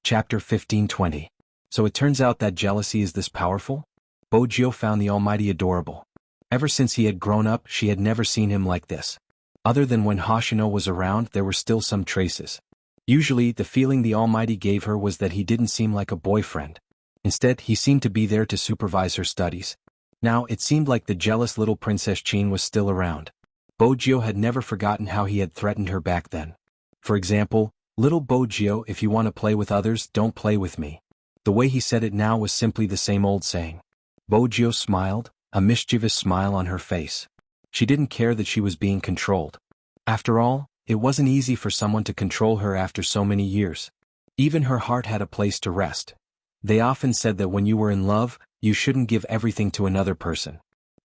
Chapter 1520. So it turns out that jealousy is this powerful? Bojio found the Almighty adorable. Ever since he had grown up, she had never seen him like this. Other than when Hoshino was around, there were still some traces. Usually, the feeling the Almighty gave her was that he didn't seem like a boyfriend. Instead, he seemed to be there to supervise her studies. Now, it seemed like the jealous little Princess Chin was still around. Bojio had never forgotten how he had threatened her back then. For example, "Little Bojio, if you want to play with others, don't play with me." The way he said it now was simply the same old saying. Bojio smiled, a mischievous smile on her face. She didn't care that she was being controlled. After all, it wasn't easy for someone to control her after so many years. Even her heart had a place to rest. They often said that when you were in love, you shouldn't give everything to another person.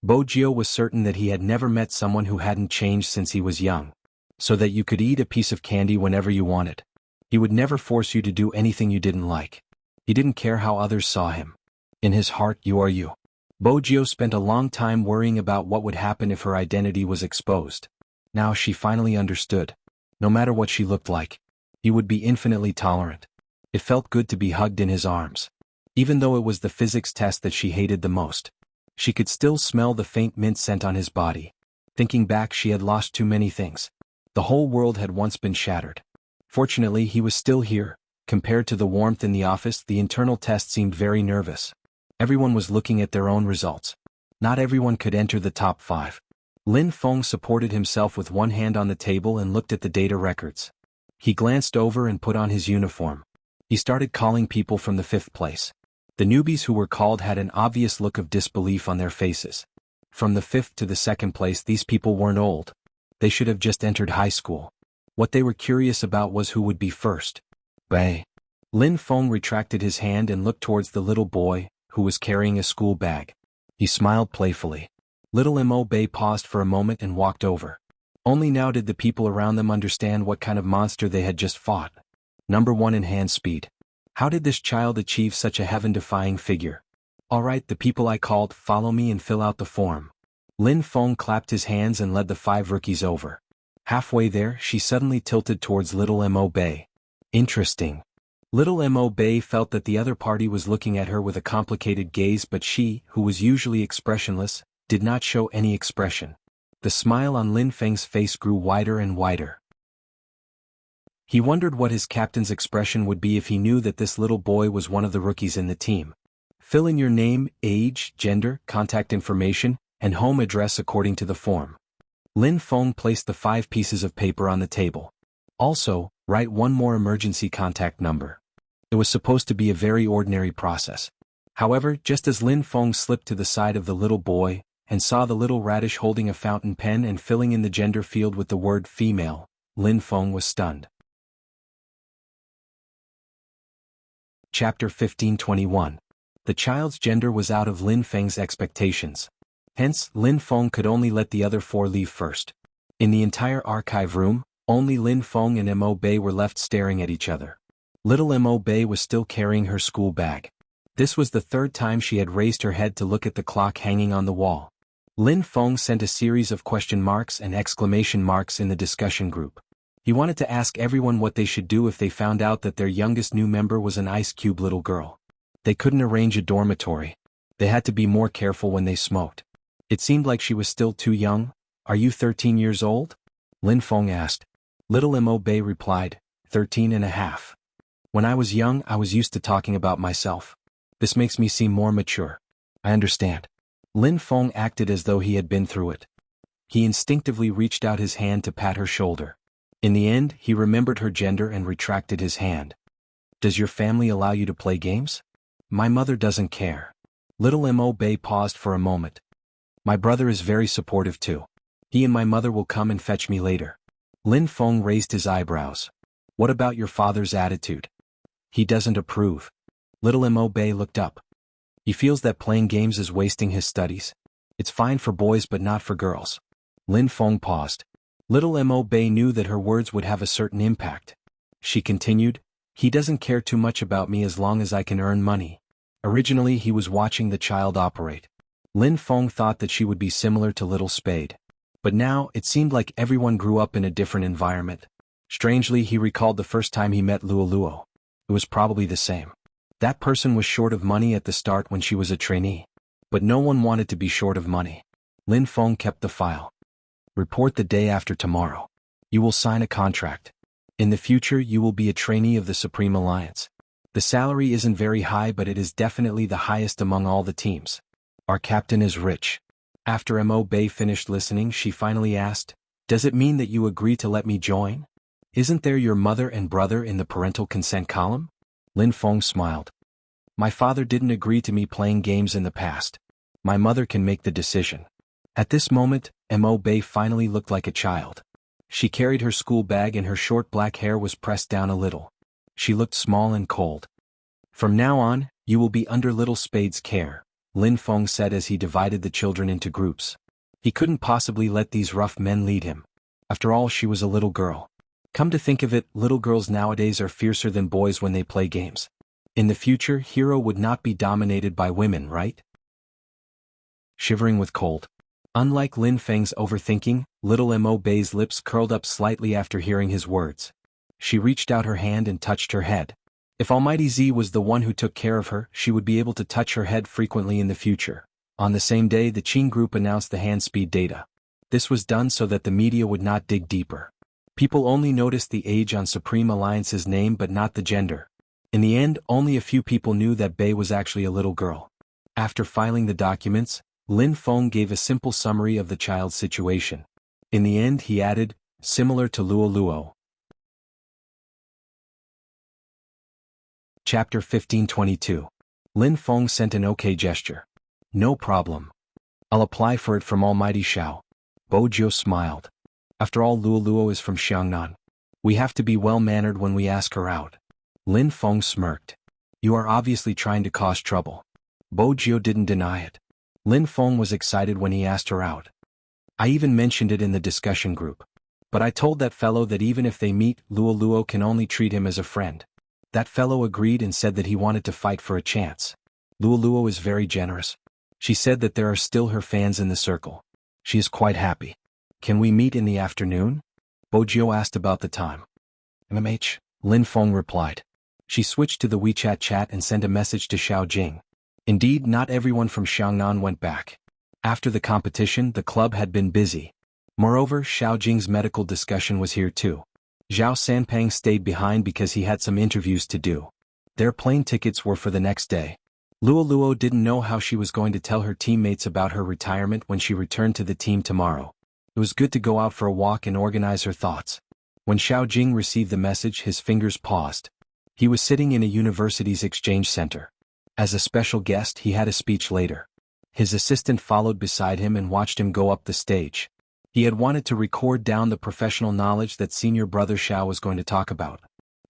Bojio was certain that he had never met someone who hadn't changed since he was young. So that you could eat a piece of candy whenever you wanted. He would never force you to do anything you didn't like. He didn't care how others saw him. In his heart, you are you. Bojio spent a long time worrying about what would happen if her identity was exposed. Now she finally understood. No matter what she looked like, he would be infinitely tolerant. It felt good to be hugged in his arms. Even though it was the physics test that she hated the most. She could still smell the faint mint scent on his body. Thinking back, she had lost too many things. The whole world had once been shattered. Fortunately, he was still here. Compared to the warmth in the office, the internal test seemed very nervous. Everyone was looking at their own results. Not everyone could enter the top 5. Lin Feng supported himself with one hand on the table and looked at the data records. He glanced over and put on his uniform. He started calling people from the 5th place. The newbies who were called had an obvious look of disbelief on their faces. From the 5th to the 2nd place, these people weren't old. They should have just entered high school. What they were curious about was who would be first. Bei. Lin Feng retracted his hand and looked towards the little boy, who was carrying a school bag. He smiled playfully. Little Mo Bei paused for a moment and walked over. Only now did the people around them understand what kind of monster they had just fought. Number 1 in hand speed. How did this child achieve such a heaven-defying figure? All right, the people I called, follow me and fill out the form. Lin Feng clapped his hands and led the 5 rookies over. Halfway there, she suddenly tilted towards Little Mo Bei. Interesting. Little Mo Bei felt that the other party was looking at her with a complicated gaze, but she, who was usually expressionless, did not show any expression. The smile on Lin Feng's face grew wider and wider. He wondered what his captain's expression would be if he knew that this little boy was one of the rookies in the team. Fill in your name, age, gender, contact information, and home address according to the form. Lin Feng placed the 5 pieces of paper on the table. Also, write one more emergency contact number. It was supposed to be a very ordinary process. However, just as Lin Feng slipped to the side of the little boy, and saw the little radish holding a fountain pen and filling in the gender field with the word female, Lin Feng was stunned. Chapter 1521. The child's gender was out of Lin Feng's expectations. Hence, Lin Feng could only let the other 4 leave first. In the entire archive room, only Lin Feng and Mo Bei were left staring at each other. Little Mo Bei was still carrying her school bag. This was the 3rd time she had raised her head to look at the clock hanging on the wall. Lin Feng sent a series of question marks and exclamation marks in the discussion group. He wanted to ask everyone what they should do if they found out that their youngest new member was an ice cube little girl. They couldn't arrange a dormitory. They had to be more careful when they smoked. It seemed like she was still too young. Are you 13 years old? Lin Feng asked. Little Mo Bei replied, 13 and a half. When I was young, I was used to talking about myself. This makes me seem more mature. I understand. Lin Feng acted as though he had been through it. He instinctively reached out his hand to pat her shoulder. In the end, he remembered her gender and retracted his hand. Does your family allow you to play games? My mother doesn't care. Little Mo Bei paused for a moment. My brother is very supportive too. He and my mother will come and fetch me later. Lin Feng raised his eyebrows. What about your father's attitude? He doesn't approve. Little Mo Bei looked up. He feels that playing games is wasting his studies. It's fine for boys but not for girls. Lin Feng paused. Little Mo Bei knew that her words would have a certain impact. She continued, he doesn't care too much about me as long as I can earn money. Originally he was watching the child operate. Lin Feng thought that she would be similar to Little Spade. But now, it seemed like everyone grew up in a different environment. Strangely, he recalled the first time he met Luo Luo. it was probably the same. That person was short of money at the start when she was a trainee. But no one wanted to be short of money. Lin Feng kept the file. Report the day after tomorrow. You will sign a contract. In the future you will be a trainee of the Supreme Alliance. The salary isn't very high, but it is definitely the highest among all the teams. Our captain is rich. After Mo Bei finished listening, she finally asked, "Does it mean that you agree to let me join? Isn't there your mother and brother in the parental consent column?" Lin Feng smiled. "My father didn't agree to me playing games in the past. My mother can make the decision." At this moment, Mo Bei finally looked like a child. She carried her school bag and her short black hair was pressed down a little. She looked small and cold. "From now on, you will be under Little Spade's care," Lin Feng said as he divided the children into groups. He couldn't possibly let these rough men lead him. After all, she was a little girl. Come to think of it, little girls nowadays are fiercer than boys when they play games. In the future, Hero would not be dominated by women, right? Shivering with cold. Unlike Lin Feng's overthinking, little Mo Bei's lips curled up slightly after hearing his words. She reached out her hand and touched her head. If Almighty Z was the one who took care of her, she would be able to touch her head frequently in the future. On the same day, the Qing group announced the hand speed data. This was done so that the media would not dig deeper. People only noticed the age on Supreme Alliance's name but not the gender. In the end, only a few people knew that Bei was actually a little girl. After filing the documents, Lin Feng gave a simple summary of the child's situation. In the end, he added, "Similar to Luo Luo." Chapter 1522. Lin Feng sent an okay gesture. "No problem. I'll apply for it from Almighty Xiao." Bo Jiu smiled. "After all, Luo Luo is from Xiangnan. We have to be well-mannered when we ask her out." Lin Feng smirked. "You are obviously trying to cause trouble." Bo Jiu didn't deny it. Lin Feng was excited when he asked her out. "I even mentioned it in the discussion group. But I told that fellow that even if they meet, Luo Luo can only treat him as a friend." That fellow agreed and said that he wanted to fight for a chance. Luo Luo is very generous. She said that there are still her fans in the circle. She is quite happy. "Can we meet in the afternoon?" Bo Jiu asked about the time. "MMH," Lin Feng replied. She switched to the WeChat chat and sent a message to Xiao Jing. Indeed, not everyone from Xiangnan went back. After the competition, the club had been busy. Moreover, Xiao Jing's medical discussion was here too. Zhao Sanpang stayed behind because he had some interviews to do. Their plane tickets were for the next day. Luo Luo didn't know how she was going to tell her teammates about her retirement when she returned to the team tomorrow. It was good to go out for a walk and organize her thoughts. When Xiao Jing received the message, his fingers paused. He was sitting in a university's exchange center. As a special guest, he had a speech later. His assistant followed beside him and watched him go up the stage. He had wanted to record down the professional knowledge that senior brother Xiao was going to talk about.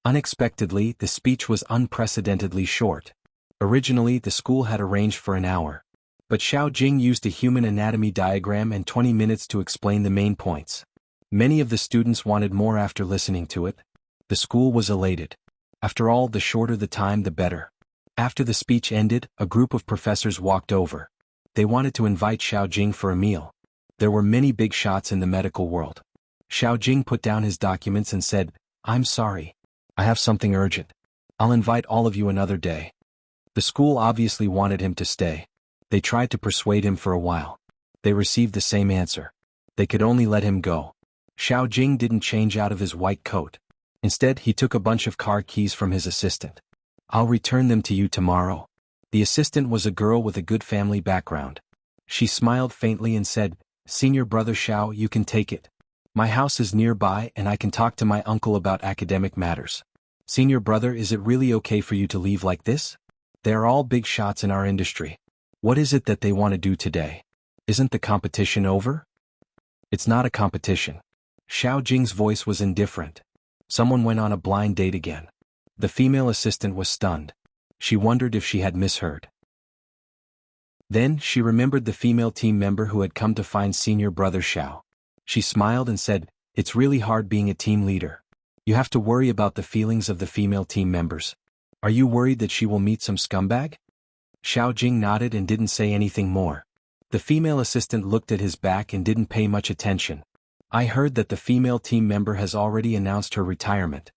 Unexpectedly, the speech was unprecedentedly short. Originally, the school had arranged for an hour. But Xiao Jing used a human anatomy diagram and 20 minutes to explain the main points. Many of the students wanted more after listening to it. The school was elated. After all, the shorter the time, the better. After the speech ended, a group of professors walked over. They wanted to invite Xiao Jing for a meal. There were many big shots in the medical world. Xiao Jing put down his documents and said, "I'm sorry. I have something urgent. I'll invite all of you another day." The school obviously wanted him to stay. They tried to persuade him for a while. They received the same answer. They could only let him go. Xiao Jing didn't change out of his white coat. Instead, he took a bunch of car keys from his assistant. "I'll return them to you tomorrow." The assistant was a girl with a good family background. She smiled faintly and said, "Senior brother Xiao, you can take it. My house is nearby and I can talk to my uncle about academic matters." "Senior brother, is it really okay for you to leave like this? They are all big shots in our industry. What is it that they want to do today? Isn't the competition over?" "It's not a competition." Xiao Jing's voice was indifferent. Someone went on a blind date again. The female assistant was stunned. She wondered if she had misheard. Then, she remembered the female team member who had come to find senior brother Xiao. She smiled and said, "It's really hard being a team leader. You have to worry about the feelings of the female team members. Are you worried that she will meet some scumbag?" Xiao Jing nodded and didn't say anything more. The female assistant looked at his back and didn't pay much attention. "I heard that the female team member has already announced her retirement."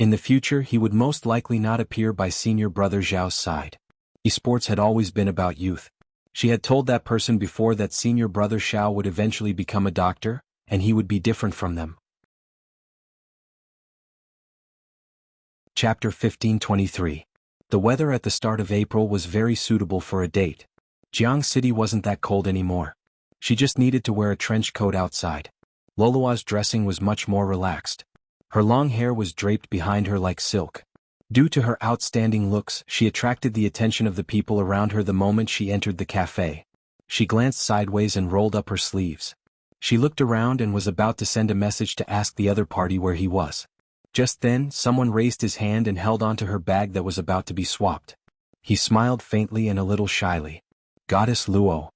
In the future he would most likely not appear by senior brother Zhao's side. Esports had always been about youth. She had told that person before that senior brother Zhao would eventually become a doctor, and he would be different from them. Chapter 1523. The weather at the start of April was very suitable for a date. Jiang City wasn't that cold anymore. She just needed to wear a trench coat outside. Lolua's dressing was much more relaxed. Her long hair was draped behind her like silk. Due to her outstanding looks, she attracted the attention of the people around her the moment she entered the cafe. She glanced sideways and rolled up her sleeves. She looked around and was about to send a message to ask the other party where he was. Just then, someone raised his hand and held onto her bag that was about to be swapped. He smiled faintly and a little shyly. Goddess Luo.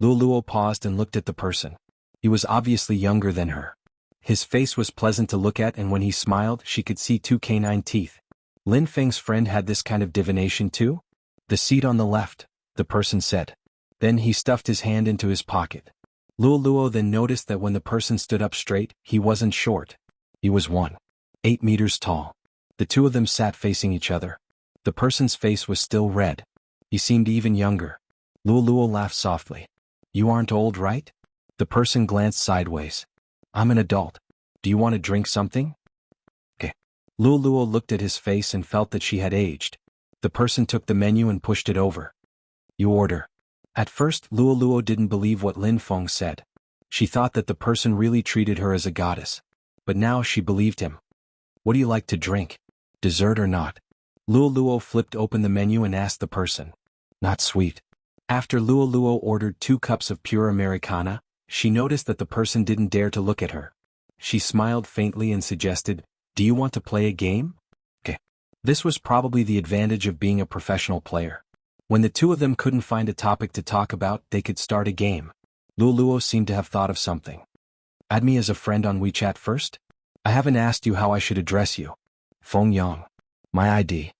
Luo paused and looked at the person. He was obviously younger than her. His face was pleasant to look at, and when he smiled she could see 2 canine teeth. Lin Feng's friend had this kind of divination too? The seat on the left, the person said. Then he stuffed his hand into his pocket. Luo then noticed that when the person stood up straight, he wasn't short. He was 1.8 meters tall. The two of them sat facing each other. The person's face was still red. He seemed even younger. Luo laughed softly. You aren't old, right? The person glanced sideways. I'm an adult. Do you want to drink something? Okay. Luo looked at his face and felt that she had aged. The person took the menu and pushed it over. You order. At first, Luo didn't believe what Lin Feng said. She thought that the person really treated her as a goddess. But now she believed him. What do you like to drink? Dessert or not? Luo flipped open the menu and asked the person. Not sweet. After Luo ordered 2 cups of pure Americana, she noticed that the person didn't dare to look at her. She smiled faintly and suggested, Do you want to play a game? Okay. This was probably the advantage of being a professional player. When the two of them couldn't find a topic to talk about, they could start a game. Luo seemed to have thought of something. Add me as a friend on WeChat first? I haven't asked you how I should address you. Feng Yang. My ID.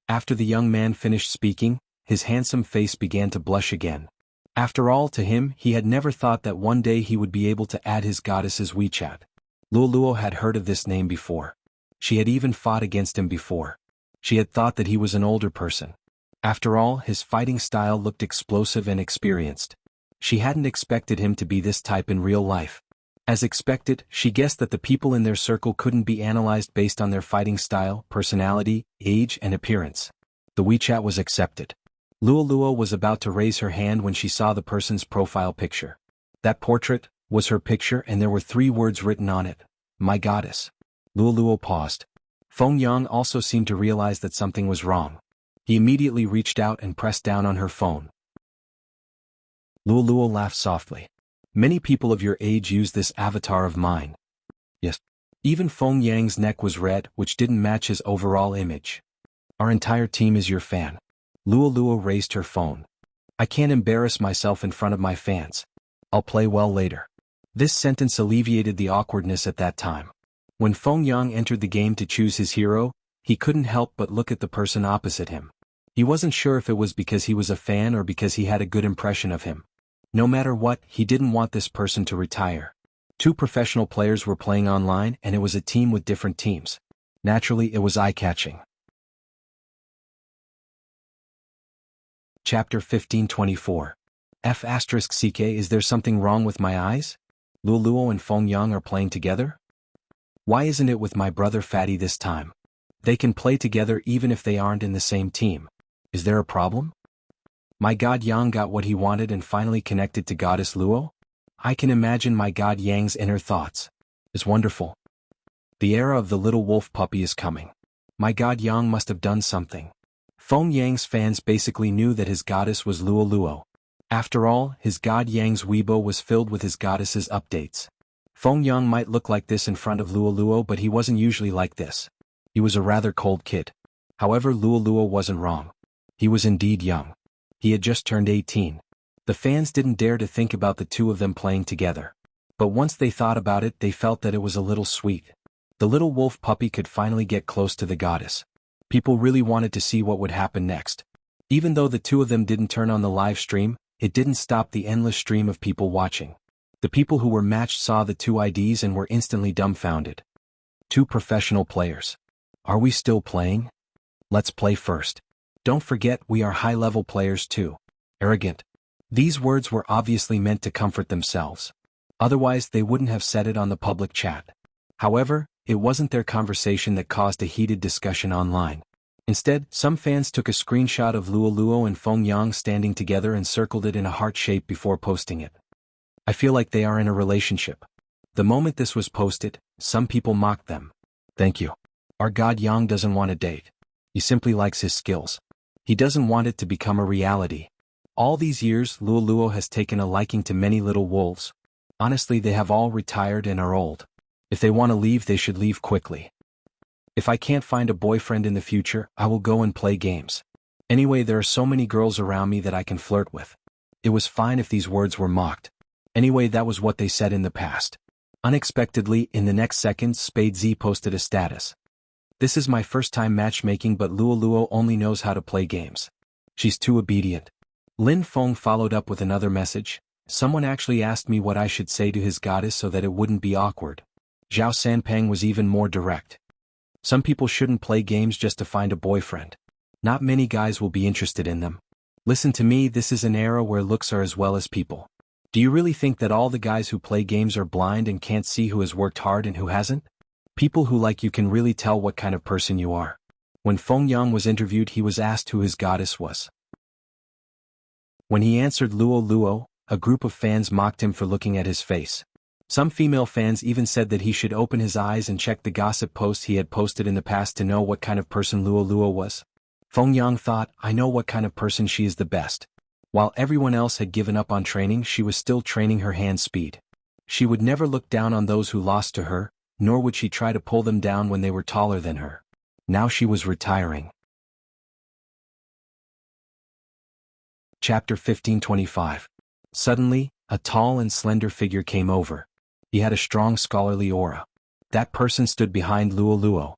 After the young man finished speaking, his handsome face began to blush again. After all, to him, he had never thought that one day he would be able to add his goddess's WeChat. Luo had heard of this name before. She had even fought against him before. She had thought that he was an older person. After all, his fighting style looked explosive and experienced. She hadn't expected him to be this type in real life. As expected, she guessed that the people in their circle couldn't be analyzed based on their fighting style, personality, age, and appearance. The WeChat was accepted. Luo was about to raise her hand when she saw the person's profile picture. That portrait was her picture, and there were 3 words written on it. My goddess. Luo paused. Feng Yang also seemed to realize that something was wrong. He immediately reached out and pressed down on her phone. Luo laughed softly. Many people of your age use this avatar of mine. Yes. Even Feng Yang's neck was red, which didn't match his overall image. Our entire team is your fan. Luo raised her phone. I can't embarrass myself in front of my fans. I'll play well later. This sentence alleviated the awkwardness at that time. When Feng Yang entered the game to choose his hero, he couldn't help but look at the person opposite him. He wasn't sure if it was because he was a fan or because he had a good impression of him. No matter what, he didn't want this person to retire. 2 professional players were playing online, and it was a team with different teams. Naturally, it was eye-catching. Chapter 1524. F***CK. Is there something wrong with my eyes? Luo and Feng Yang are playing together? Why isn't it with my brother Fatty this time? They can play together even if they aren't in the same team. Is there a problem? My god Yang got what he wanted and finally connected to goddess Luo? I can imagine my god Yang's inner thoughts. It's wonderful. The era of the little wolf puppy is coming. My god Yang must have done something. Feng Yang's fans basically knew that his goddess was Luo. After all, his god Yang's Weibo was filled with his goddess's updates. Feng Yang might look like this in front of Luo, but he wasn't usually like this. He was a rather cold kid. However, Luo wasn't wrong. He was indeed young. He had just turned 18. The fans didn't dare to think about the two of them playing together. But once they thought about it, they felt that it was a little sweet. The little wolf puppy could finally get close to the goddess. People really wanted to see what would happen next. Even though the two of them didn't turn on the live stream, it didn't stop the endless stream of people watching. The people who were matched saw the 2 IDs and were instantly dumbfounded. 2 professional players. Are we still playing? Let's play first. Don't forget we are high-level players too. Arrogant. These words were obviously meant to comfort themselves. Otherwise they wouldn't have said it on the public chat. However, it wasn't their conversation that caused a heated discussion online. Instead, some fans took a screenshot of Luo Luo and Feng Yang standing together and circled it in a heart shape before posting it. I feel like they are in a relationship. The moment this was posted, some people mocked them. Thank you. Our god Yang doesn't want a date. He simply likes his skills. He doesn't want it to become a reality. All these years, Luo Luo has taken a liking to many little wolves. Honestly, they have all retired and are old. If they want to leave, they should leave quickly. If I can't find a boyfriend in the future, I will go and play games. Anyway, there are so many girls around me that I can flirt with. It was fine if these words were mocked. Anyway, that was what they said in the past. Unexpectedly, in the next second, Spade Z posted a status. This is my first time matchmaking, but Luo Luo only knows how to play games. She's too obedient. Lin Feng followed up with another message. Someone actually asked me what I should say to his goddess so that it wouldn't be awkward. Zhao Sanpeng was even more direct. Some people shouldn't play games just to find a boyfriend. Not many guys will be interested in them. Listen to me, this is an era where looks are as well as people. Do you really think that all the guys who play games are blind and can't see who has worked hard and who hasn't? People who like you can really tell what kind of person you are. When Feng Yang was interviewed, he was asked who his goddess was. When he answered Luo Luo, a group of fans mocked him for looking at his face. Some female fans even said that he should open his eyes and check the gossip posts he had posted in the past to know what kind of person Luo Luo was. Feng Yang thought, I know what kind of person she is the best. While everyone else had given up on training, she was still training her hand speed. She would never look down on those who lost to her, nor would she try to pull them down when they were taller than her. Now she was retiring. Chapter 1525. Suddenly, a tall and slender figure came over. He had a strong scholarly aura. That person stood behind Luo Luo.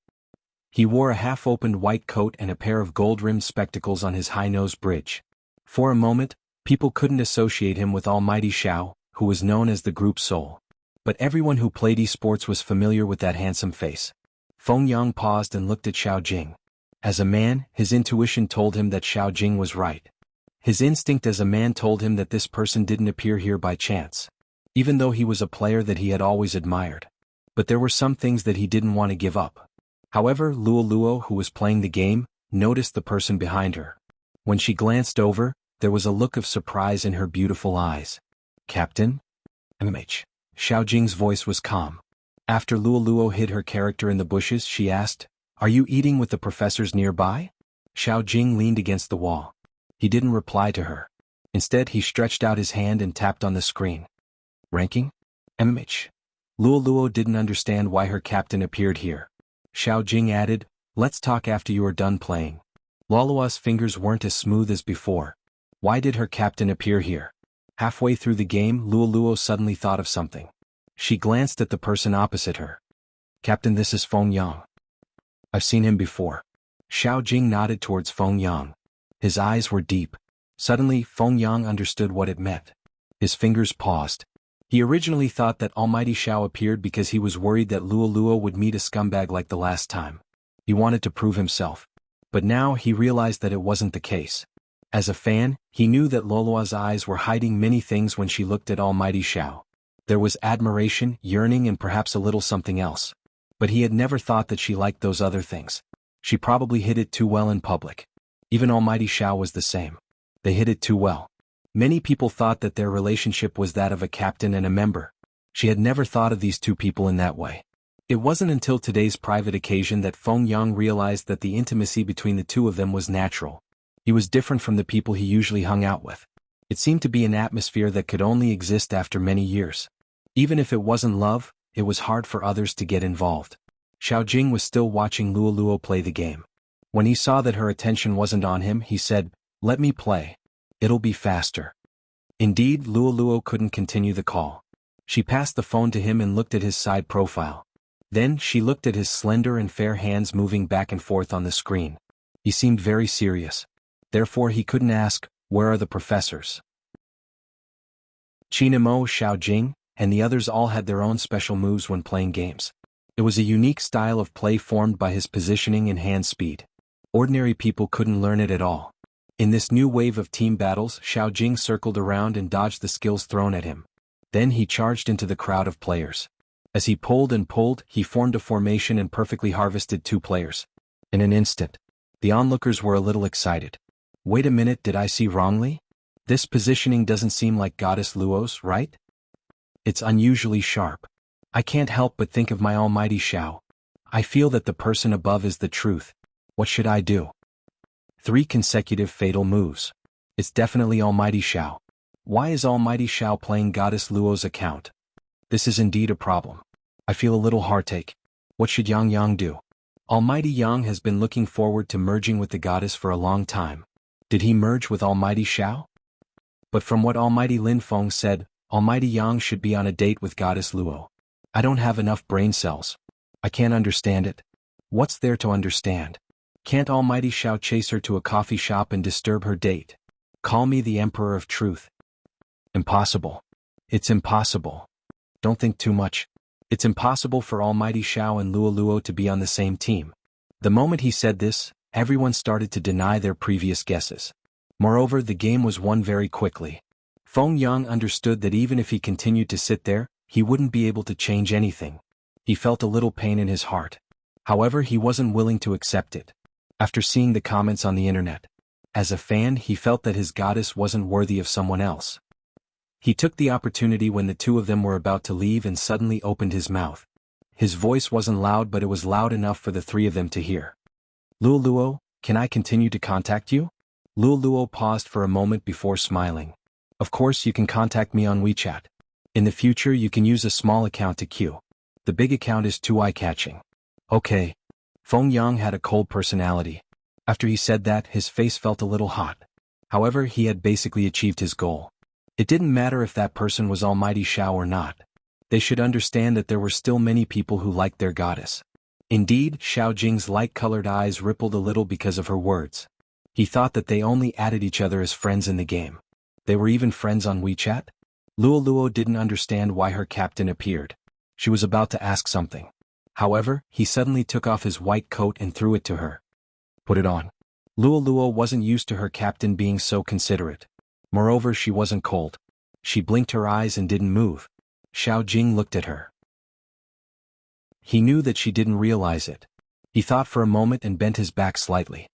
He wore a half-opened white coat and a pair of gold-rimmed spectacles on his high-nose bridge. For a moment, people couldn't associate him with Almighty Xiao, who was known as the group soul. But everyone who played esports was familiar with that handsome face. Feng Yang paused and looked at Xiao Jing. As a man, his intuition told him that Xiao Jing was right. His instinct as a man told him that this person didn't appear here by chance, even though he was a player that he had always admired. But there were some things that he didn't want to give up. However, Luo Luo, who was playing the game, noticed the person behind her. When she glanced over, there was a look of surprise in her beautiful eyes. Captain? MH. Xiao Jing's voice was calm. After Luo Luo hid her character in the bushes, she asked, Are you eating with the professors nearby? Xiao Jing leaned against the wall. He didn't reply to her. Instead, he stretched out his hand and tapped on the screen. Ranking? MH. Luo Luo didn't understand why her captain appeared here. Xiao Jing added, Let's talk after you are done playing. Luolua's fingers weren't as smooth as before. Why did her captain appear here? Halfway through the game, Luo Luo suddenly thought of something. She glanced at the person opposite her. Captain, this is Feng Yang. I've seen him before. Xiao Jing nodded towards Feng Yang. His eyes were deep. Suddenly, Feng Yang understood what it meant. His fingers paused. He originally thought that Almighty Xiao appeared because he was worried that Luo Luo would meet a scumbag like the last time. He wanted to prove himself. But now he realized that it wasn't the case. As a fan, he knew that Luolua's eyes were hiding many things when she looked at Almighty Xiao. There was admiration, yearning, and perhaps a little something else. But he had never thought that she liked those other things. She probably hid it too well in public. Even Almighty Xiao was the same. They hid it too well. Many people thought that their relationship was that of a captain and a member. She had never thought of these two people in that way. It wasn't until today's private occasion that Feng Yang realized that the intimacy between the two of them was natural. He was different from the people he usually hung out with. It seemed to be an atmosphere that could only exist after many years. Even if it wasn't love, it was hard for others to get involved. Xiao Jing was still watching Luo Luo play the game. When he saw that her attention wasn't on him, he said, Let me play. It'll be faster. Indeed, Luo Luo couldn't continue the call. She passed the phone to him and looked at his side profile. Then she looked at his slender and fair hands moving back and forth on the screen. He seemed very serious. Therefore he couldn't ask, Where are the professors? Qinamo, Xiao Jing, and the others all had their own special moves when playing games. It was a unique style of play formed by his positioning and hand speed. Ordinary people couldn't learn it at all. In this new wave of team battles, Xiao Jing circled around and dodged the skills thrown at him. Then he charged into the crowd of players. As he pulled and pulled, he formed a formation and perfectly harvested 2 players. In an instant, the onlookers were a little excited. Wait a minute, did I see wrongly? This positioning doesn't seem like Goddess Luo's, right? It's unusually sharp. I can't help but think of my almighty Xiao. I feel that the person above is the truth. What should I do? 3 consecutive fatal moves. It's definitely almighty Xiao. Why is almighty Xiao playing Goddess Luo's account? This is indeed a problem. I feel a little heartache. What should Yang Yang do? Almighty Yang has been looking forward to merging with the goddess for a long time. Did he merge with almighty Xiao? But from what almighty Lin Feng said, almighty Yang should be on a date with goddess Luo. I don't have enough brain cells. I can't understand it. What's there to understand? Can't almighty Xiao chase her to a coffee shop and disturb her date? Call me the Emperor of Truth. Impossible. It's impossible. Don't think too much. It's impossible for almighty Xiao and Luo to be on the same team. The moment he said this, everyone started to deny their previous guesses. Moreover, the game was won very quickly. Feng Yang understood that even if he continued to sit there, he wouldn't be able to change anything. He felt a little pain in his heart. However, he wasn't willing to accept it. After seeing the comments on the internet, as a fan, he felt that his goddess wasn't worthy of someone else. He took the opportunity when the 2 of them were about to leave and suddenly opened his mouth. His voice wasn't loud, but it was loud enough for the 3 of them to hear. Luo, can I continue to contact you? Luo paused for a moment before smiling. Of course, you can contact me on WeChat. In the future, you can use a small account to queue. The big account is too eye-catching. Okay. Feng Yang had a cold personality. After he said that, his face felt a little hot. However, he had basically achieved his goal. It didn't matter if that person was almighty Xiao or not. They should understand that there were still many people who liked their goddess. Indeed, Xiao Jing's light-colored eyes rippled a little because of her words. He thought that they only added each other as friends in the game. They were even friends on WeChat? Luo didn't understand why her captain appeared. She was about to ask something. However, he suddenly took off his white coat and threw it to her. Put it on. Luo wasn't used to her captain being so considerate. Moreover, she wasn't cold. She blinked her eyes and didn't move. Xiao Jing looked at her. He knew that she didn't realize it. He thought for a moment and bent his back slightly.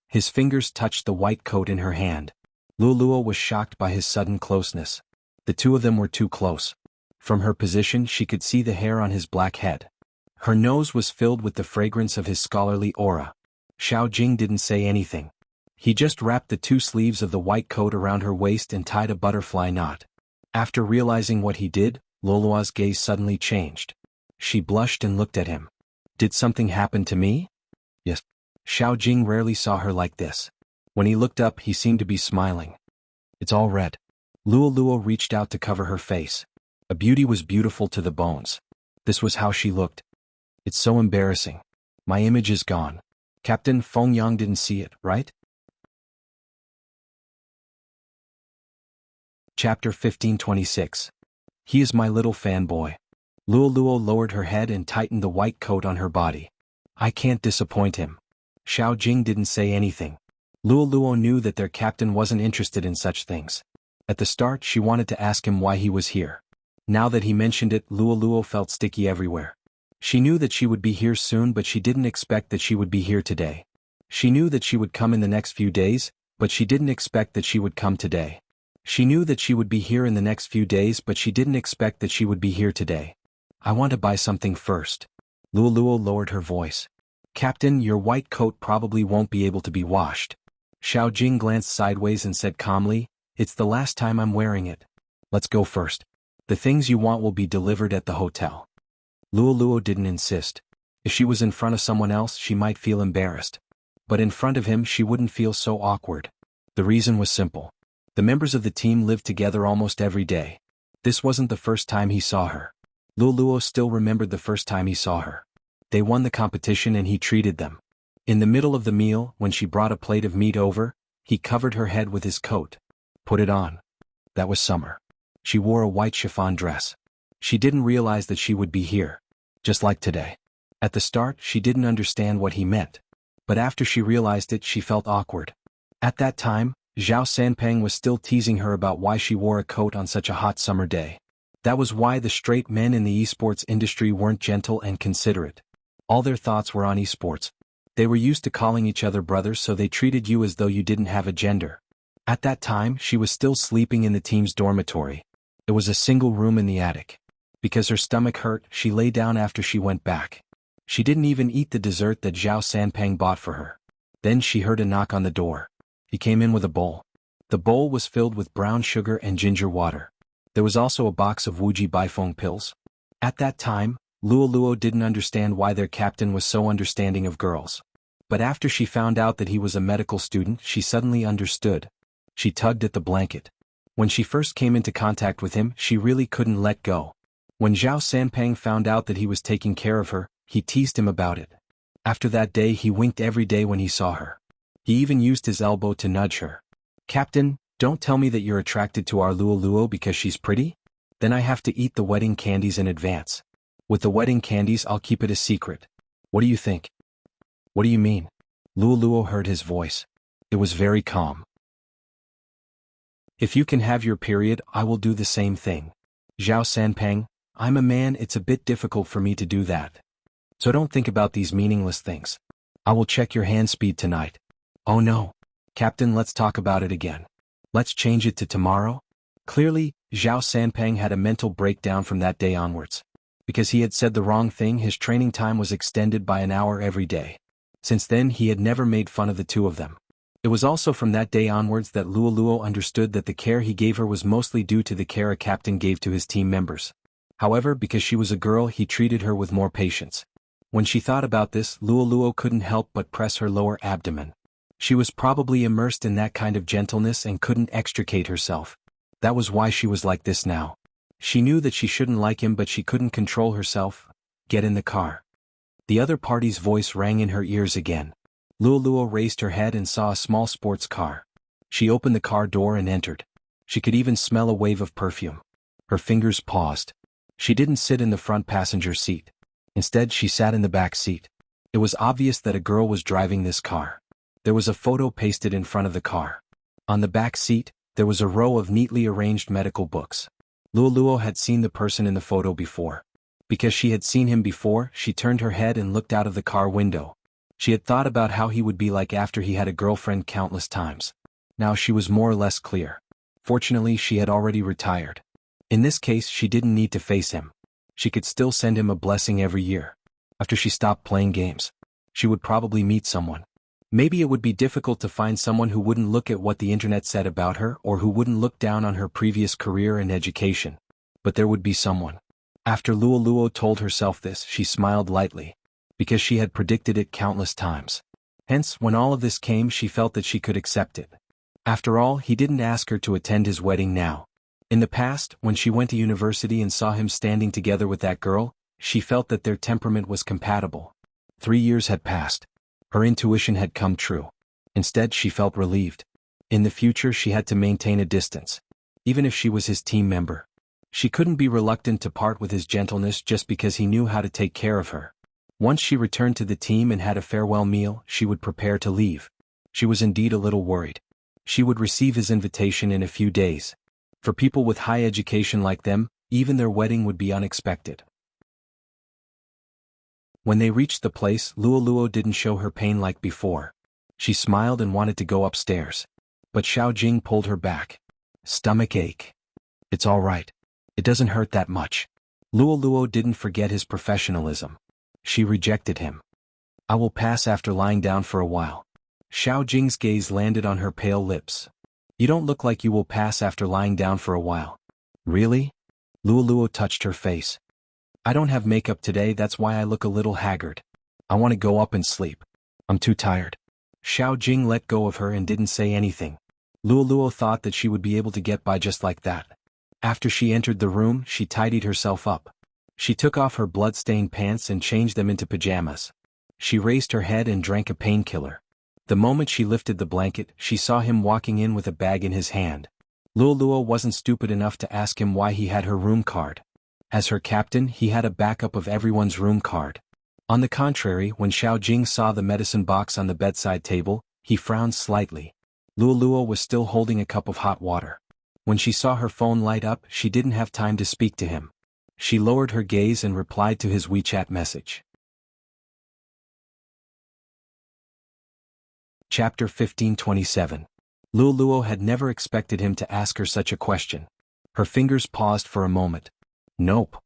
His fingers touched the white coat in her hand. Luo was shocked by his sudden closeness. The 2 of them were too close. From her position, she could see the hair on his black head. Her nose was filled with the fragrance of his scholarly aura. Xiao Jing didn't say anything. He just wrapped the 2 sleeves of the white coat around her waist and tied a butterfly knot. After realizing what he did, Luo's gaze suddenly changed. She blushed and looked at him. Did something happen to me? Yes. Xiao Jing rarely saw her like this. When he looked up, he seemed to be smiling. It's all red. Luo reached out to cover her face. A beauty was beautiful to the bones. This was how she looked. It's so embarrassing. My image is gone. Captain Feng Yang didn't see it, right? Chapter 1526. He is my little fanboy. Luo lowered her head and tightened the white coat on her body. I can't disappoint him. Xiao Jing didn't say anything. Luo knew that their captain wasn't interested in such things. At the start, she wanted to ask him why he was here. Now that he mentioned it, Luo felt sticky everywhere. She knew that she would be here soon, but she didn't expect that she would be here today. She knew that she would come in the next few days, but she didn't expect that she would come today. She knew that she would be here in the next few days, but she didn't expect that she would be here today. I want to buy something first. Luo lowered her voice. Captain, your white coat probably won't be able to be washed. Xiao Jing glanced sideways and said calmly, it's the last time I'm wearing it. Let's go first. The things you want will be delivered at the hotel. Luo didn't insist. If she was in front of someone else, she might feel embarrassed. But in front of him, she wouldn't feel so awkward. The reason was simple. The members of the team lived together almost every day. This wasn't the first time he saw her. Luo still remembered the first time he saw her. They won the competition and he treated them. In the middle of the meal, when she brought a plate of meat over, he covered her head with his coat. Put it on. That was summer. She wore a white chiffon dress. She didn't realize that she would be here. Just like today. At the start, she didn't understand what he meant. But after she realized it, she felt awkward. At that time, Zhao Sanpeng was still teasing her about why she wore a coat on such a hot summer day. That was why the straight men in the esports industry weren't gentle and considerate. All their thoughts were on esports. They were used to calling each other brothers, so they treated you as though you didn't have a gender. At that time, she was still sleeping in the team's dormitory. It was a single room in the attic. Because her stomach hurt, she lay down after she went back. She didn't even eat the dessert that Zhao Sanpeng bought for her. Then she heard a knock on the door. He came in with a bowl. The bowl was filled with brown sugar and ginger water. There was also a box of Wuxia Bifeng pills. At that time, Luo didn't understand why their captain was so understanding of girls. But after she found out that he was a medical student, she suddenly understood. She tugged at the blanket. When she first came into contact with him, she really couldn't let go. When Zhao Sanpeng found out that he was taking care of her, he teased him about it. After that day, he winked every day when he saw her. He even used his elbow to nudge her. "Captain, don't tell me that you're attracted to our Luo because she's pretty? Then I have to eat the wedding candies in advance. With the wedding candies, I'll keep it a secret. What do you think?" "What do you mean?" Luo heard his voice. It was very calm. "If you can have your period, I will do the same thing." "Zhao Sanpeng, I'm a man, it's a bit difficult for me to do that. So don't think about these meaningless things. I will check your hand speed tonight." "Oh no. Captain, let's talk about it again. Let's change it to tomorrow." Clearly, Zhao Sanpeng had a mental breakdown from that day onwards. Because he had said the wrong thing, his training time was extended by an hour every day. Since then, he had never made fun of the two of them. It was also from that day onwards that Luo understood that the care he gave her was mostly due to the care a captain gave to his team members. However, because she was a girl, he treated her with more patience. When she thought about this, Luo couldn't help but press her lower abdomen. She was probably immersed in that kind of gentleness and couldn't extricate herself. That was why she was like this now. She knew that she shouldn't like him, but she couldn't control herself. "Get in the car." The other party's voice rang in her ears again. Luo raised her head and saw a small sports car. She opened the car door and entered. She could even smell a wave of perfume. Her fingers paused. She didn't sit in the front passenger seat. Instead, she sat in the back seat. It was obvious that a girl was driving this car. There was a photo pasted in front of the car. On the back seat, there was a row of neatly arranged medical books. Luo had seen the person in the photo before. Because she had seen him before, she turned her head and looked out of the car window. She had thought about how he would be like after he had a girlfriend countless times. Now she was more or less clear. Fortunately, she had already retired. In this case, she didn't need to face him. She could still send him a blessing every year. After she stopped playing games, she would probably meet someone. Maybe it would be difficult to find someone who wouldn't look at what the internet said about her or who wouldn't look down on her previous career and education. But there would be someone. After Luo told herself this, she smiled lightly. Because she had predicted it countless times. Hence, when all of this came, she felt that she could accept it. After all, he didn't ask her to attend his wedding now. In the past, when she went to university and saw him standing together with that girl, she felt that their temperament was compatible. 3 years had passed. Her intuition had come true. Instead, she felt relieved. In the future, she had to maintain a distance. Even if she was his team member. She couldn't be reluctant to part with his gentleness just because he knew how to take care of her. Once she returned to the team and had a farewell meal, she would prepare to leave. She was indeed a little worried. She would receive his invitation in a few days. For people with high education like them, even their wedding would be unexpected. When they reached the place, Luo didn't show her pain like before. She smiled and wanted to go upstairs. But Xiao Jing pulled her back. "Stomach ache. It's all right. It doesn't hurt that much." Luo didn't forget his professionalism. She rejected him. "I will pass after lying down for a while." Xiao Jing's gaze landed on her pale lips. "You don't look like you will pass after lying down for a while." "Really?" Luo touched her face. "I don't have makeup today, that's why I look a little haggard. I want to go up and sleep. I'm too tired." Xiao Jing let go of her and didn't say anything. Luo thought that she would be able to get by just like that. After she entered the room, she tidied herself up. She took off her blood-stained pants and changed them into pajamas. She raised her head and drank a painkiller. The moment she lifted the blanket, she saw him walking in with a bag in his hand. Luo wasn't stupid enough to ask him why he had her room card. As her captain, he had a backup of everyone's room card. On the contrary, when Xiao Jing saw the medicine box on the bedside table, he frowned slightly. Luo was still holding a cup of hot water. When she saw her phone light up, she didn't have time to speak to him. She lowered her gaze and replied to his WeChat message. Chapter 1527. Luo had never expected him to ask her such a question. Her fingers paused for a moment. Nope.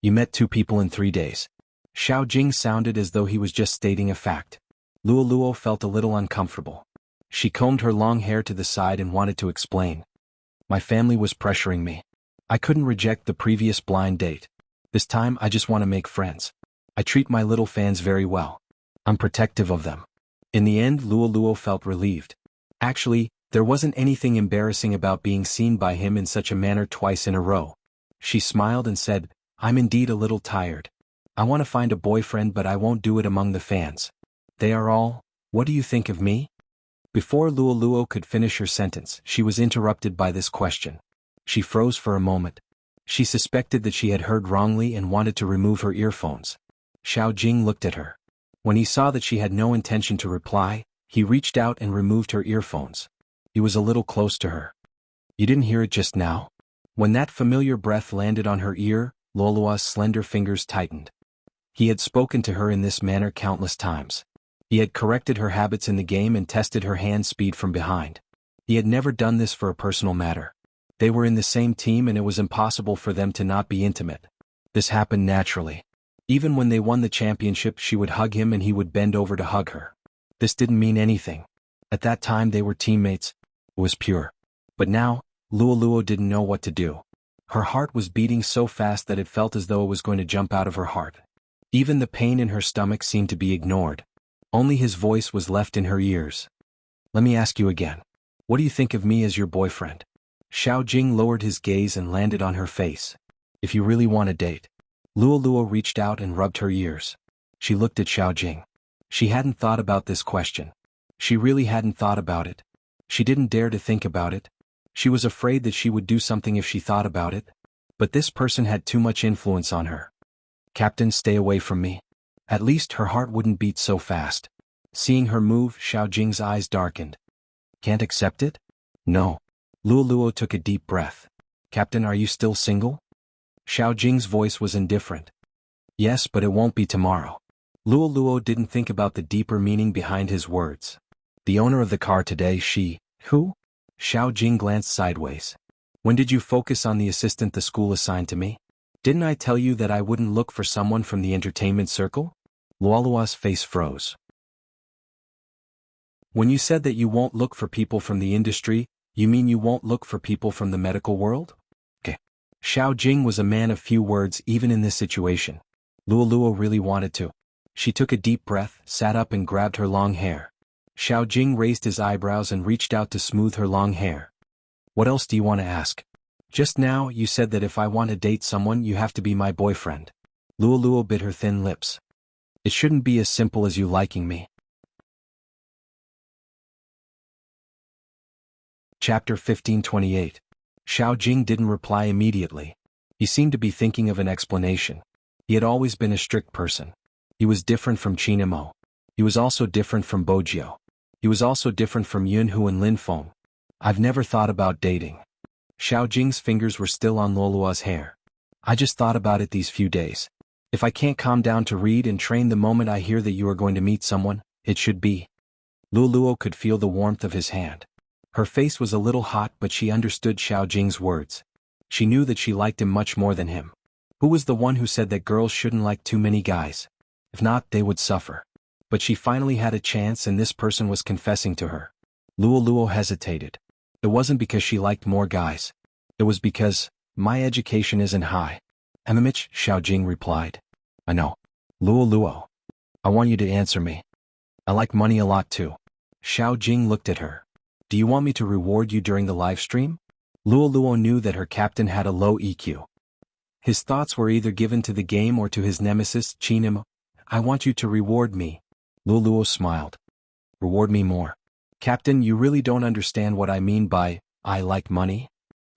You met 2 people in 3 days. Xiao Jing sounded as though he was just stating a fact. Luo felt a little uncomfortable. She combed her long hair to the side and wanted to explain. My family was pressuring me. I couldn't reject the previous blind date. This time I just want to make friends. I treat my little fans very well. I'm protective of them. In the end, Luo felt relieved. Actually, there wasn't anything embarrassing about being seen by him in such a manner twice in a row. She smiled and said, I'm indeed a little tired. I want to find a boyfriend, but I won't do it among the fans. They are all, what do you think of me? Before Luo could finish her sentence, she was interrupted by this question. She froze for a moment. She suspected that she had heard wrongly and wanted to remove her earphones. Xiao Jing looked at her. When he saw that she had no intention to reply, he reached out and removed her earphones. He was a little close to her. You didn't hear it just now? When that familiar breath landed on her ear, Luo's slender fingers tightened. He had spoken to her in this manner countless times. He had corrected her habits in the game and tested her hand speed from behind. He had never done this for a personal matter. They were in the same team and it was impossible for them to not be intimate. This happened naturally. Even when they won the championship, she would hug him and he would bend over to hug her. This didn't mean anything. At that time they were teammates. It was pure. But now, Luo didn't know what to do. Her heart was beating so fast that it felt as though it was going to jump out of her heart. Even the pain in her stomach seemed to be ignored. Only his voice was left in her ears. Let me ask you again. What do you think of me as your boyfriend? Xiao Jing lowered his gaze and landed on her face. If you really want a date. Luo reached out and rubbed her ears. She looked at Xiao Jing. She hadn't thought about this question. She really hadn't thought about it. She didn't dare to think about it. She was afraid that she would do something if she thought about it. But this person had too much influence on her. Captain, stay away from me. At least her heart wouldn't beat so fast. Seeing her move, Xiao Jing's eyes darkened. Can't accept it? No. Luo took a deep breath. Captain, are you still single? Xiao Jing's voice was indifferent. Yes, but it won't be tomorrow. Luo didn't think about the deeper meaning behind his words. The owner of the car today, who? Xiao Jing glanced sideways. When did you focus on the assistant the school assigned to me? Didn't I tell you that I wouldn't look for someone from the entertainment circle? Luo's face froze. When you said that you won't look for people from the industry, you mean you won't look for people from the medical world? Okay. Xiao Jing was a man of few words even in this situation. Luo really wanted to. She took a deep breath, sat up and grabbed her long hair. Xiao Jing raised his eyebrows and reached out to smooth her long hair. What else do you want to ask? Just now, you said that if I want to date someone, you have to be my boyfriend. Luo bit her thin lips. It shouldn't be as simple as you liking me. Chapter 1528. Xiao Jing didn't reply immediately. He seemed to be thinking of an explanation. He had always been a strict person. He was different from Chinemo. He was also different from Bojio. He was also different from Yunhu and Lin Feng. I've never thought about dating. Xiao Jing's fingers were still on Luo's hair. I just thought about it these few days. If I can't calm down to read and train the moment I hear that you are going to meet someone, it should be. Luo could feel the warmth of his hand. Her face was a little hot, but she understood Xiao Jing's words. She knew that she liked him much more than him. Who was the one who said that girls shouldn't like too many guys? If not, they would suffer. But she finally had a chance and this person was confessing to her. Luo hesitated. It wasn't because she liked more guys. It was because, my education isn't high. Amimich, Xiao Jing replied. I know. Luo. I want you to answer me. I like money a lot too. Xiao Jing looked at her. Do you want me to reward you during the live stream? Luo knew that her captain had a low EQ. His thoughts were either given to the game or to his nemesis, Chinemo. I want you to reward me. Luo smiled. Reward me more. Captain, you really don't understand what I mean by, I like money?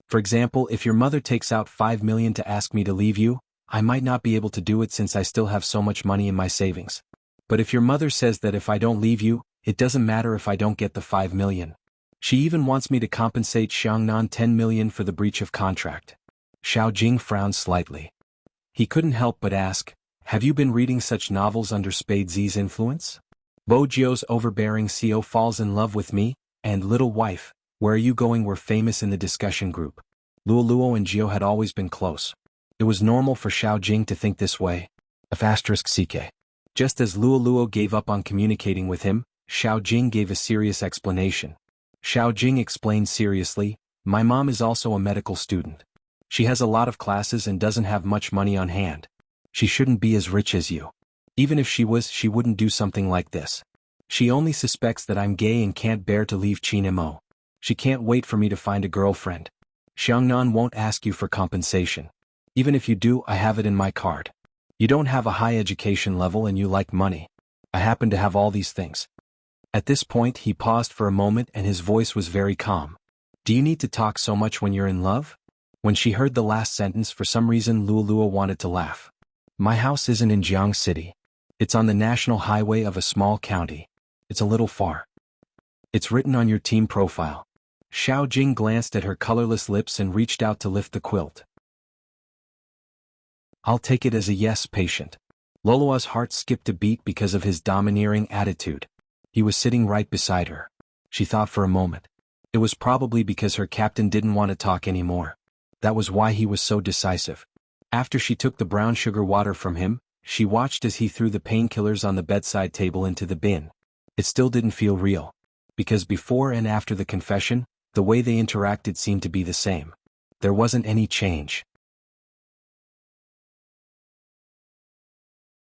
For example, if your mother takes out 5 million to ask me to leave you, I might not be able to do it since I still have so much money in my savings. But if your mother says that if I don't leave you, it doesn't matter if I don't get the 5 million. She even wants me to compensate Xiangnan 10 million for the breach of contract. Xiao Jing frowned slightly. He couldn't help but ask, have you been reading such novels under Spade Z's influence? Bo Jio's overbearing CEO falls in love with me, and Little Wife, Where Are You Going were famous in the discussion group. Luoluo and Jio had always been close. It was normal for Xiao Jing to think this way. *CK. Just as Luoluo gave up on communicating with him, Xiao Jing gave a serious explanation. Xiao Jing explained seriously, my mom is also a medical student. She has a lot of classes and doesn't have much money on hand. She shouldn't be as rich as you. Even if she was, she wouldn't do something like this. She only suspects that I'm gay and can't bear to leave Qin Mo. She can't wait for me to find a girlfriend. Xiangnan won't ask you for compensation. Even if you do, I have it in my card. You don't have a high education level and you like money. I happen to have all these things. At this point he paused for a moment and his voice was very calm. Do you need to talk so much when you're in love? When she heard the last sentence, for some reason Luoluo wanted to laugh. My house isn't in Jiang City. It's on the national highway of a small county. It's a little far. It's written on your team profile. Xiao Jing glanced at her colorless lips and reached out to lift the quilt. I'll take it as a yes, patient. Lolua's heart skipped a beat because of his domineering attitude. He was sitting right beside her. She thought for a moment. It was probably because her captain didn't want to talk anymore. That was why he was so decisive. After she took the brown sugar water from him, she watched as he threw the painkillers on the bedside table into the bin. It still didn't feel real. Because before and after the confession, the way they interacted seemed to be the same. There wasn't any change.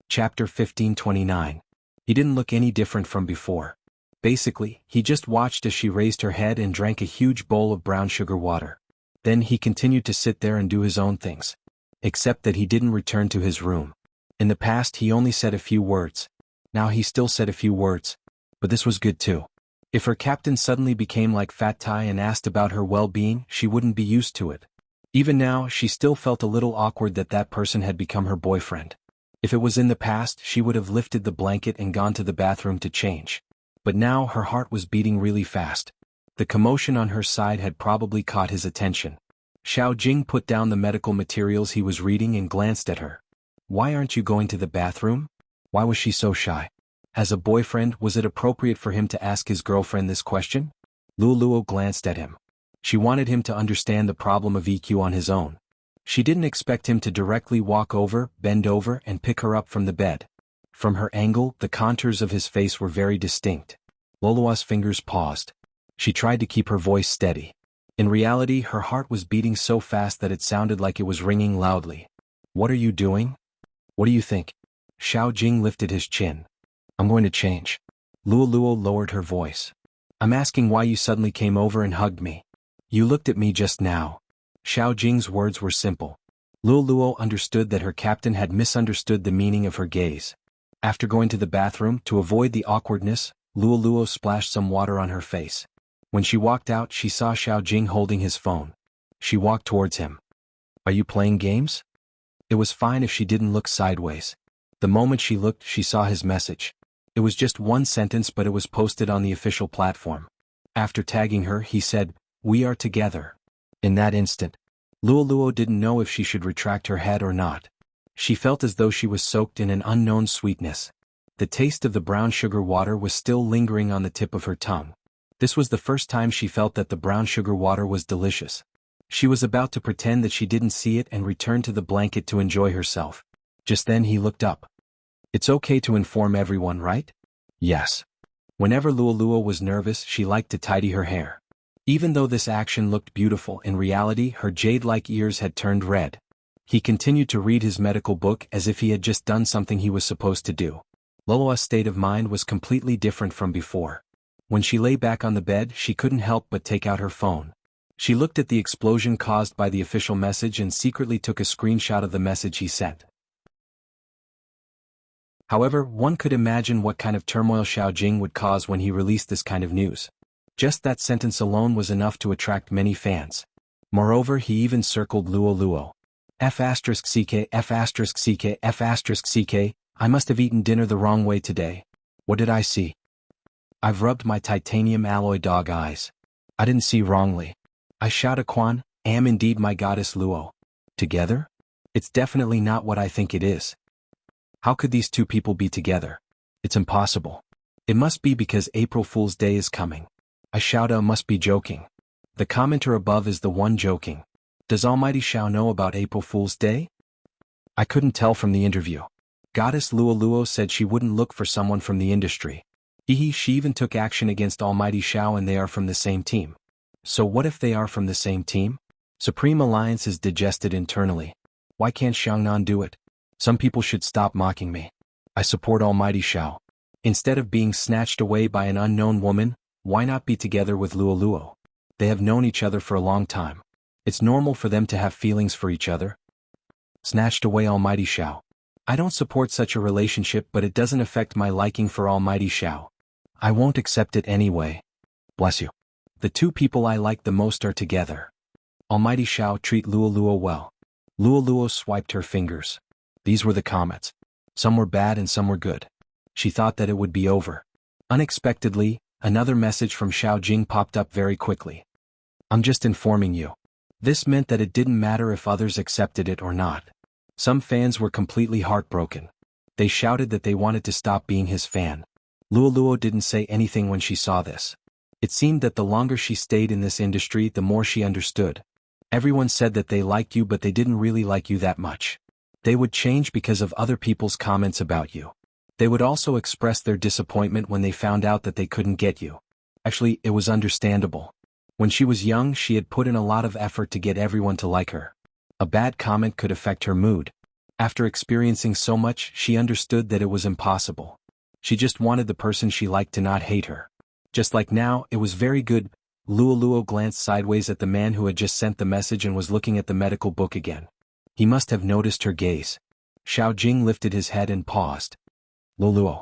Chapter 1529. He didn't look any different from before. Basically, he just watched as she raised her head and drank a huge bowl of brown sugar water. Then he continued to sit there and do his own things. Except that he didn't return to his room. In the past he only said a few words. Now he still said a few words. But this was good too. If her captain suddenly became like Fat Tai and asked about her well-being, she wouldn't be used to it. Even now, she still felt a little awkward that that person had become her boyfriend. If it was in the past, she would have lifted the blanket and gone to the bathroom to change. But now her heart was beating really fast. The commotion on her side had probably caught his attention. Xiao Jing put down the medical materials he was reading and glanced at her. Why aren't you going to the bathroom? Why was she so shy? As a boyfriend, was it appropriate for him to ask his girlfriend this question? Luoluo glanced at him. She wanted him to understand the problem of EQ on his own. She didn't expect him to directly walk over, bend over, and pick her up from the bed. From her angle, the contours of his face were very distinct. Lolua's fingers paused. She tried to keep her voice steady. In reality, her heart was beating so fast that it sounded like it was ringing loudly. What are you doing? What do you think? Xiao Jing lifted his chin. I'm going to change. Luoluo lowered her voice. I'm asking why you suddenly came over and hugged me. You looked at me just now. Xiao Jing's words were simple. Luoluo understood that her captain had misunderstood the meaning of her gaze. After going to the bathroom, to avoid the awkwardness, Luoluo splashed some water on her face. When she walked out, she saw Xiao Jing holding his phone. She walked towards him. Are you playing games? It was fine if she didn't look sideways. The moment she looked, she saw his message. It was just one sentence, but it was posted on the official platform. After tagging her, he said, "We are together." In that instant, Luoluo didn't know if she should retract her head or not. She felt as though she was soaked in an unknown sweetness. The taste of the brown sugar water was still lingering on the tip of her tongue. This was the first time she felt that the brown sugar water was delicious. She was about to pretend that she didn't see it and return to the blanket to enjoy herself. Just then he looked up. It's okay to inform everyone, right? Yes. Whenever Luoluo was nervous, she liked to tidy her hair. Even though this action looked beautiful, in reality her jade-like ears had turned red. He continued to read his medical book as if he had just done something he was supposed to do. Lolua's state of mind was completely different from before. When she lay back on the bed, she couldn't help but take out her phone. She looked at the explosion caused by the official message and secretly took a screenshot of the message he sent. However, one could imagine what kind of turmoil Xiao Jing would cause when he released this kind of news. Just that sentence alone was enough to attract many fans. Moreover, he even circled Luoluo. F asterisk CK F asterisk CK F asterisk CK, I must have eaten dinner the wrong way today. What did I see? I've rubbed my titanium alloy dog eyes. I didn't see wrongly. I shout a Quan, am indeed my goddess Luo. Together? It's definitely not what I think it is. How could these two people be together? It's impossible. It must be because April Fool's Day is coming. I shout must be joking. The commenter above is the one joking. Does Almighty Shao know about April Fool's Day? I couldn't tell from the interview. Goddess Luo said she wouldn't look for someone from the industry. She even took action against Almighty Shao and they are from the same team. So what if they are from the same team? Supreme Alliance is digested internally. Why can't Xiangnan do it? Some people should stop mocking me. I support Almighty Shao. Instead of being snatched away by an unknown woman, why not be together with Luo? They have known each other for a long time. It's normal for them to have feelings for each other. Snatched away Almighty Shao. I don't support such a relationship, but it doesn't affect my liking for Almighty Shao. I won't accept it anyway. Bless you. The two people I like the most are together. Almighty Shao, treat Luo well. Luo swiped her fingers. These were the comments. Some were bad and some were good. She thought that it would be over. Unexpectedly, another message from Xiao Jing popped up very quickly. I'm just informing you. This meant that it didn't matter if others accepted it or not. Some fans were completely heartbroken. They shouted that they wanted to stop being his fan. Luo didn't say anything when she saw this. It seemed that the longer she stayed in this industry, the more she understood. Everyone said that they liked you, but they didn't really like you that much. They would change because of other people's comments about you. They would also express their disappointment when they found out that they couldn't get you. Actually, it was understandable. When she was young, she had put in a lot of effort to get everyone to like her. A bad comment could affect her mood. After experiencing so much, she understood that it was impossible. She just wanted the person she liked to not hate her. Just like now, it was very good. Luo glanced sideways at the man who had just sent the message and was looking at the medical book again. He must have noticed her gaze. Xiao Jing lifted his head and paused. Luo.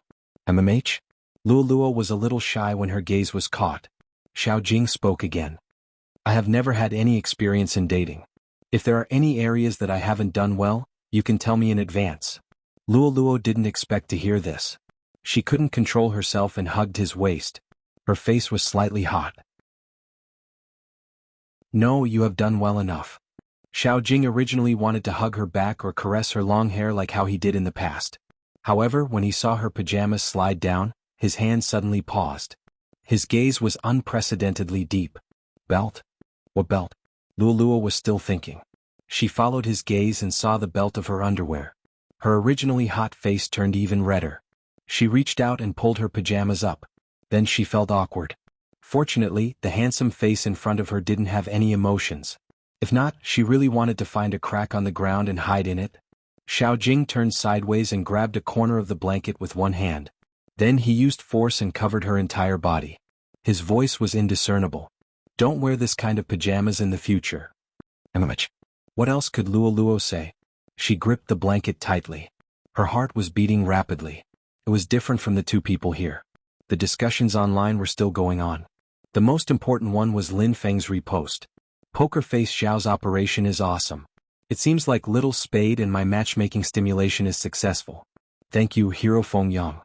MMH? Luo was a little shy when her gaze was caught. Xiao Jing spoke again. I have never had any experience in dating. If there are any areas that I haven't done well, you can tell me in advance. Luo didn't expect to hear this. She couldn't control herself and hugged his waist. Her face was slightly hot. No, you have done well enough. Xiao Jing originally wanted to hug her back or caress her long hair like how he did in the past. However, when he saw her pajamas slide down, his hand suddenly paused. His gaze was unprecedentedly deep. Belt? What belt? Luo was still thinking. She followed his gaze and saw the belt of her underwear. Her originally hot face turned even redder. She reached out and pulled her pajamas up. Then she felt awkward. Fortunately, the handsome face in front of her didn't have any emotions. If not, she really wanted to find a crack on the ground and hide in it. Xiao Jing turned sideways and grabbed a corner of the blanket with one hand. Then he used force and covered her entire body. His voice was indiscernible. Don't wear this kind of pajamas in the future. What else could Luo say? She gripped the blanket tightly. Her heart was beating rapidly. It was different from the two people here. The discussions online were still going on. The most important one was Lin Feng's repost. Poker Face Xiao's operation is awesome. It seems like Little Spade and my matchmaking stimulation is successful. Thank you, Hero Feng Yang.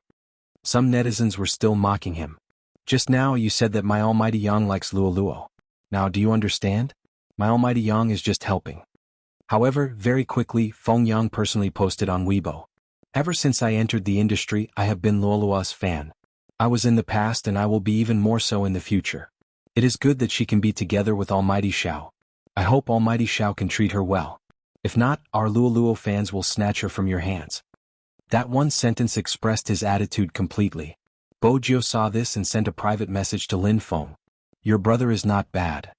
Some netizens were still mocking him. Just now you said that my almighty Yang likes Luo. Now do you understand? My almighty Yang is just helping. However, very quickly, Feng Yang personally posted on Weibo. Ever since I entered the industry, I have been Luo's fan. I was in the past and I will be even more so in the future. It is good that she can be together with Almighty Shao. I hope Almighty Shao can treat her well. If not, our Luo fans will snatch her from your hands. That one sentence expressed his attitude completely. Bojio saw this and sent a private message to Lin Feng. Your brother is not bad.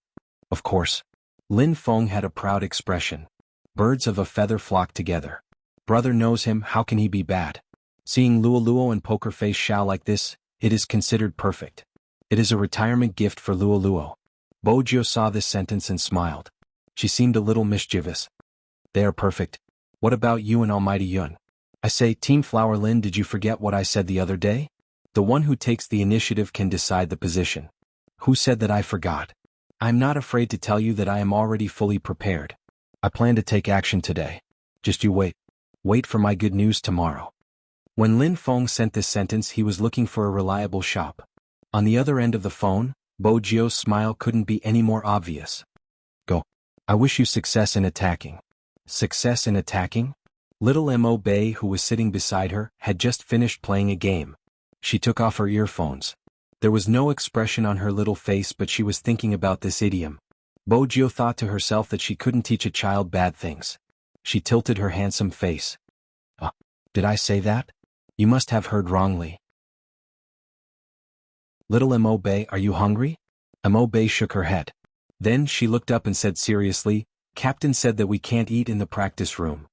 Of course. Lin Feng had a proud expression. Birds of a feather flock together. Brother knows him, how can he be bad? Seeing Luo and Poker Face Xiao like this, it is considered perfect. It is a retirement gift for Luo. Bojio saw this sentence and smiled. She seemed a little mischievous. They are perfect. What about you and Almighty Yun? I say, Team Flower Lin, did you forget what I said the other day? The one who takes the initiative can decide the position. Who said that I forgot? I'm not afraid to tell you that I am already fully prepared. I plan to take action today. Just you wait. Wait for my good news tomorrow. When Lin Feng sent this sentence, he was looking for a reliable shop. On the other end of the phone, Bo Jio's smile couldn't be any more obvious. Go. I wish you success in attacking. Success in attacking? Little Mo Bei, who was sitting beside her, had just finished playing a game. She took off her earphones. There was no expression on her little face, but she was thinking about this idiom. Bo Jio thought to herself that she couldn't teach a child bad things. She tilted her handsome face. Did I say that? You must have heard wrongly. Little Mo Bei, are you hungry? Mo Bei shook her head. Then she looked up and said seriously, Captain said that we can't eat in the practice room.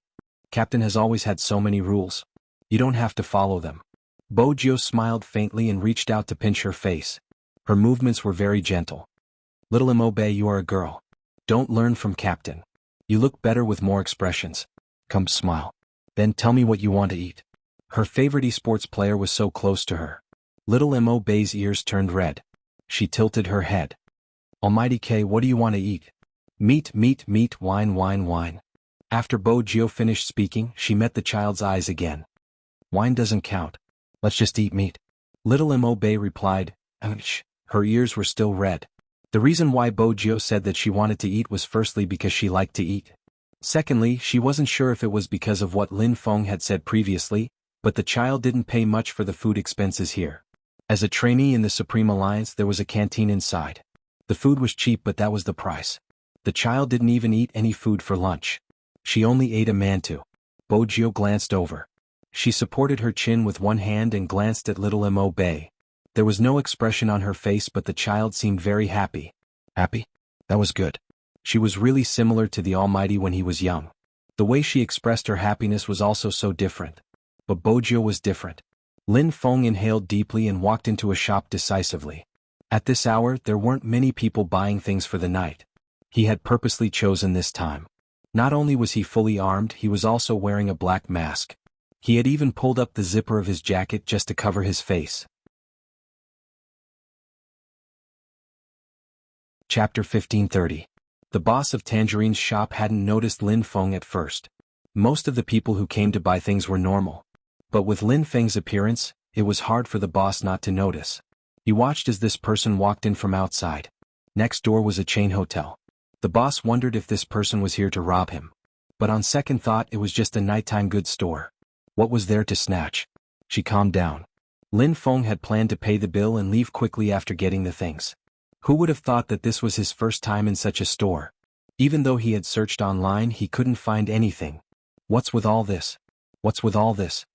Captain has always had so many rules. You don't have to follow them. Bo Jio smiled faintly and reached out to pinch her face. Her movements were very gentle. Little Mo Bei, you are a girl. Don't learn from Captain. You look better with more expressions. Come, smile. Then tell me what you want to eat. Her favorite esports player was so close to her. Little Mo Bei's ears turned red. She tilted her head. Almighty K, what do you want to eat? Meat, meat, meat, wine, wine, wine. After Bo Jio finished speaking, she met the child's eyes again. Wine doesn't count. Let's just eat meat. Little Mo Bei replied, Ouch. Her ears were still red. The reason why Bo Jio said that she wanted to eat was firstly because she liked to eat. Secondly, she wasn't sure if it was because of what Lin Feng had said previously, but the child didn't pay much for the food expenses here. As a trainee in the Supreme Alliance, there was a canteen inside. The food was cheap, but that was the price. The child didn't even eat any food for lunch. She only ate a mantou. Bo Jio glanced over. She supported her chin with one hand and glanced at little Mo Bei. There was no expression on her face, but the child seemed very happy. Happy? That was good. She was really similar to the Almighty when he was young. The way she expressed her happiness was also so different. But Bo Jio was different. Lin Feng inhaled deeply and walked into a shop decisively. At this hour, there weren't many people buying things for the night. He had purposely chosen this time. Not only was he fully armed, he was also wearing a black mask. He had even pulled up the zipper of his jacket just to cover his face. Chapter 1530. The boss of Tangerine's shop hadn't noticed Lin Feng at first. Most of the people who came to buy things were normal. But with Lin Feng's appearance, it was hard for the boss not to notice. He watched as this person walked in from outside. Next door was a chain hotel. The boss wondered if this person was here to rob him. But on second thought, it was just a nighttime goods store. What was there to snatch? She calmed down. Lin Feng had planned to pay the bill and leave quickly after getting the things. Who would have thought that this was his first time in such a store? Even though he had searched online, he couldn't find anything. What's with all this? What's with all this?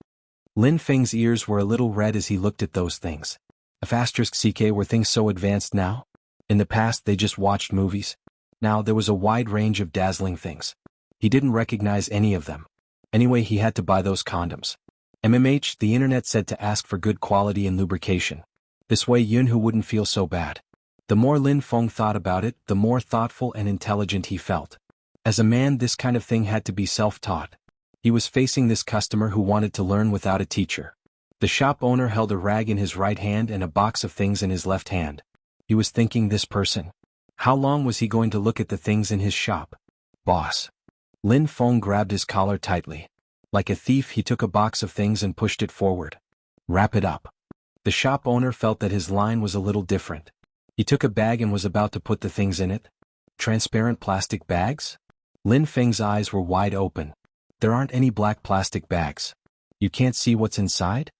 Lin Feng's ears were a little red as he looked at those things. *CK, were things so advanced now? In the past they just watched movies. Now there was a wide range of dazzling things. He didn't recognize any of them. Anyway, he had to buy those condoms. The internet said to ask for good quality and lubrication. This way Yunhu wouldn't feel so bad. The more Lin Feng thought about it, the more thoughtful and intelligent he felt. As a man, this kind of thing had to be self-taught. He was facing this customer who wanted to learn without a teacher. The shop owner held a rag in his right hand and a box of things in his left hand. He was thinking, this person. How long was he going to look at the things in his shop? Boss. Lin Feng grabbed his collar tightly. Like a thief, he took a box of things and pushed it forward. Wrap it up. The shop owner felt that his line was a little different. He took a bag and was about to put the things in it. Transparent plastic bags? Lin Feng's eyes were wide open. There aren't any black plastic bags. You can't see what's inside?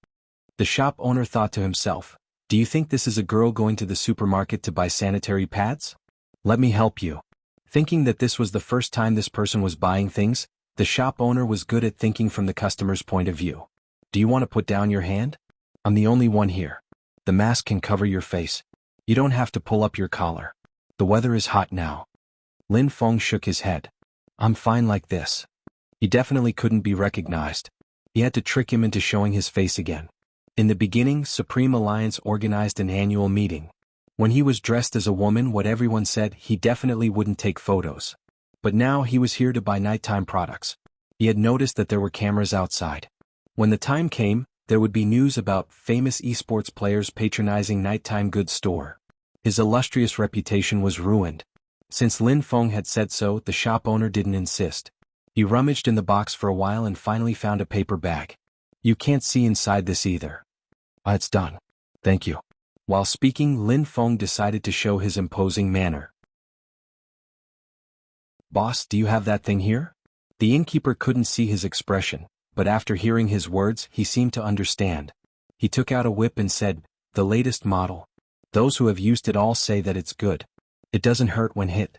The shop owner thought to himself, do you think this is a girl going to the supermarket to buy sanitary pads? Let me help you. Thinking that this was the first time this person was buying things, the shop owner was good at thinking from the customer's point of view. Do you want to put down your hand? I'm the only one here. The mask can cover your face. You don't have to pull up your collar. The weather is hot now. Lin Feng shook his head. I'm fine like this. He definitely couldn't be recognized. He had to trick him into showing his face again. In the beginning, Supreme Alliance organized an annual meeting. When he was dressed as a woman, what everyone said, he definitely wouldn't take photos. But now he was here to buy nighttime products. He had noticed that there were cameras outside. When the time came, there would be news about famous esports players patronizing nighttime goods store. His illustrious reputation was ruined. Since Lin Feng had said so, the shop owner didn't insist. He rummaged in the box for a while and finally found a paper bag. You can't see inside this either. It's done. Thank you. While speaking, Lin Feng decided to show his imposing manner. Boss, do you have that thing here? The innkeeper couldn't see his expression, but after hearing his words, he seemed to understand. He took out a whip and said, the latest model. Those who have used it all say that it's good. It doesn't hurt when hit.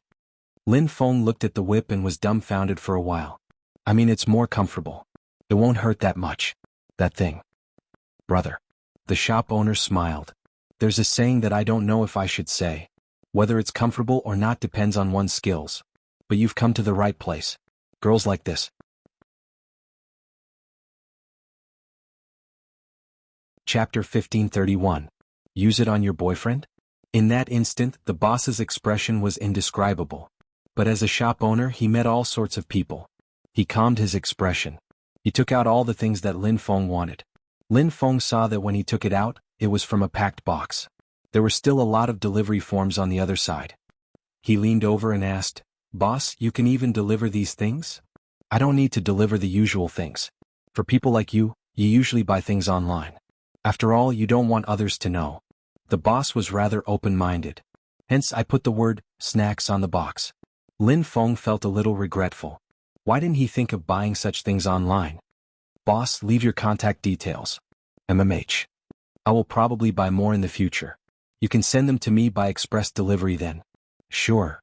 Lin Feng looked at the whip and was dumbfounded for a while. I mean, it's more comfortable. It won't hurt that much. That thing. Brother. The shop owner smiled. There's a saying that I don't know if I should say. Whether it's comfortable or not depends on one's skills. But you've come to the right place. Girls like this. Chapter 1531. Use it on your boyfriend? In that instant, the boss's expression was indescribable. But as a shop owner, he met all sorts of people. He calmed his expression. He took out all the things that Lin Feng wanted. Lin Feng saw that when he took it out, it was from a packed box. There were still a lot of delivery forms on the other side. He leaned over and asked, Boss, you can even deliver these things? I don't need to deliver the usual things. For people like you, you usually buy things online. After all, you don't want others to know. The boss was rather open-minded. Hence, I put the word, snacks on the box. Lin Feng felt a little regretful. Why didn't he think of buying such things online? Boss, leave your contact details. MMH. I will probably buy more in the future. You can send them to me by express delivery then. Sure.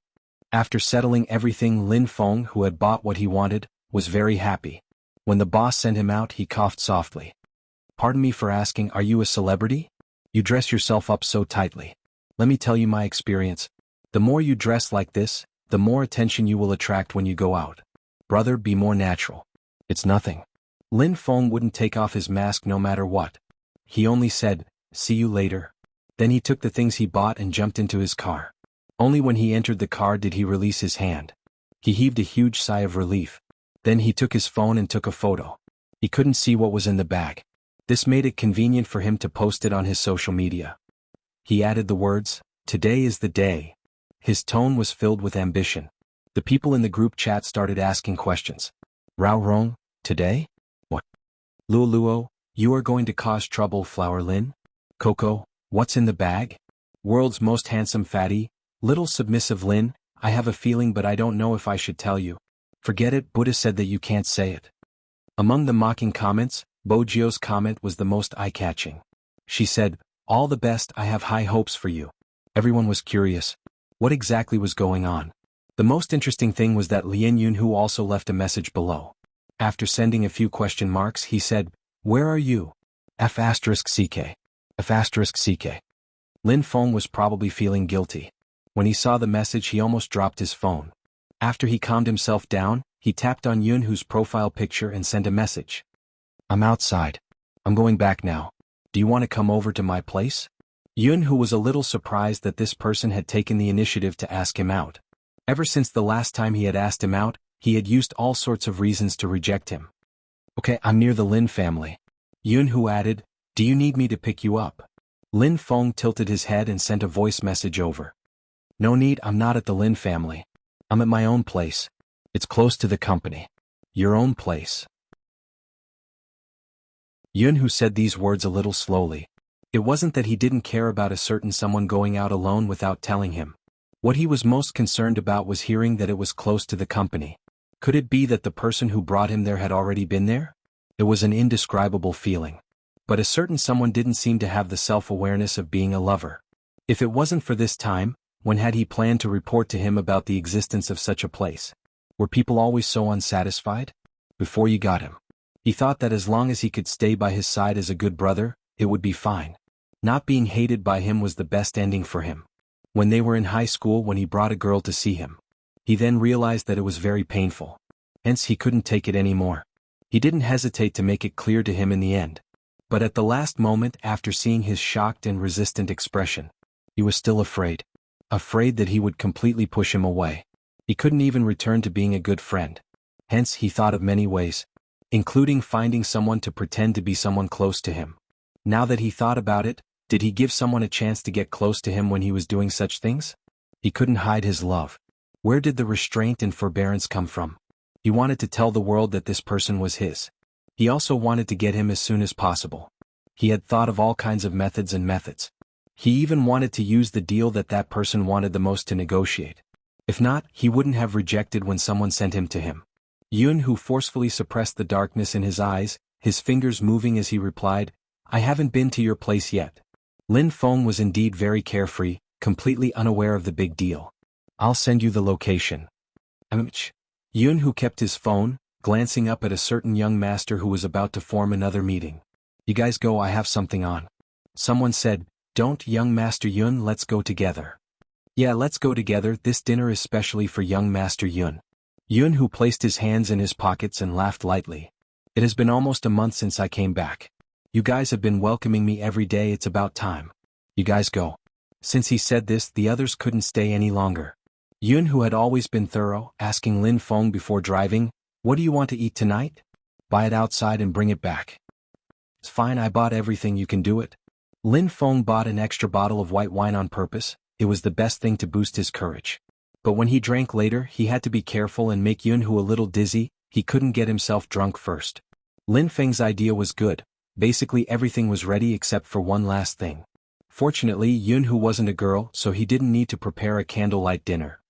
After settling everything, Lin Feng, who had bought what he wanted, was very happy. When the boss sent him out, he coughed softly. Pardon me for asking, are you a celebrity? You dress yourself up so tightly. Let me tell you my experience. The more you dress like this, the more attention you will attract when you go out. Brother, be more natural. It's nothing. Lin Feng wouldn't take off his mask no matter what. He only said, see you later. Then he took the things he bought and jumped into his car. Only when he entered the car did he release his hand. He heaved a huge sigh of relief. Then he took his phone and took a photo. He couldn't see what was in the bag. This made it convenient for him to post it on his social media. He added the words, today is the day. His tone was filled with ambition. The people in the group chat started asking questions. Rao Rong, today? What? Luo Luo, you are going to cause trouble, Flower Lin? Coco, what's in the bag? World's most handsome fatty, little submissive Lin, I have a feeling but I don't know if I should tell you. Forget it, Buddha said that you can't say it. Among the mocking comments, Bojio's comment was the most eye-catching. She said, all the best, I have high hopes for you. Everyone was curious. What exactly was going on? The most interesting thing was that Lien Yunhu also left a message below. After sending a few question marks, he said, where are you? F*CK. F*CK. Lin Feng was probably feeling guilty. When he saw the message, he almost dropped his phone. After he calmed himself down, he tapped on Yunhu's profile picture and sent a message. I'm outside. I'm going back now. Do you want to come over to my place? Yunhu was a little surprised that this person had taken the initiative to ask him out. Ever since the last time he had asked him out, he had used all sorts of reasons to reject him. Okay, I'm near the Lin family. Yunhu added, do you need me to pick you up? Lin Feng tilted his head and sent a voice message over. No need, I'm not at the Lin family. I'm at my own place. It's close to the company. Your own place. Yunhu said these words a little slowly. It wasn't that he didn't care about a certain someone going out alone without telling him. What he was most concerned about was hearing that it was close to the company. Could it be that the person who brought him there had already been there? It was an indescribable feeling. But a certain someone didn't seem to have the self-awareness of being a lover. If it wasn't for this time, when had he planned to report to him about the existence of such a place? Were people always so unsatisfied? Before you got him. He thought that as long as he could stay by his side as a good brother, it would be fine. Not being hated by him was the best ending for him. When they were in high school, when he brought a girl to see him, he then realized that it was very painful. Hence he couldn't take it anymore. He didn't hesitate to make it clear to him in the end. But at the last moment, after seeing his shocked and resistant expression, he was still afraid. Afraid that he would completely push him away. He couldn't even return to being a good friend. Hence he thought of many ways, including finding someone to pretend to be someone close to him. Now that he thought about it, did he give someone a chance to get close to him when he was doing such things? He couldn't hide his love. Where did the restraint and forbearance come from? He wanted to tell the world that this person was his. He also wanted to get him as soon as possible. He had thought of all kinds of methods. He even wanted to use the deal that person wanted the most to negotiate. If not, he wouldn't have rejected when someone sent him to him. Yun Hu forcefully suppressed the darkness in his eyes, his fingers moving as he replied, "I haven't been to your place yet." Lin Feng was indeed very carefree, completely unaware of the big deal. "I'll send you the location." Yun Hu kept his phone, glancing up at a certain young master who was about to form another meeting. "You guys go, I have something on." Someone said, "Don't, young Master Yun, let's go together." "Yeah, let's go together, this dinner is specially for young Master Yun." Yun Hu placed his hands in his pockets and laughed lightly. "It has been almost a month since I came back. You guys have been welcoming me every day, it's about time. You guys go." Since he said this, the others couldn't stay any longer. Yun Hu had always been thorough, asking Lin Feng before driving, "What do you want to eat tonight? Buy it outside and bring it back." "It's fine, I bought everything, you can do it." Lin Feng bought an extra bottle of white wine on purpose. It was the best thing to boost his courage. But when he drank later, he had to be careful and make Yun Hu a little dizzy. He couldn't get himself drunk first. Lin Feng's idea was good. Basically everything was ready except for one last thing. Fortunately, Yun Hu wasn't a girl, so he didn't need to prepare a candlelight dinner.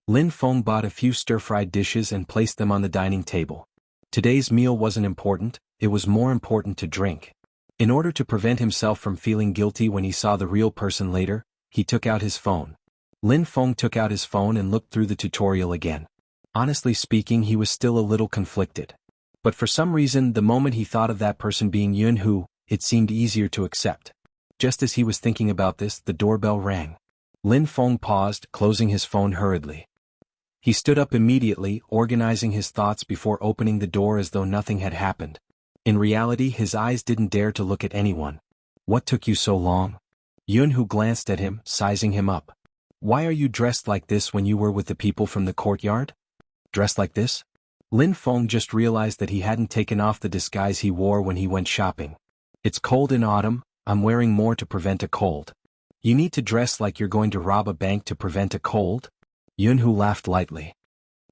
Lin Feng bought a few stir-fried dishes and placed them on the dining table. Today's meal wasn't important, it was more important to drink. In order to prevent himself from feeling guilty when he saw the real person later, he took out his phone. Lin Feng took out his phone and looked through the tutorial again. Honestly speaking, he was still a little conflicted. But for some reason, the moment he thought of that person being Yun Hu, it seemed easier to accept. Just as he was thinking about this, the doorbell rang. Lin Feng paused, closing his phone hurriedly. He stood up immediately, organizing his thoughts before opening the door as though nothing had happened. In reality, his eyes didn't dare to look at anyone. "What took you so long?" Yun Hu glanced at him, sizing him up. "Why are you dressed like this when you were with the people from the courtyard?" "Dressed like this?" Lin Feng just realized that he hadn't taken off the disguise he wore when he went shopping. "It's cold in autumn, I'm wearing more to prevent a cold." "You need to dress like you're going to rob a bank to prevent a cold?" Yun Hu laughed lightly.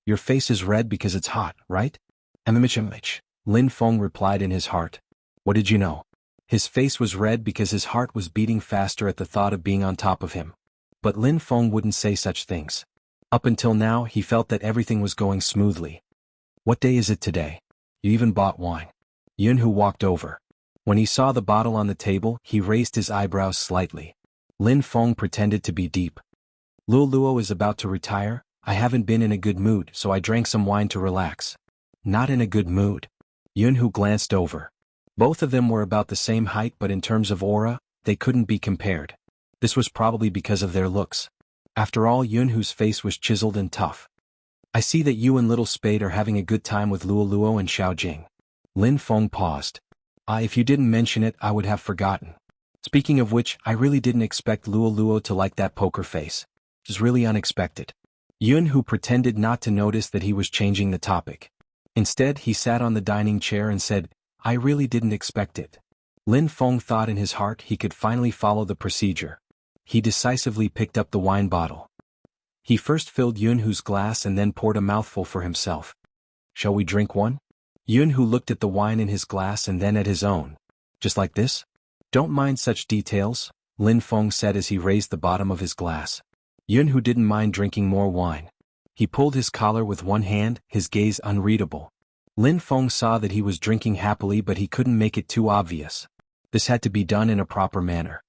"Your face is red because it's hot, right?" Lin Feng replied in his heart. "What did you know?" His face was red because his heart was beating faster at the thought of being on top of him. But Lin Feng wouldn't say such things. Up until now, he felt that everything was going smoothly. "What day is it today? You even bought wine." Yun Hu walked over. When he saw the bottle on the table, he raised his eyebrows slightly. Lin Feng pretended to be deep. "Luo is about to retire. I haven't been in a good mood, so I drank some wine to relax." "Not in a good mood?" Yun Hu glanced over. Both of them were about the same height, but in terms of aura, they couldn't be compared. This was probably because of their looks. After all, Yun Hu's face was chiseled and tough. "I see that you and Little Spade are having a good time with Luo and Xiao Jing." Lin Feng paused. If you didn't mention it, I would have forgotten. Speaking of which, I really didn't expect Luo to like that poker face. It was really unexpected." Yun Hu pretended not to notice that he was changing the topic. Instead, he sat on the dining chair and said, "I really didn't expect it." Lin Feng thought in his heart he could finally follow the procedure. He decisively picked up the wine bottle. He first filled Yun Hu's glass and then poured a mouthful for himself. "Shall we drink one?" Yun Hu looked at the wine in his glass and then at his own. "Just like this?" "Don't mind such details," Lin Feng said as he raised the bottom of his glass. Yun Hu didn't mind drinking more wine. He pulled his collar with one hand, his gaze unreadable. Lin Feng saw that he was drinking happily, but he couldn't make it too obvious. This had to be done in a proper manner.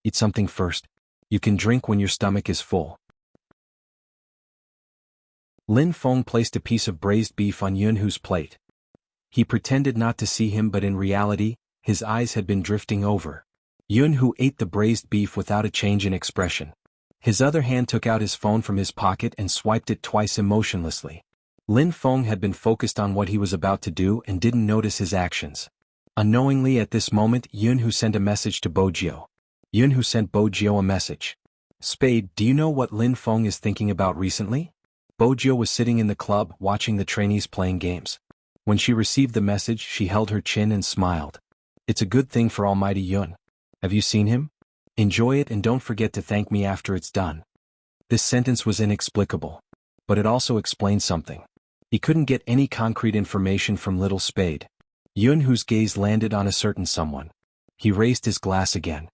"Eat something first. You can drink when your stomach is full." Lin Feng placed a piece of braised beef on Yun Hu's plate. He pretended not to see him, but in reality, his eyes had been drifting over. Yun Hu ate the braised beef without a change in expression. His other hand took out his phone from his pocket and swiped it twice emotionlessly. Lin Feng had been focused on what he was about to do and didn't notice his actions. Unknowingly at this moment, Yun Hu sent a message to Bojio. Yun Hu sent Bojio a message. "Spade, do you know what Lin Feng is thinking about recently?" Bojio was sitting in the club watching the trainees playing games. When she received the message, she held her chin and smiled. "It's a good thing for Almighty Yun. Have you seen him? Enjoy it and don't forget to thank me after it's done." This sentence was inexplicable. But it also explained something. He couldn't get any concrete information from Little Spade. Yunhu's gaze landed on a certain someone. He raised his glass again.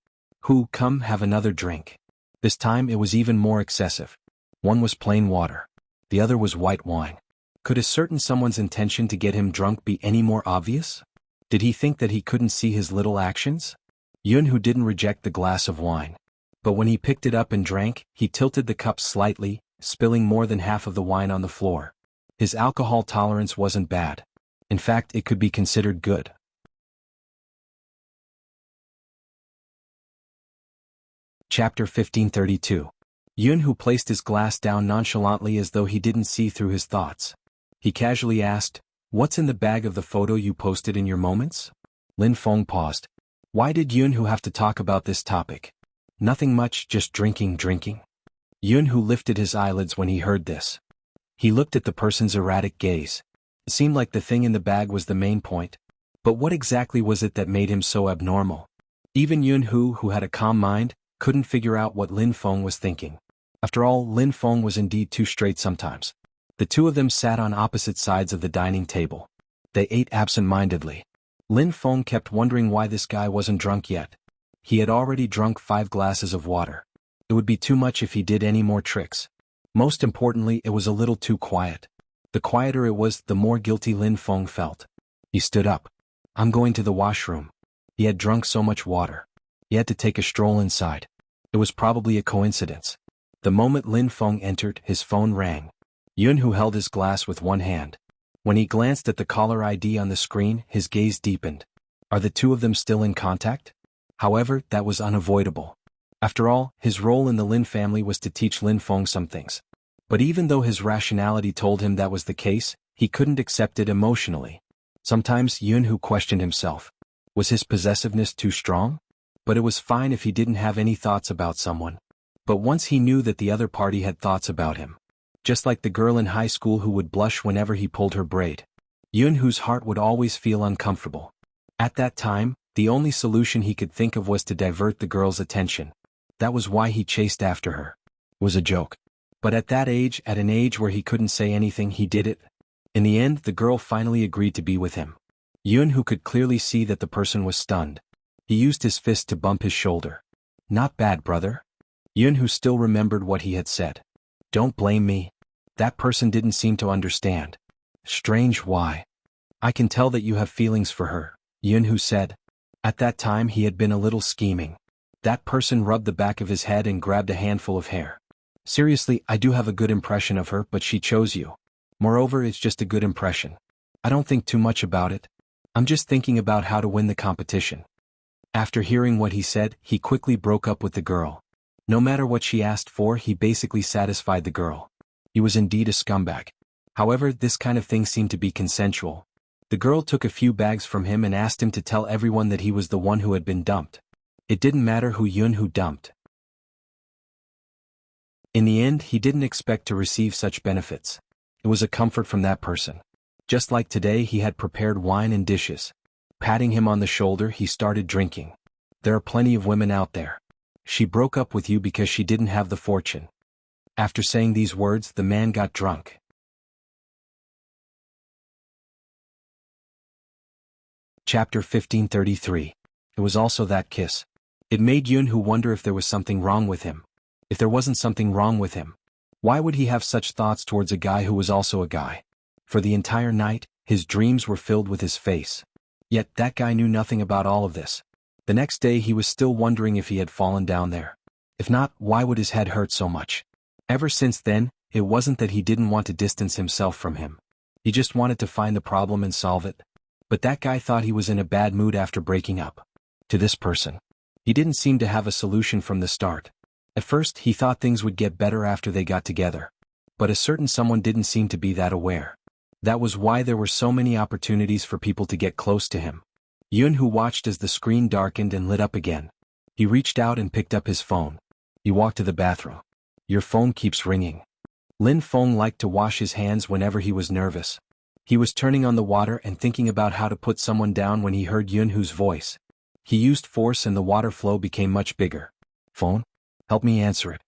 "Who, come have another drink." This time it was even more excessive. One was plain water. The other was white wine. Could a certain someone's intention to get him drunk be any more obvious? Did he think that he couldn't see his little actions? Yunhu didn't reject the glass of wine. But when he picked it up and drank, he tilted the cup slightly, spilling more than half of the wine on the floor. His alcohol tolerance wasn't bad. In fact, it could be considered good. Chapter 1532. Yunhu placed his glass down nonchalantly as though he didn't see through his thoughts. He casually asked, "What's in the bag of the photo you posted in your moments?" Lin Feng paused. Why did Yunhu have to talk about this topic? Nothing much, just drinking. Yunhu lifted his eyelids when he heard this. He looked at the person's erratic gaze. It seemed like the thing in the bag was the main point. But what exactly was it that made him so abnormal? Even Yunhu, who had a calm mind, couldn't figure out what Lin Feng was thinking. After all, Lin Feng was indeed too straight sometimes. The two of them sat on opposite sides of the dining table. They ate absent-mindedly. Lin Feng kept wondering why this guy wasn't drunk yet. He had already drunk 5 glasses of water. It would be too much if he did any more tricks. Most importantly, it was a little too quiet. The quieter it was, the more guilty Lin Feng felt. He stood up. "I'm going to the washroom." He had drunk so much water. He had to take a stroll inside. It was probably a coincidence. The moment Lin Feng entered, his phone rang. Yunhu held his glass with one hand. When he glanced at the caller ID on the screen, his gaze deepened. Are the two of them still in contact? However, that was unavoidable. After all, his role in the Lin family was to teach Lin Feng some things. But even though his rationality told him that was the case, he couldn't accept it emotionally. Sometimes Yunhu questioned himself. Was his possessiveness too strong? But it was fine if he didn't have any thoughts about someone. But once he knew that the other party had thoughts about him. Just like the girl in high school who would blush whenever he pulled her braid. Yunhu's heart would always feel uncomfortable. At that time, the only solution he could think of was to divert the girl's attention. That was why he chased after her. It was a joke. But at that age, at an age where he couldn't say anything, he did it. In the end, the girl finally agreed to be with him. Yunhu could clearly see that the person was stunned. He used his fist to bump his shoulder. "Not bad, brother." Yunhu still remembered what he had said. "Don't blame me." That person didn't seem to understand. "Strange, why?" "I can tell that you have feelings for her," Yunhu said. At that time he had been a little scheming. That person rubbed the back of his head and grabbed a handful of hair. "Seriously, I do have a good impression of her, but she chose you. Moreover, it's just a good impression. I don't think too much about it. I'm just thinking about how to win the competition." After hearing what he said, he quickly broke up with the girl. No matter what she asked for, he basically satisfied the girl. He was indeed a scumbag. However, this kind of thing seemed to be consensual. The girl took a few bags from him and asked him to tell everyone that he was the one who had been dumped. It didn't matter who Yunhu dumped. In the end, he didn't expect to receive such benefits. It was a comfort from that person. Just like today, he had prepared wine and dishes. Patting him on the shoulder, he started drinking. "There are plenty of women out there. She broke up with you because she didn't have the fortune." After saying these words, the man got drunk. Chapter 1533. It was also that kiss. It made Yunhu wonder if there was something wrong with him. If there wasn't something wrong with him, why would he have such thoughts towards a guy who was also a guy? For the entire night, his dreams were filled with his face. Yet that guy knew nothing about all of this. The next day he was still wondering if he had fallen down there. If not, why would his head hurt so much? Ever since then, it wasn't that he didn't want to distance himself from him. He just wanted to find the problem and solve it. But that guy thought he was in a bad mood after breaking up. To this person, he didn't seem to have a solution from the start. At first, he thought things would get better after they got together. But a certain someone didn't seem to be that aware. That was why there were so many opportunities for people to get close to him. Yunhu watched as the screen darkened and lit up again. He reached out and picked up his phone. He walked to the bathroom. "Your phone keeps ringing." Lin Feng liked to wash his hands whenever he was nervous. He was turning on the water and thinking about how to put someone down when he heard Yunhu's voice. He used force and the water flow became much bigger. "Phone? Help me answer it."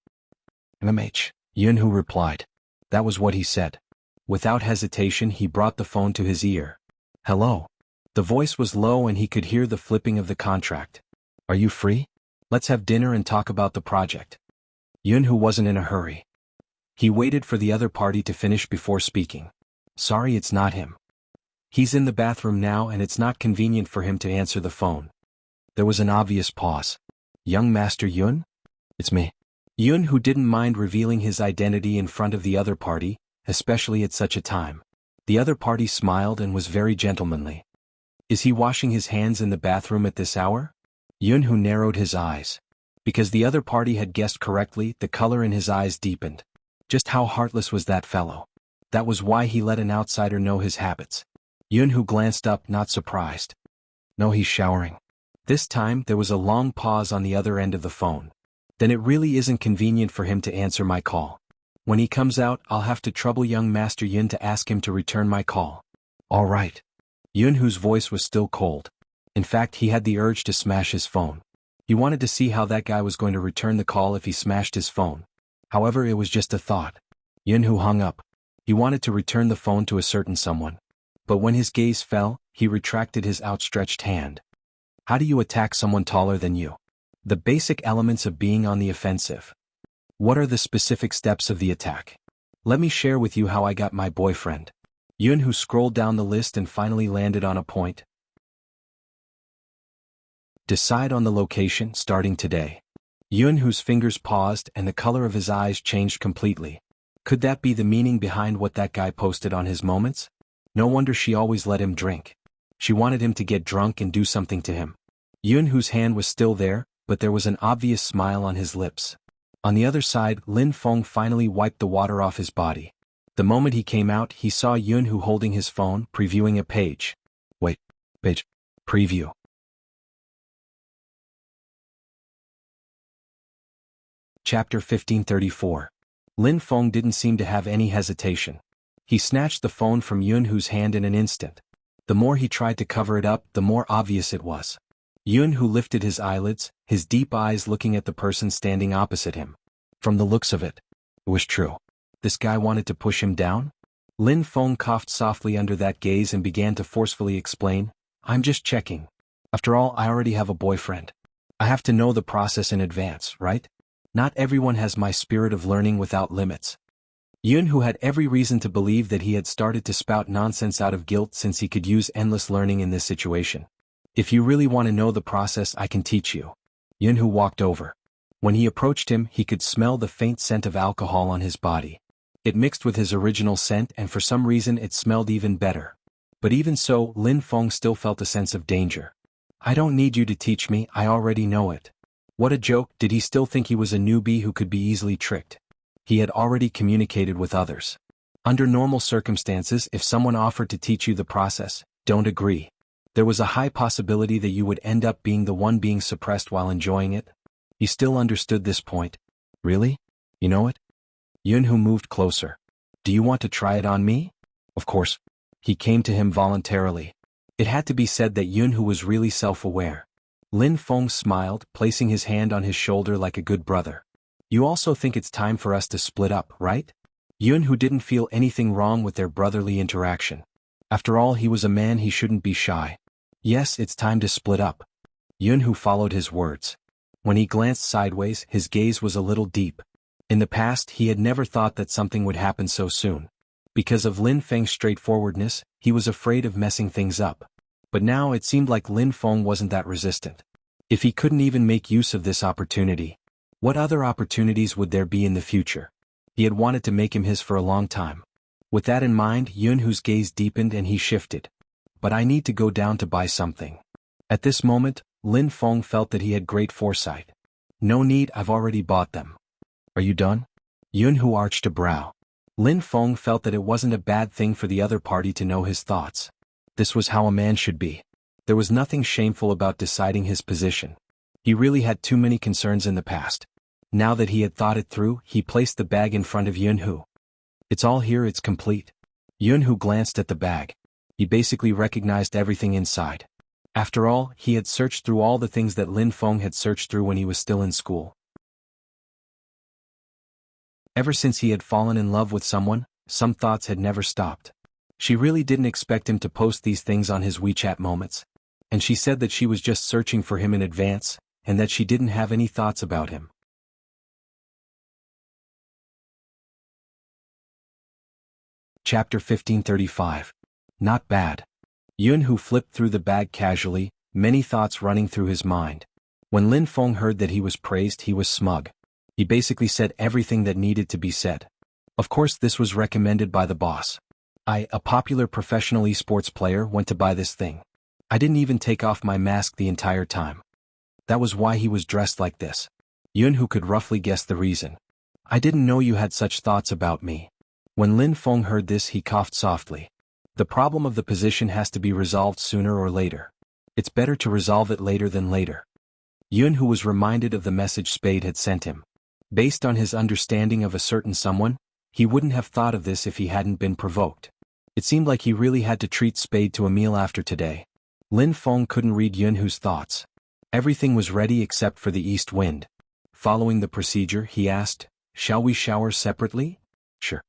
"MMH. Yunhu replied. That was what he said. Without hesitation he brought the phone to his ear. Hello. The voice was low and he could hear the flipping of the contract. Are you free? Let's have dinner and talk about the project. Yunhu wasn't in a hurry. He waited for the other party to finish before speaking. Sorry, it's not him. He's in the bathroom now and it's not convenient for him to answer the phone. There was an obvious pause. Young Master Yun? It's me. Yun, who didn't mind revealing his identity in front of the other party, especially at such a time. The other party smiled and was very gentlemanly. Is he washing his hands in the bathroom at this hour? Yun, who narrowed his eyes. Because the other party had guessed correctly, the color in his eyes deepened. Just how heartless was that fellow? That was why he let an outsider know his habits. Yun, who glanced up, not surprised. No, he's showering. This time, there was a long pause on the other end of the phone. Then it really isn't convenient for him to answer my call. When he comes out, I'll have to trouble young Master Yun to ask him to return my call. All right. Yun, whose voice was still cold. In fact, he had the urge to smash his phone. He wanted to see how that guy was going to return the call if he smashed his phone. However, it was just a thought. Yun, who hung up. He wanted to return the phone to a certain someone. But when his gaze fell, he retracted his outstretched hand. How do you attack someone taller than you? The basic elements of being on the offensive. What are the specific steps of the attack? Let me share with you how I got my boyfriend. Yun, who scrolled down the list and finally landed on a point. Decide on the location starting today. Yun, whose fingers paused and the color of his eyes changed completely. Could that be the meaning behind what that guy posted on his moments? No wonder she always let him drink. She wanted him to get drunk and do something to him. Yun, whose hand was still there, but there was an obvious smile on his lips. On the other side, Lin Feng finally wiped the water off his body. The moment he came out, he saw Yun, who holding his phone, previewing a page. Wait, page. Preview. Chapter 1534. Lin Feng didn't seem to have any hesitation. He snatched the phone from Yun, whose hand in an instant. The more he tried to cover it up, the more obvious it was. Yun, who lifted his eyelids, his deep eyes looking at the person standing opposite him. From the looks of it, it was true. This guy wanted to push him down? Lin Feng coughed softly under that gaze and began to forcefully explain, I'm just checking. After all, I already have a boyfriend. I have to know the process in advance, right? Not everyone has my spirit of learning without limits. Yun, who had every reason to believe that he had started to spout nonsense out of guilt since he could use endless learning in this situation. If you really want to know the process, I can teach you. Yun, who walked over. When he approached him, he could smell the faint scent of alcohol on his body. It mixed with his original scent and for some reason it smelled even better. But even so, Lin Feng still felt a sense of danger. I don't need you to teach me, I already know it. What a joke, did he still think he was a newbie who could be easily tricked? He had already communicated with others. Under normal circumstances, if someone offered to teach you the process, don't agree. There was a high possibility that you would end up being the one being suppressed while enjoying it. He still understood this point. Really? You know it? Yun, who moved closer. Do you want to try it on me? Of course. He came to him voluntarily. It had to be said that Yun, who was really self-aware. Lin Feng smiled, placing his hand on his shoulder like a good brother. You also think it's time for us to split up, right? Yun, who didn't feel anything wrong with their brotherly interaction. After all, he was a man, he shouldn't be shy. Yes, it's time to split up. Yun, who followed his words. When he glanced sideways, his gaze was a little deep. In the past, he had never thought that something would happen so soon. Because of Lin Feng's straightforwardness, he was afraid of messing things up. But now it seemed like Lin Feng wasn't that resistant. If he couldn't even make use of this opportunity, what other opportunities would there be in the future? He had wanted to make him his for a long time. With that in mind, Yun, whose gaze deepened and he shifted. But I need to go down to buy something. At this moment, Lin Feng felt that he had great foresight. No need, I've already bought them. Are you done? Yun, who arched a brow. Lin Feng felt that it wasn't a bad thing for the other party to know his thoughts. This was how a man should be. There was nothing shameful about deciding his position. He really had too many concerns in the past. Now that he had thought it through, he placed the bag in front of Yun, who. It's all here, it's complete. Yun, who glanced at the bag. He basically recognized everything inside. After all, he had searched through all the things that Lin Feng had searched through when he was still in school. Ever since he had fallen in love with someone, some thoughts had never stopped. She really didn't expect him to post these things on his WeChat moments. And she said that she was just searching for him in advance, and that she didn't have any thoughts about him. Chapter 1535. Not bad. Yunhu flipped through the bag casually, many thoughts running through his mind. When Lin Feng heard that he was praised, he was smug. He basically said everything that needed to be said. Of course, this was recommended by the boss. A popular professional esports player, went to buy this thing. I didn't even take off my mask the entire time. That was why he was dressed like this. Yunhu could roughly guess the reason. I didn't know you had such thoughts about me. When Lin Feng heard this, he coughed softly. The problem of the position has to be resolved sooner or later. It's better to resolve it later than later. Yunhu was reminded of the message Spade had sent him. Based on his understanding of a certain someone, he wouldn't have thought of this if he hadn't been provoked. It seemed like he really had to treat Spade to a meal after today. Lin Feng couldn't read Yunhu's thoughts. Everything was ready except for the east wind. Following the procedure, he asked, "Shall we shower separately?" "Sure."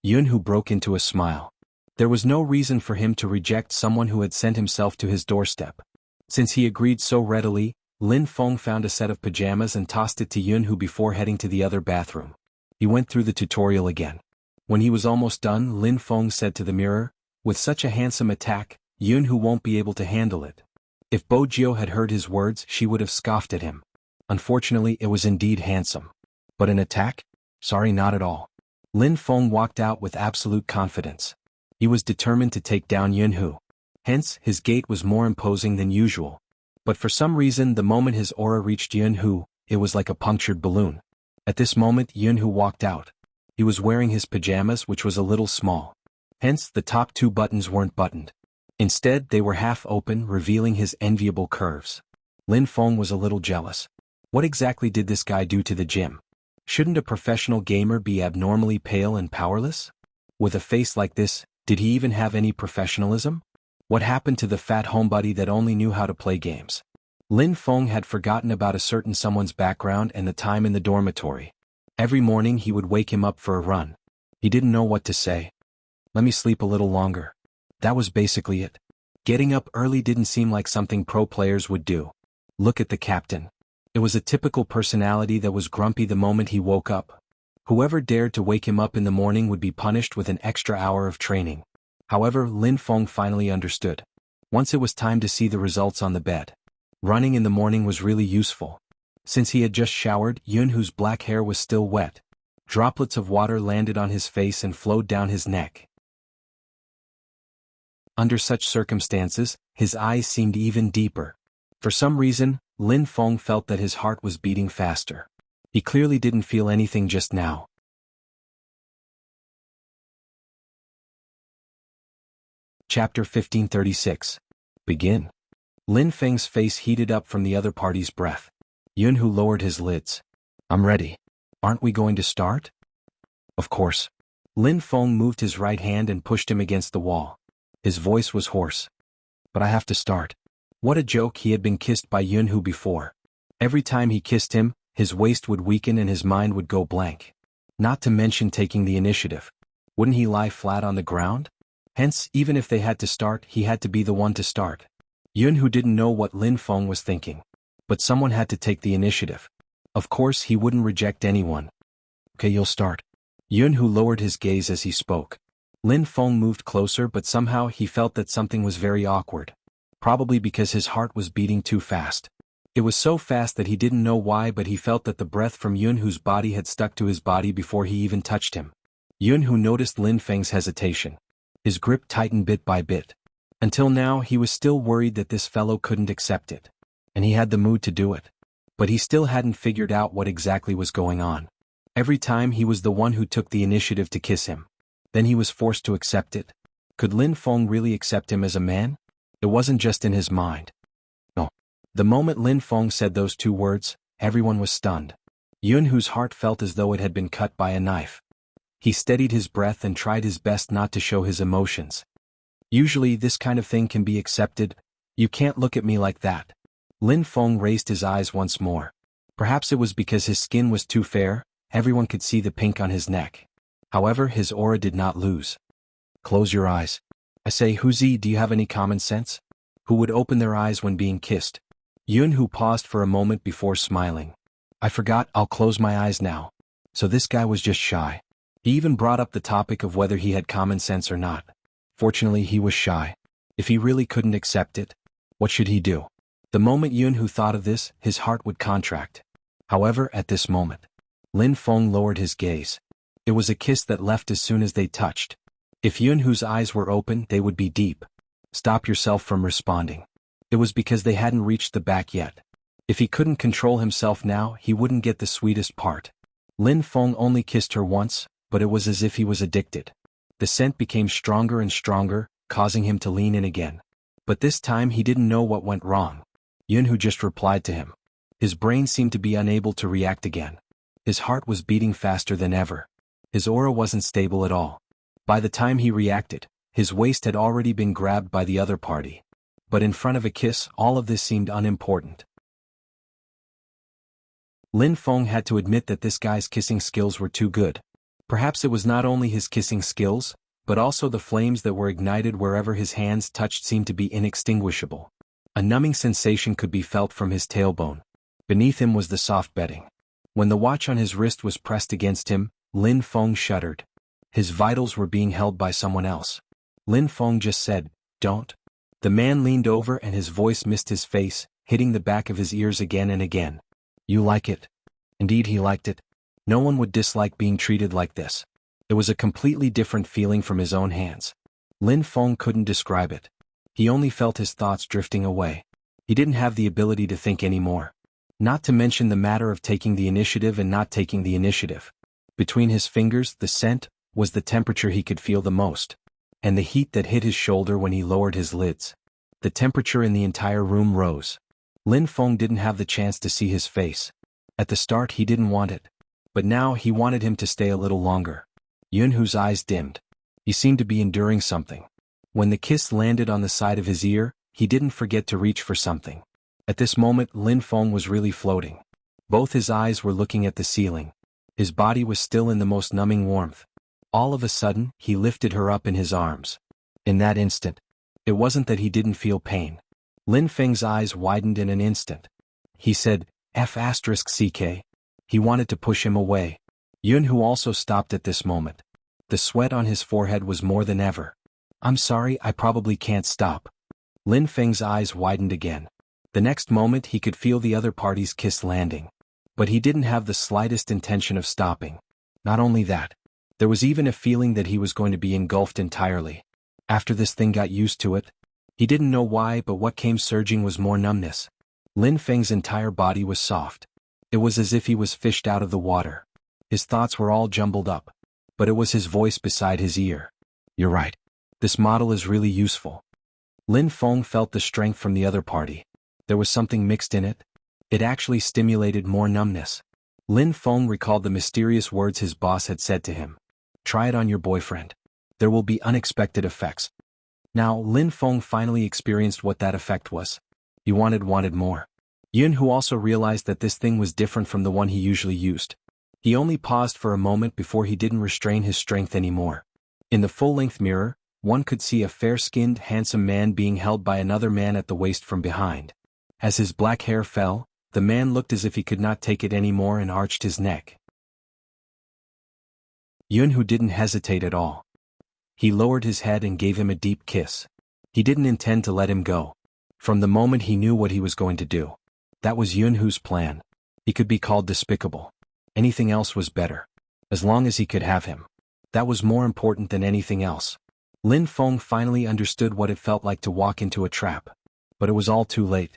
Yunhu broke into a smile. There was no reason for him to reject someone who had sent himself to his doorstep. Since he agreed so readily, Lin Feng found a set of pajamas and tossed it to Yunhu before heading to the other bathroom. He went through the tutorial again. When he was almost done, Lin Feng said to the mirror, "With such a handsome attack, Yunhu won't be able to handle it." If Bojio had heard his words, she would have scoffed at him. Unfortunately, it was indeed handsome. But an attack? Sorry, not at all. Lin Feng walked out with absolute confidence. He was determined to take down Yunhu. Hence, his gait was more imposing than usual. But for some reason, the moment his aura reached Yunhu, it was like a punctured balloon. At this moment, Yunhu walked out. He was wearing his pajamas, which was a little small. Hence, the top two buttons weren't buttoned. Instead, they were half open, revealing his enviable curves. Lin Feng was a little jealous. What exactly did this guy do to the gym? Shouldn't a professional gamer be abnormally pale and powerless? With a face like this, did he even have any professionalism? What happened to the fat homebody that only knew how to play games? Lin Feng had forgotten about a certain someone's background and the time in the dormitory. Every morning he would wake him up for a run. He didn't know what to say. Let me sleep a little longer. That was basically it. Getting up early didn't seem like something pro players would do. Look at the captain. It was a typical personality that was grumpy the moment he woke up. Whoever dared to wake him up in the morning would be punished with an extra hour of training. However, Lin Feng finally understood. Once it was time to see the results on the bed. Running in the morning was really useful. Since he had just showered, Yunhu's black hair was still wet. Droplets of water landed on his face and flowed down his neck. Under such circumstances, his eyes seemed even deeper. For some reason, Lin Feng felt that his heart was beating faster. He clearly didn't feel anything just now. Chapter 1536. Begin. Lin Feng's face heated up from the other party's breath. Yunhu lowered his lids. "I'm ready. Aren't we going to start?" "Of course." Lin Feng moved his right hand and pushed him against the wall. His voice was hoarse. "But I have to start." What a joke, he had been kissed by Yunhu before. Every time he kissed him, his waist would weaken and his mind would go blank. Not to mention taking the initiative. Wouldn't he lie flat on the ground? Hence, even if they had to start, he had to be the one to start. Yunhu didn't know what Lin Feng was thinking. But someone had to take the initiative. Of course, he wouldn't reject anyone. "Okay, you'll start." Yunhu lowered his gaze as he spoke. Lin Feng moved closer, but somehow he felt that something was very awkward. Probably because his heart was beating too fast. It was so fast that he didn't know why, but he felt that the breath from Yunhu's body had stuck to his body before he even touched him. Yunhu noticed Lin Feng's hesitation. His grip tightened bit by bit. Until now, he was still worried that this fellow couldn't accept it. And he had the mood to do it. But he still hadn't figured out what exactly was going on. Every time he was the one who took the initiative to kiss him. Then he was forced to accept it. Could Lin Feng really accept him as a man? It wasn't just in his mind. No. The moment Lin Feng said those two words, everyone was stunned. Yunhu's heart felt as though it had been cut by a knife. He steadied his breath and tried his best not to show his emotions. Usually this kind of thing can be accepted. You can't look at me like that. Lin Feng raised his eyes once more. Perhaps it was because his skin was too fair, Everyone could see the pink on his neck. However, his aura did not lose. Close your eyes. I say, Huzi, do you have any common sense? Who would open their eyes when being kissed? Yunhu paused for a moment before smiling. I forgot, I'll close my eyes now. So this guy was just shy. He even brought up the topic of whether he had common sense or not. Fortunately, he was shy. If he really couldn't accept it, what should he do? The moment Yunhu thought of this, his heart would contract. However, at this moment, Lin Feng lowered his gaze. It was a kiss that left as soon as they touched. If Yunhu's eyes were open, they would be deep. Stop yourself from responding. It was because they hadn't reached the back yet. If he couldn't control himself now, he wouldn't get the sweetest part. Lin Feng only kissed her once, but it was as if he was addicted. The scent became stronger and stronger, causing him to lean in again. But this time he didn't know what went wrong. Yunhu just replied to him. His brain seemed to be unable to react again. His heart was beating faster than ever. His aura wasn't stable at all. By the time he reacted, his waist had already been grabbed by the other party. But in front of a kiss, all of this seemed unimportant. Lin Feng had to admit that this guy's kissing skills were too good. Perhaps it was not only his kissing skills, but also the flames that were ignited wherever his hands touched seemed to be inextinguishable. A numbing sensation could be felt from his tailbone. Beneath him was the soft bedding. When the watch on his wrist was pressed against him, Lin Feng shuddered. His vitals were being held by someone else. Lin Feng just said, "Don't." The man leaned over and his voice missed his face, hitting the back of his ears again and again. You like it? Indeed he liked it. No one would dislike being treated like this. It was a completely different feeling from his own hands. Lin Feng couldn't describe it. He only felt his thoughts drifting away. He didn't have the ability to think anymore. Not to mention the matter of taking the initiative and not taking the initiative. Between his fingers, the scent was the temperature he could feel the most. And the heat that hit his shoulder when he lowered his lids. The temperature in the entire room rose. Lin Feng didn't have the chance to see his face. At the start he didn't want it. But now he wanted him to stay a little longer. Yunhu's eyes dimmed. He seemed to be enduring something. When the kiss landed on the side of his ear, he didn't forget to reach for something. At this moment Lin Feng was really floating. Both his eyes were looking at the ceiling. His body was still in the most numbing warmth. All of a sudden, he lifted her up in his arms. In that instant, it wasn't that he didn't feel pain. Lin Feng's eyes widened in an instant. He said, F***CK. He wanted to push him away. Yunhu also stopped at this moment. The sweat on his forehead was more than ever. I'm sorry, I probably can't stop. Lin Feng's eyes widened again. The next moment he could feel the other party's kiss landing. But he didn't have the slightest intention of stopping. Not only that, there was even a feeling that he was going to be engulfed entirely. After this thing got used to it, he didn't know why, but what came surging was more numbness. Lin Feng's entire body was soft. It was as if he was fished out of the water. His thoughts were all jumbled up. But it was his voice beside his ear. You're right. This model is really useful. Lin Feng felt the strength from the other party. There was something mixed in it. It actually stimulated more numbness. Lin Feng recalled the mysterious words his boss had said to him. Try it on your boyfriend. There will be unexpected effects. Now, Lin Feng finally experienced what that effect was. He wanted more. Yunhu also realized that this thing was different from the one he usually used. He only paused for a moment before he didn't restrain his strength anymore. In the full-length mirror, one could see a fair-skinned, handsome man being held by another man at the waist from behind. As his black hair fell, the man looked as if he could not take it anymore and arched his neck. Yunhu didn't hesitate at all. He lowered his head and gave him a deep kiss. He didn't intend to let him go. From the moment he knew what he was going to do. That was Yunhu's plan. He could be called despicable. Anything else was better. As long as he could have him. That was more important than anything else. Lin Feng finally understood what it felt like to walk into a trap. But it was all too late.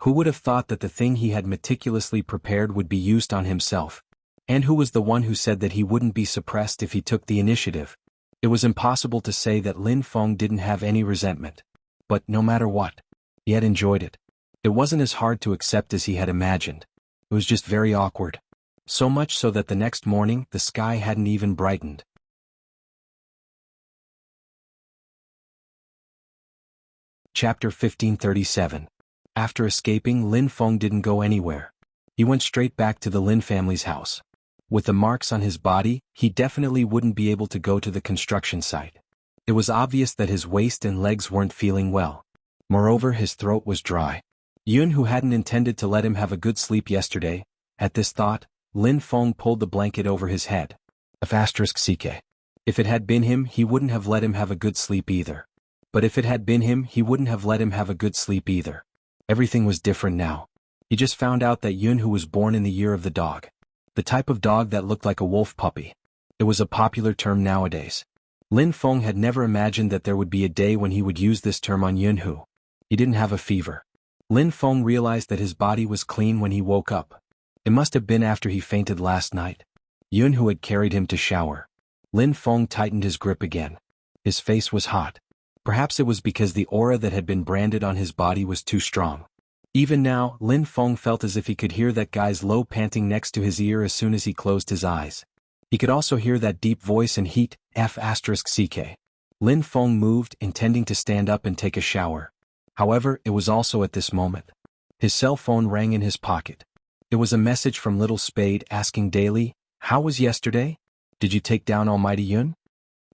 Who would have thought that the thing he had meticulously prepared would be used on himself? And who was the one who said that he wouldn't be suppressed if he took the initiative? It was impossible to say that Lin Feng didn't have any resentment. But no matter what, he had enjoyed it. It wasn't as hard to accept as he had imagined. It was just very awkward. So much so that the next morning, the sky hadn't even brightened. Chapter 1537. After escaping, Lin Feng didn't go anywhere. He went straight back to the Lin family's house. With the marks on his body, he definitely wouldn't be able to go to the construction site. It was obvious that his waist and legs weren't feeling well. Moreover, his throat was dry. Yun, who hadn't intended to let him have a good sleep yesterday, at this thought, Lin Feng pulled the blanket over his head. If it had been him, he wouldn't have let him have a good sleep either. But if it had been him, he wouldn't have let him have a good sleep either. Everything was different now. He just found out that Yun, who was born in the year of the dog. The type of dog that looked like a wolf puppy. It was a popular term nowadays. Lin Feng had never imagined that there would be a day when he would use this term on Yun, who. He didn't have a fever. Lin Feng realized that his body was clean when he woke up. It must have been after he fainted last night. Yun, who had carried him to shower. Lin Feng tightened his grip again. His face was hot. Perhaps it was because the aura that had been branded on his body was too strong. Even now, Lin Feng felt as if he could hear that guy's low panting next to his ear as soon as he closed his eyes. He could also hear that deep voice and heat, F***ck. Lin Feng moved, intending to stand up and take a shower. However, it was also at this moment. His cell phone rang in his pocket. It was a message from Little Spade asking daily, "How was yesterday? Did you take down Almighty Yun?"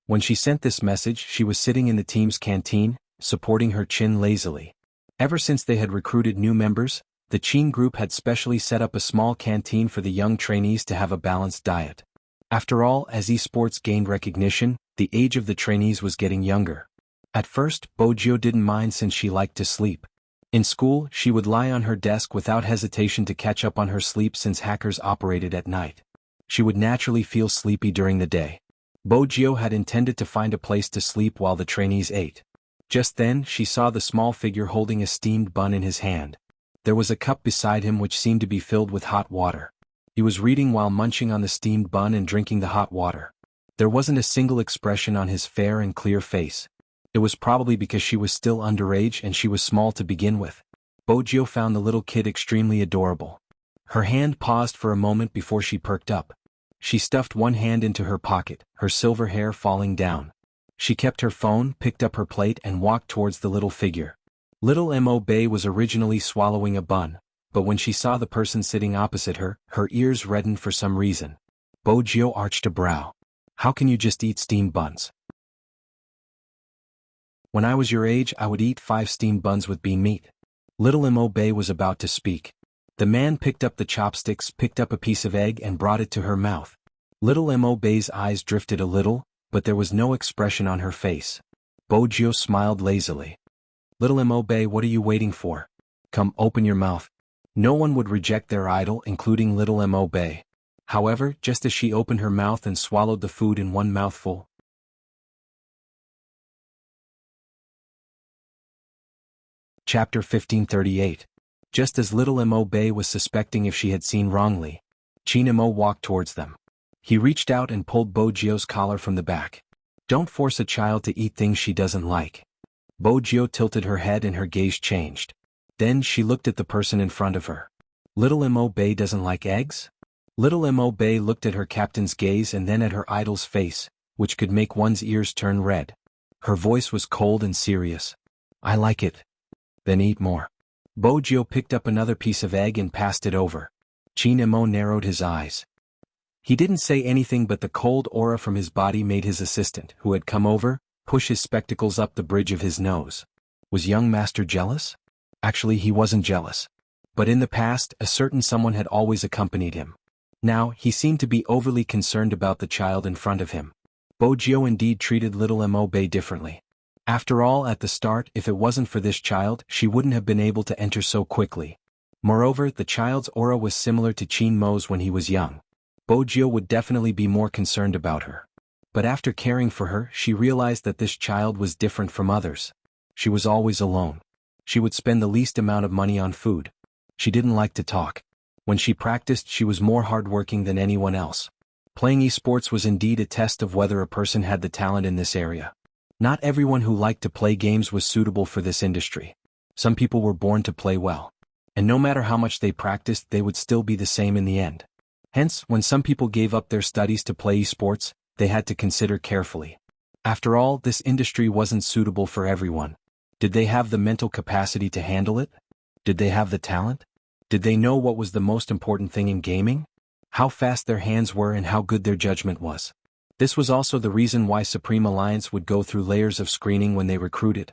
When she sent this message, she was sitting in the team's canteen, supporting her chin lazily. Ever since they had recruited new members, the Qin group had specially set up a small canteen for the young trainees to have a balanced diet. After all, as esports gained recognition, the age of the trainees was getting younger. At first, Bojio didn't mind since she liked to sleep. In school, she would lie on her desk without hesitation to catch up on her sleep since hackers operated at night. She would naturally feel sleepy during the day. Bojio had intended to find a place to sleep while the trainees ate. Just then, she saw the small figure holding a steamed bun in his hand. There was a cup beside him which seemed to be filled with hot water. He was reading while munching on the steamed bun and drinking the hot water. There wasn't a single expression on his fair and clear face. It was probably because she was still underage and she was small to begin with. Bojio found the little kid extremely adorable. Her hand paused for a moment before she perked up. She stuffed one hand into her pocket, her silver hair falling down. She kept her phone, picked up her plate and walked towards the little figure. Little Mo Bei was originally swallowing a bun, but when she saw the person sitting opposite her, her ears reddened for some reason. Bojio arched a brow. "How can you just eat steamed buns?" "When I was your age, I would eat 5 steamed buns with bean meat." Little Mo Bei was about to speak. The man picked up the chopsticks, picked up a piece of egg and brought it to her mouth. Little Mo Bei's eyes drifted a little, but there was no expression on her face. Bojio smiled lazily. "Little Mo Bei, what are you waiting for? Come, open your mouth." No one would reject their idol, including Little Mo Bei. However, just as she opened her mouth and swallowed the food in one mouthful. Chapter 1538. Just as Little Mo Bei was suspecting if she had seen wrongly, Qin Mo walked towards them. He reached out and pulled Bojio's collar from the back. "Don't force a child to eat things she doesn't like." Bojio tilted her head and her gaze changed. Then she looked at the person in front of her. "Little Mo Bei doesn't like eggs?" Little Mo Bei looked at her captain's gaze and then at her idol's face, which could make one's ears turn red. Her voice was cold and serious. "I like it." "Then eat more." Bojio picked up another piece of egg and passed it over. Qin Mo narrowed his eyes. He didn't say anything, but the cold aura from his body made his assistant, who had come over, push his spectacles up the bridge of his nose. Was young master jealous? Actually, he wasn't jealous. But in the past, a certain someone had always accompanied him. Now, he seemed to be overly concerned about the child in front of him. Bojio indeed treated Little Mo Bei differently. After all, at the start, if it wasn't for this child, she wouldn't have been able to enter so quickly. Moreover, the child's aura was similar to Qin Mo's when he was young. Bojio would definitely be more concerned about her. But after caring for her, she realized that this child was different from others. She was always alone. She would spend the least amount of money on food. She didn't like to talk. When she practiced, she was more hardworking than anyone else. Playing esports was indeed a test of whether a person had the talent in this area. Not everyone who liked to play games was suitable for this industry. Some people were born to play well. And no matter how much they practiced, they would still be the same in the end. Hence, when some people gave up their studies to play esports, they had to consider carefully. After all, this industry wasn't suitable for everyone. Did they have the mental capacity to handle it? Did they have the talent? Did they know what was the most important thing in gaming? how fast their hands were and how good their judgment was. This was also the reason why Supreme Alliance would go through layers of screening when they recruited.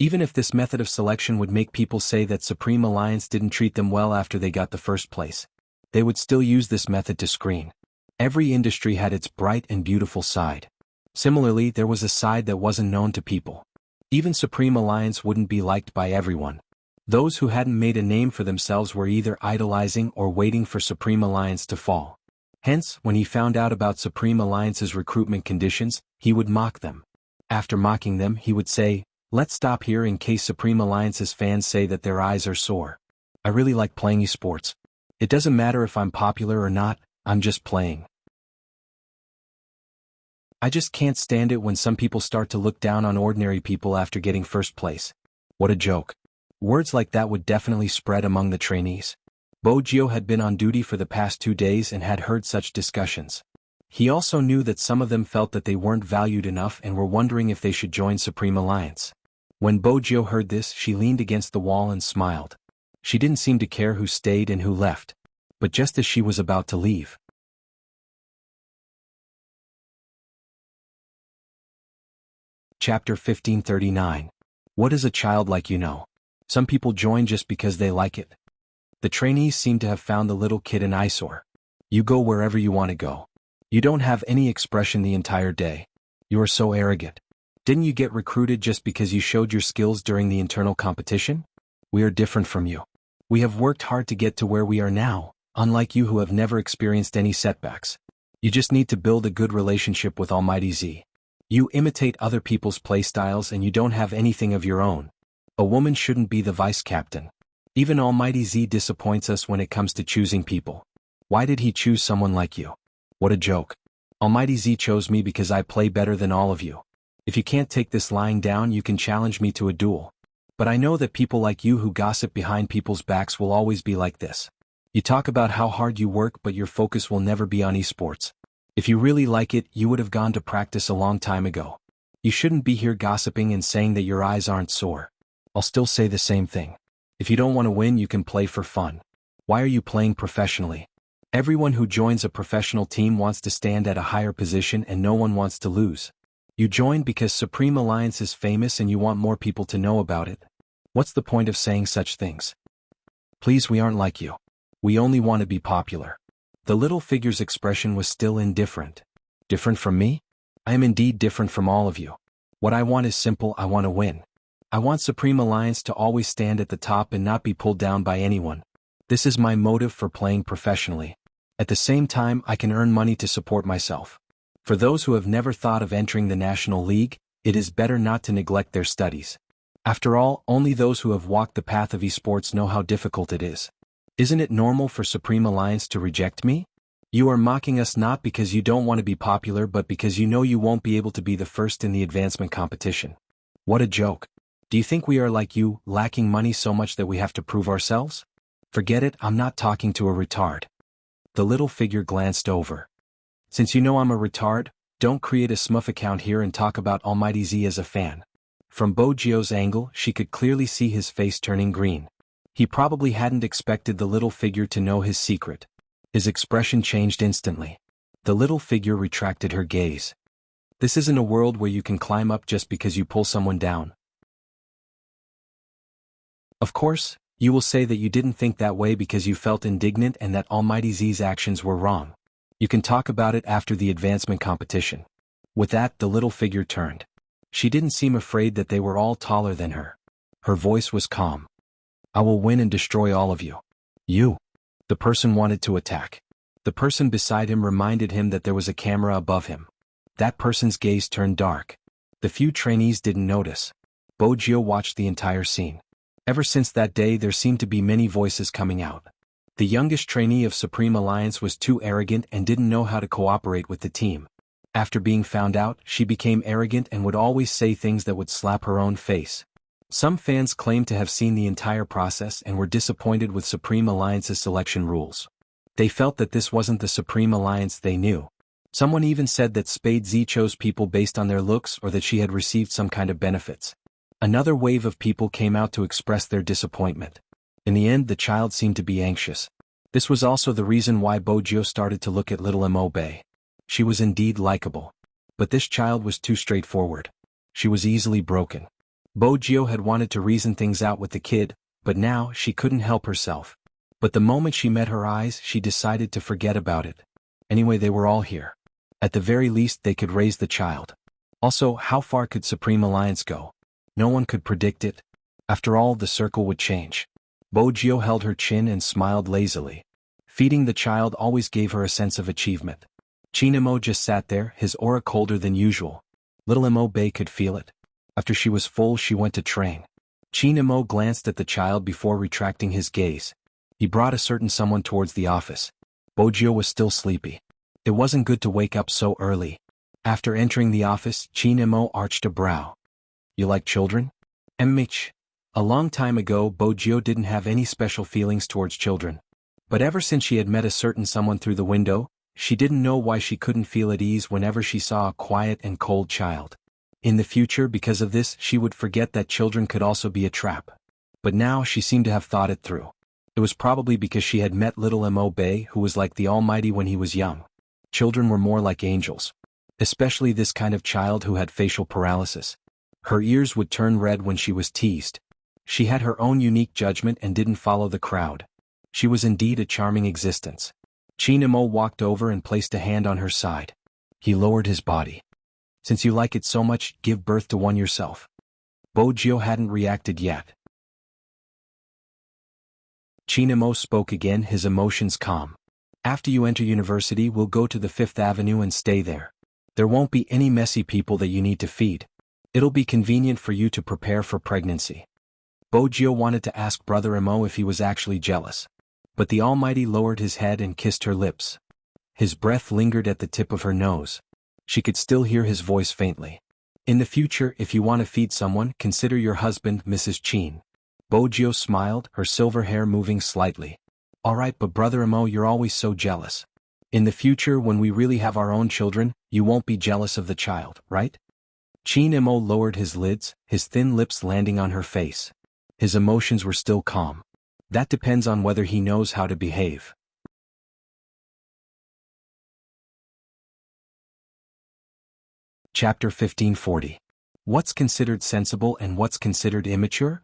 Even if this method of selection would make people say that Supreme Alliance didn't treat them well after they got the first place, they would still use this method to screen. Every industry had its bright and beautiful side. Similarly, there was a side that wasn't known to people. Even Supreme Alliance wouldn't be liked by everyone. Those who hadn't made a name for themselves were either idolizing or waiting for Supreme Alliance to fall. Hence, when he found out about Supreme Alliance's recruitment conditions, he would mock them. After mocking them, he would say, "Let's stop here in case Supreme Alliance's fans say that their eyes are sore. I really like playing esports. It doesn't matter if I'm popular or not, I'm just playing. I just can't stand it when some people start to look down on ordinary people after getting first place. What a joke." Words like that would definitely spread among the trainees. Bojio had been on duty for the past 2 days and had heard such discussions. He also knew that some of them felt that they weren't valued enough and were wondering if they should join Supreme Alliance. When Bojio heard this, she leaned against the wall and smiled. She didn't seem to care who stayed and who left. But just as she was about to leave, Chapter 1539. What does a child like you know? Some people join just because they like it. The trainees seem to have found the little kid an eyesore. You go wherever you want to go. You don't have any expression the entire day. You are so arrogant. Didn't you get recruited just because you showed your skills during the internal competition? We are different from you. We have worked hard to get to where we are now, unlike you who have never experienced any setbacks. You just need to build a good relationship with Almighty Z. You imitate other people's playstyles and you don't have anything of your own. A woman shouldn't be the vice captain. Even Almighty Z disappoints us when it comes to choosing people. Why did he choose someone like you? What a joke. Almighty Z chose me because I play better than all of you. If you can't take this lying down, you can challenge me to a duel. But I know that people like you who gossip behind people's backs will always be like this. You talk about how hard you work, but your focus will never be on esports. If you really like it, you would have gone to practice a long time ago. You shouldn't be here gossiping and saying that your eyes aren't sore. I'll still say the same thing. If you don't want to win, you can play for fun. Why are you playing professionally? Everyone who joins a professional team wants to stand at a higher position and no one wants to lose. You join because Supreme Alliance is famous and you want more people to know about it. What's the point of saying such things? Please, we aren't like you. We only want to be popular. The little figure's expression was still indifferent. Different from me? I am indeed different from all of you. What I want is simple, I want to win. I want Supreme Alliance to always stand at the top and not be pulled down by anyone. This is my motive for playing professionally. At the same time, I can earn money to support myself. For those who have never thought of entering the National League, it is better not to neglect their studies. After all, only those who have walked the path of esports know how difficult it is. Isn't it normal for Supreme Alliance to reject me? You are mocking us not because you don't want to be popular but because you know you won't be able to be the first in the advancement competition. What a joke. Do you think we are like you, lacking money so much that we have to prove ourselves? Forget it, I'm not talking to a retard. The little figure glanced over. Since you know I'm a retard, don't create a smurf account here and talk about Almighty Z as a fan. From Bojio's angle, she could clearly see his face turning green. He probably hadn't expected the little figure to know his secret. His expression changed instantly. The little figure retracted her gaze. This isn't a world where you can climb up just because you pull someone down. Of course, you will say that you didn't think that way because you felt indignant and that Almighty Z's actions were wrong. You can talk about it after the advancement competition. With that, the little figure turned. She didn't seem afraid that they were all taller than her. Her voice was calm. I will win and destroy all of you. You. The person wanted to attack. The person beside him reminded him that there was a camera above him. That person's gaze turned dark. The few trainees didn't notice. Bojio watched the entire scene. Ever since that day, there seemed to be many voices coming out. The youngest trainee of Supreme Alliance was too arrogant and didn't know how to cooperate with the team. After being found out, she became arrogant and would always say things that would slap her own face. Some fans claimed to have seen the entire process and were disappointed with Supreme Alliance's selection rules. They felt that this wasn't the Supreme Alliance they knew. Someone even said that Spade Z chose people based on their looks or that she had received some kind of benefits. Another wave of people came out to express their disappointment. In the end, the child seemed to be anxious. This was also the reason why Bojio started to look at little Mo-Bei. She was indeed likable. But this child was too straightforward. She was easily broken. Bojio had wanted to reason things out with the kid, but now she couldn't help herself. But the moment she met her eyes, she decided to forget about it. Anyway, they were all here. At the very least, they could raise the child. Also, how far could Supreme Alliance go? No one could predict it. After all, the circle would change. Bojio held her chin and smiled lazily. Feeding the child always gave her a sense of achievement. Chinamo just sat there, his aura colder than usual. Little Mo-Bei could feel it. After she was full, she went to train. Chinamo glanced at the child before retracting his gaze. He brought a certain someone towards the office. Bojio was still sleepy. It wasn't good to wake up so early. After entering the office, Chinamo arched a brow. You like children? MH. A long time ago, Bojio didn't have any special feelings towards children. But ever since she had met a certain someone through the window, she didn't know why she couldn't feel at ease whenever she saw a quiet and cold child. In the future, because of this, she would forget that children could also be a trap. But now she seemed to have thought it through. It was probably because she had met little Mo-Bei, who was like the Almighty when he was young. Children were more like angels. Especially this kind of child who had facial paralysis. Her ears would turn red when she was teased. She had her own unique judgment and didn't follow the crowd. She was indeed a charming existence. Chinamo walked over and placed a hand on her side. He lowered his body. Since you like it so much, give birth to one yourself. Bojio hadn't reacted yet. Chinamo spoke again, his emotions calm. After you enter university, we'll go to the 5th Avenue and stay there. There won't be any messy people that you need to feed. It'll be convenient for you to prepare for pregnancy. Bojio wanted to ask Brother Mo if he was actually jealous. But the Almighty lowered his head and kissed her lips. His breath lingered at the tip of her nose. She could still hear his voice faintly. In the future, if you want to feed someone, consider your husband, Mrs. Chin. Bojio smiled, her silver hair moving slightly. Alright, but Brother Mo, you're always so jealous. In the future, when we really have our own children, you won't be jealous of the child, right? Chinamo lowered his lids, his thin lips landing on her face. His emotions were still calm. That depends on whether he knows how to behave. Chapter 1540. What's considered sensible and what's considered immature?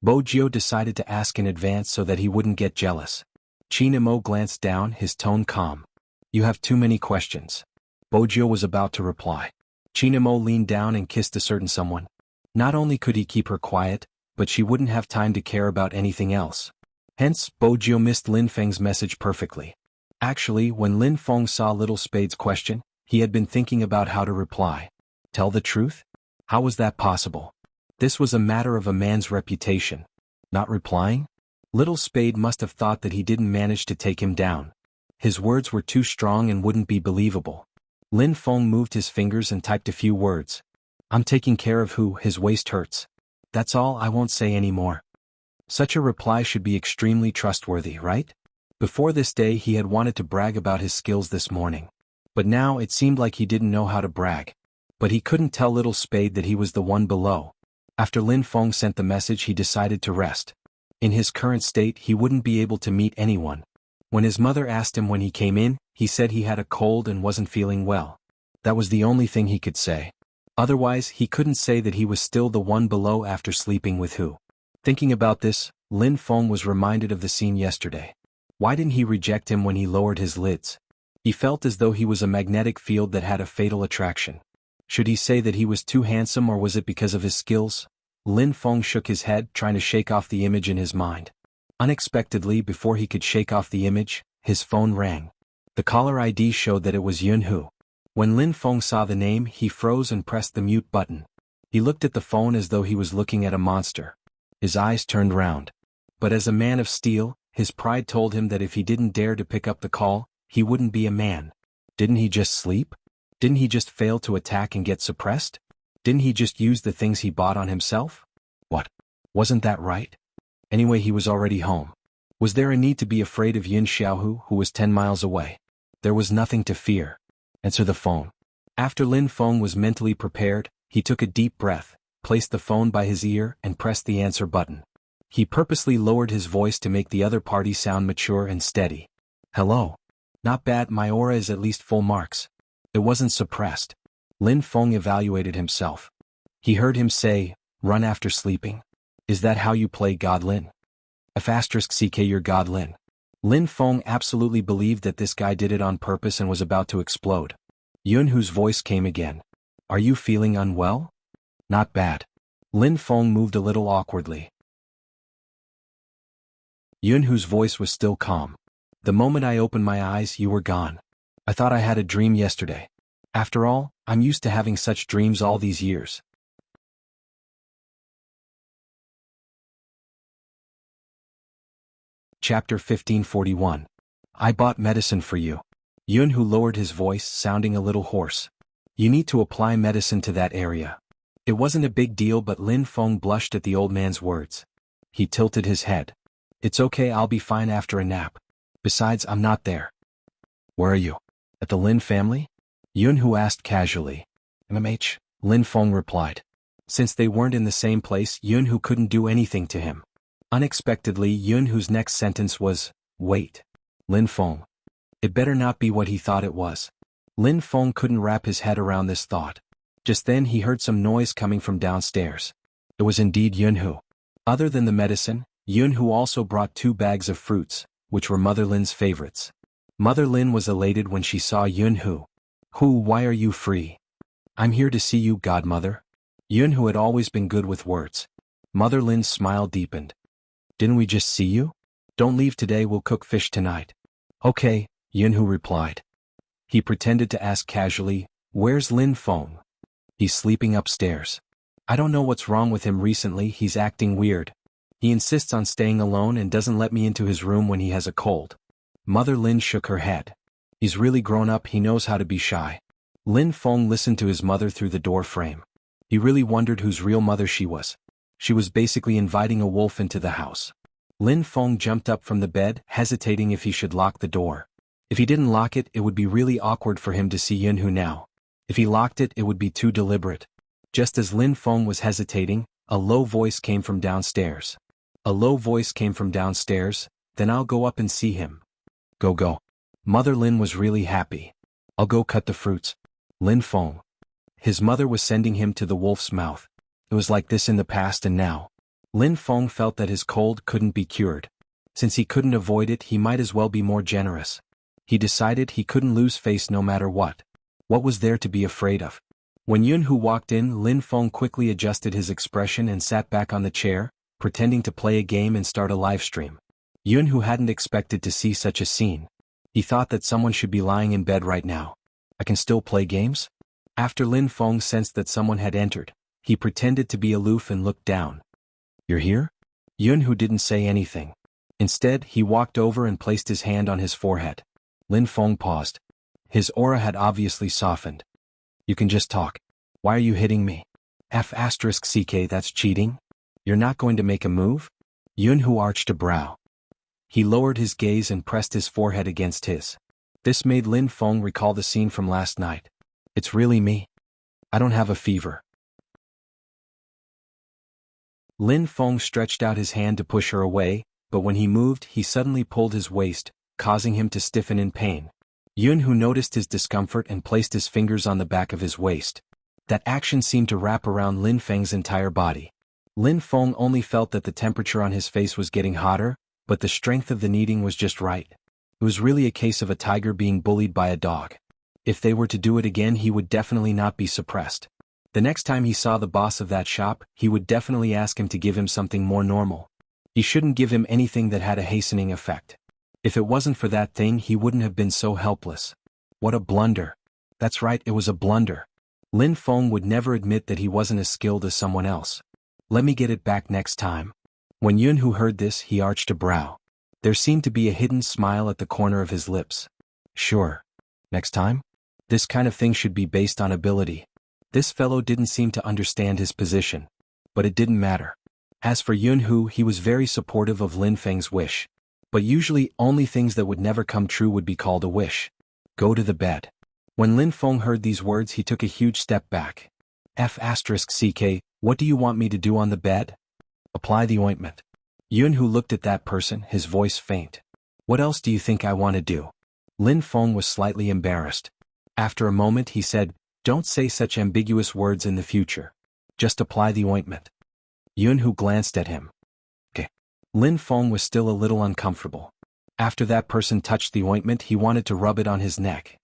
Bojio decided to ask in advance so that he wouldn't get jealous. Chinamo glanced down, his tone calm. You have too many questions. Bojio was about to reply. Chinamo leaned down and kissed a certain someone. Not only could he keep her quiet, but she wouldn't have time to care about anything else. Hence, Bojio missed Lin Feng's message perfectly. Actually, when Lin Feng saw Little Spade's question, he had been thinking about how to reply. Tell the truth? How was that possible? This was a matter of a man's reputation. Not replying? Little Spade must have thought that he didn't manage to take him down. His words were too strong and wouldn't be believable. Lin Feng moved his fingers and typed a few words. I'm taking care of who, his waist hurts. That's all, I won't say any more. Such a reply should be extremely trustworthy, right? Before this day he had wanted to brag about his skills this morning. But now it seemed like he didn't know how to brag. But he couldn't tell Little Spade that he was the one below. After Lin Feng sent the message, he decided to rest. In his current state, he wouldn't be able to meet anyone. When his mother asked him when he came in, he said he had a cold and wasn't feeling well. That was the only thing he could say. Otherwise, he couldn't say that he was still the one below after sleeping with who. Thinking about this, Lin Feng was reminded of the scene yesterday. Why didn't he reject him when he lowered his lids? He felt as though he was a magnetic field that had a fatal attraction. Should he say that he was too handsome, or was it because of his skills? Lin Feng shook his head, trying to shake off the image in his mind. Unexpectedly, before he could shake off the image, his phone rang. The caller ID showed that it was Yun Hu. When Lin Feng saw the name, he froze and pressed the mute button. He looked at the phone as though he was looking at a monster. His eyes turned round. But as a man of steel, his pride told him that if he didn't dare to pick up the call, he wouldn't be a man. Didn't he just sleep? Didn't he just fail to attack and get suppressed? Didn't he just use the things he bought on himself? What? Wasn't that right? Anyway, he was already home. Was there a need to be afraid of Yin Xiaohu, who was 10 miles away? There was nothing to fear. Answer the phone. After Lin Feng was mentally prepared, he took a deep breath, placed the phone by his ear, and pressed the answer button. He purposely lowered his voice to make the other party sound mature and steady. Hello. Not bad, my aura is at least full marks. It wasn't suppressed. Lin Feng evaluated himself. He heard him say, run after sleeping. Is that how you play God Lin? *CK your God Lin. Lin Feng absolutely believed that this guy did it on purpose and was about to explode. Yunhu's voice came again. Are you feeling unwell? Not bad. Lin Feng moved a little awkwardly. Yunhu's voice was still calm. The moment I opened my eyes, you were gone. I thought I had a dream yesterday. After all, I'm used to having such dreams all these years. Chapter 1541. I bought medicine for you. Yunhu lowered his voice, sounding a little hoarse. You need to apply medicine to that area. It wasn't a big deal, but Lin Feng blushed at the old man's words. He tilted his head. It's okay, I'll be fine after a nap. Besides, I'm not there. Where are you? At the Lin family? Yunhu asked casually. MMH, Lin Feng replied. Since they weren't in the same place, Yunhu couldn't do anything to him. Unexpectedly, Yunhu's next sentence was, wait. Lin Feng. It better not be what he thought it was. Lin Feng couldn't wrap his head around this thought. Just then he heard some noise coming from downstairs. It was indeed Yunhu. Other than the medicine, Yunhu also brought 2 bags of fruits, which were Mother Lin's favorites. Mother Lin was elated when she saw Yunhu. Why are you free? I'm here to see you, godmother. Yunhu had always been good with words. Mother Lin's smile deepened. Didn't we just see you? Don't leave today, we'll cook fish tonight. Okay, Yunhu replied. He pretended to ask casually, where's Lin Feng? He's sleeping upstairs. I don't know what's wrong with him recently, he's acting weird. He insists on staying alone and doesn't let me into his room when he has a cold. Mother Lin shook her head. He's really grown up, he knows how to be shy. Lin Feng listened to his mother through the door frame. He really wondered whose real mother she was. She was basically inviting a wolf into the house. Lin Feng jumped up from the bed, hesitating if he should lock the door. If he didn't lock it, it would be really awkward for him to see Yunhu now. If he locked it, it would be too deliberate. Just as Lin Feng was hesitating, a low voice came from downstairs. Then I'll go up and see him. Go. Mother Lin was really happy. I'll go cut the fruits. Lin Feng. His mother was sending him to the wolf's mouth. It was like this in the past and now. Lin Feng felt that his cold couldn't be cured. Since he couldn't avoid it, he might as well be more generous. He decided he couldn't lose face no matter what. What was there to be afraid of? When Yunhu walked in, Lin Feng quickly adjusted his expression and sat back on the chair, pretending to play a game and start a live stream. Yunhu hadn't expected to see such a scene. He thought that someone should be lying in bed right now. I can still play games? After Lin Feng sensed that someone had entered, he pretended to be aloof and looked down. You're here? Yunhu didn't say anything. Instead, he walked over and placed his hand on his forehead. Lin Feng paused. His aura had obviously softened. You can just talk. Why are you hitting me? *CK, that's cheating? You're not going to make a move? Yunhu arched a brow. He lowered his gaze and pressed his forehead against his. This made Lin Feng recall the scene from last night. It's really me. I don't have a fever. Lin Feng stretched out his hand to push her away, but when he moved, he suddenly pulled his waist, causing him to stiffen in pain. Yunhu noticed his discomfort and placed his fingers on the back of his waist. That action seemed to wrap around Lin Feng's entire body. Lin Feng only felt that the temperature on his face was getting hotter, but the strength of the kneading was just right. It was really a case of a tiger being bullied by a dog. If they were to do it again, he would definitely not be suppressed. The next time he saw the boss of that shop, he would definitely ask him to give him something more normal. He shouldn't give him anything that had a hastening effect. If it wasn't for that thing, he wouldn't have been so helpless. What a blunder. That's right, it was a blunder. Lin Feng would never admit that he wasn't as skilled as someone else. Let me get it back next time. When Yunhu heard this, he arched a brow. There seemed to be a hidden smile at the corner of his lips. Sure. Next time? This kind of thing should be based on ability. This fellow didn't seem to understand his position. But it didn't matter. As for Yunhu, he was very supportive of Lin Feng's wish. But usually, only things that would never come true would be called a wish. Go to the bed. When Lin Feng heard these words, he took a huge step back. *CK, what do you want me to do on the bed? Apply the ointment. Yunhu looked at that person, his voice faint. What else do you think I want to do? Lin Feng was slightly embarrassed. After a moment he said, don't say such ambiguous words in the future. Just apply the ointment. Yunhu glanced at him. Okay. Lin Feng was still a little uncomfortable. After that person touched the ointment he wanted to rub it on his neck.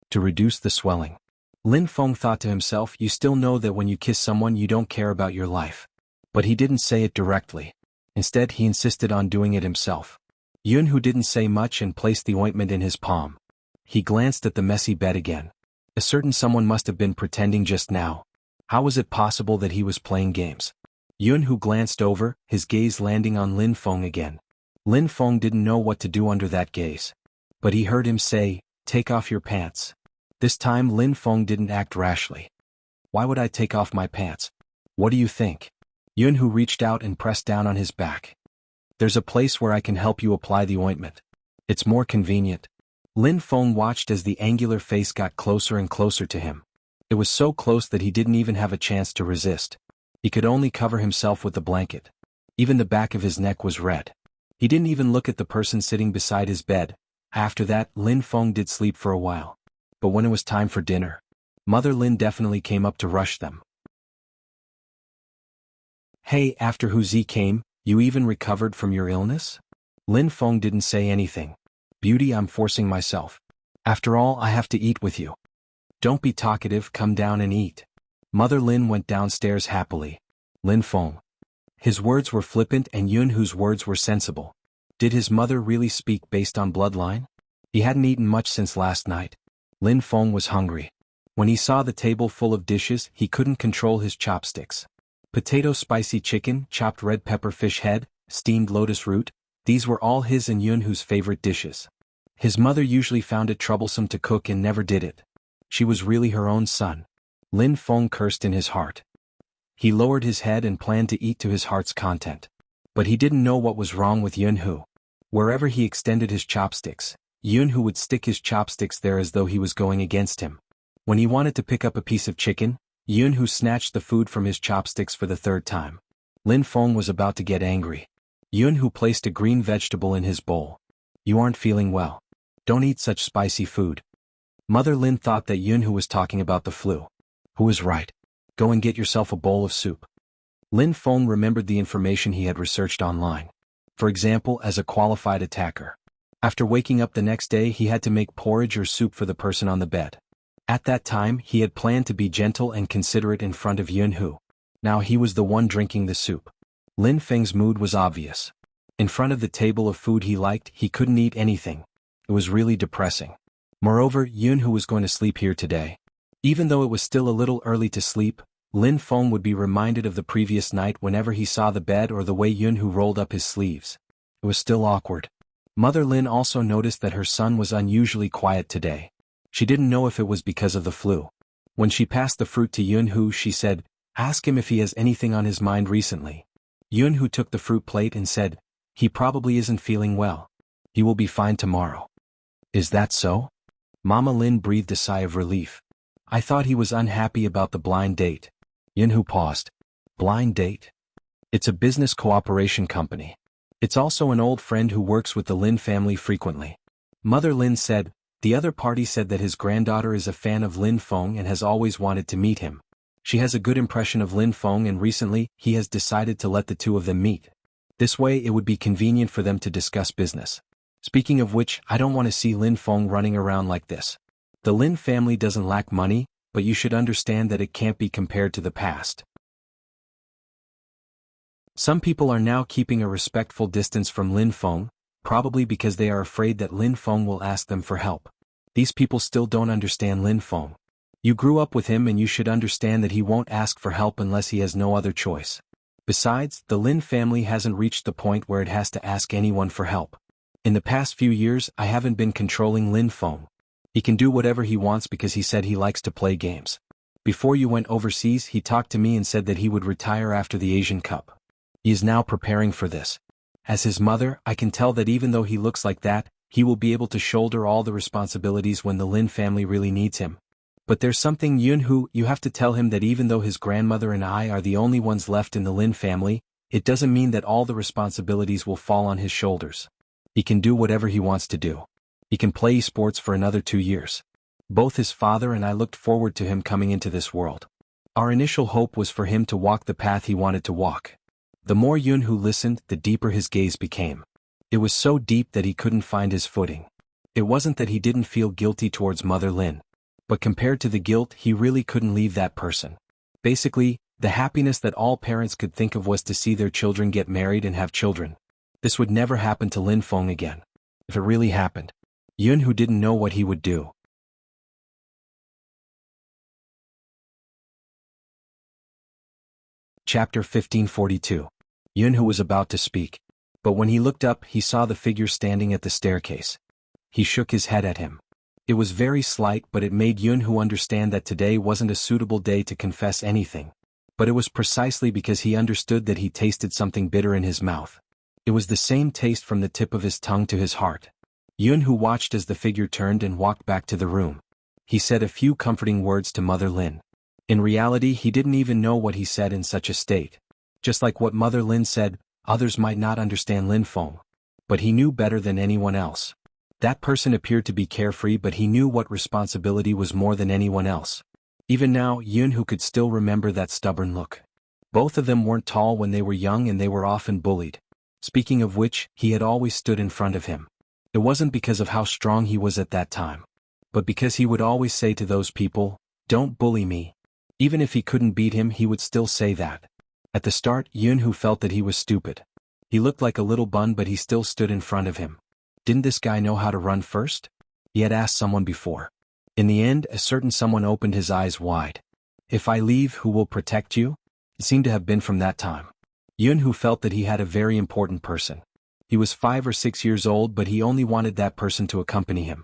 To reduce the swelling. Lin Feng thought to himself, you still know that when you kiss someone you don't care about your life. But he didn't say it directly. Instead he insisted on doing it himself. Yunhu didn't say much and placed the ointment in his palm. He glanced at the messy bed again. A certain someone must have been pretending just now. How was it possible that he was playing games? Yunhu glanced over, his gaze landing on Lin Feng again. Lin Feng didn't know what to do under that gaze. But he heard him say, take off your pants. This time Lin Feng didn't act rashly. Why would I take off my pants? What do you think? Yunhu reached out and pressed down on his back. There's a place where I can help you apply the ointment. It's more convenient. Lin Feng watched as the angular face got closer and closer to him. It was so close that he didn't even have a chance to resist. He could only cover himself with the blanket. Even the back of his neck was red. He didn't even look at the person sitting beside his bed. After that, Lin Feng did sleep for a while. But when it was time for dinner, Mother Lin definitely came up to rush them. Hey, after Hu Zi came, you even recovered from your illness? Lin Feng didn't say anything. Beauty, I'm forcing myself. After all, I have to eat with you. Don't be talkative, come down and eat. Mother Lin went downstairs happily. Lin Feng. His words were flippant and Yunhu's words were sensible. Did his mother really speak based on bloodline? He hadn't eaten much since last night. Lin Feng was hungry. When he saw the table full of dishes, he couldn't control his chopsticks. Potato spicy chicken, chopped red pepper fish head, steamed lotus root, these were all his and Yunhu's favorite dishes. His mother usually found it troublesome to cook and never did it. She was really her own son. Lin Feng cursed in his heart. He lowered his head and planned to eat to his heart's content. But he didn't know what was wrong with Yunhu. Wherever he extended his chopsticks, Yunhu would stick his chopsticks there as though he was going against him. When he wanted to pick up a piece of chicken, Yunhu snatched the food from his chopsticks for the third time. Lin Feng was about to get angry. Yunhu placed a green vegetable in his bowl. You aren't feeling well. Don't eat such spicy food. Mother Lin thought that Yunhu was talking about the flu. Who was right? Go and get yourself a bowl of soup. Lin Feng remembered the information he had researched online. For example, as a qualified attacker. After waking up the next day he had to make porridge or soup for the person on the bed. At that time he had planned to be gentle and considerate in front of Yunhu. Now he was the one drinking the soup. Lin Feng's mood was obvious. In front of the table of food he liked, he couldn't eat anything. It was really depressing. Moreover, Yunhu was going to sleep here today. Even though it was still a little early to sleep, Lin Feng would be reminded of the previous night whenever he saw the bed or the way Yunhu rolled up his sleeves. It was still awkward. Mother Lin also noticed that her son was unusually quiet today. She didn't know if it was because of the flu. When she passed the fruit to Yunhu she said, ask him if he has anything on his mind recently. Yunhu took the fruit plate and said, he probably isn't feeling well. He will be fine tomorrow. Is that so? Mama Lin breathed a sigh of relief. I thought he was unhappy about the blind date. Yunhu paused. Blind date? It's a business cooperation company. It's also an old friend who works with the Lin family frequently. Mother Lin said, the other party said that his granddaughter is a fan of Lin Feng and has always wanted to meet him. She has a good impression of Lin Feng and recently he has decided to let the two of them meet. This way it would be convenient for them to discuss business. Speaking of which, I don't want to see Lin Feng running around like this. The Lin family doesn't lack money, but you should understand that it can't be compared to the past. Some people are now keeping a respectful distance from Lin Feng, probably because they are afraid that Lin Feng will ask them for help. These people still don't understand Lin Feng. You grew up with him and you should understand that he won't ask for help unless he has no other choice. Besides, the Lin family hasn't reached the point where it has to ask anyone for help. In the past few years, I haven't been controlling Lin Feng. He can do whatever he wants because he said he likes to play games. Before you went overseas, he talked to me and said that he would retire after the Asian Cup. He is now preparing for this. As his mother, I can tell that even though he looks like that, he will be able to shoulder all the responsibilities when the Lin family really needs him. But there's something, Yunhu, you have to tell him that even though his grandmother and I are the only ones left in the Lin family, it doesn't mean that all the responsibilities will fall on his shoulders. He can do whatever he wants to do. He can play sports for another 2 years. Both his father and I looked forward to him coming into this world. Our initial hope was for him to walk the path he wanted to walk. The more Yunhu listened, the deeper his gaze became. It was so deep that he couldn't find his footing. It wasn't that he didn't feel guilty towards Mother Lin. But compared to the guilt, he really couldn't leave that person. Basically, the happiness that all parents could think of was to see their children get married and have children. This would never happen to Lin Feng again. If it really happened, Yunhu didn't know what he would do. Chapter 1542. Yunhu was about to speak. But when he looked up, he saw the figure standing at the staircase. He shook his head at him. It was very slight, but it made Yunhu understand that today wasn't a suitable day to confess anything. But it was precisely because he understood that he tasted something bitter in his mouth. It was the same taste from the tip of his tongue to his heart. Yunhu watched as the figure turned and walked back to the room. He said a few comforting words to Mother Lin. In reality, he didn't even know what he said in such a state. Just like what Mother Lin said, others might not understand Lin Feng. But he knew better than anyone else. That person appeared to be carefree, but he knew what responsibility was more than anyone else. Even now, Yunhu could still remember that stubborn look. Both of them weren't tall when they were young, and they were often bullied. Speaking of which, he had always stood in front of him. It wasn't because of how strong he was at that time, but because he would always say to those people, "Don't bully me." Even if he couldn't beat him, he would still say that. At the start, Yunhu felt that he was stupid. He looked like a little bun, but he still stood in front of him. Didn't this guy know how to run first? He had asked someone before. In the end, a certain someone opened his eyes wide. "If I leave, who will protect you?" It seemed to have been from that time. Yunhu felt that he had a very important person. He was 5 or 6 years old, but he only wanted that person to accompany him.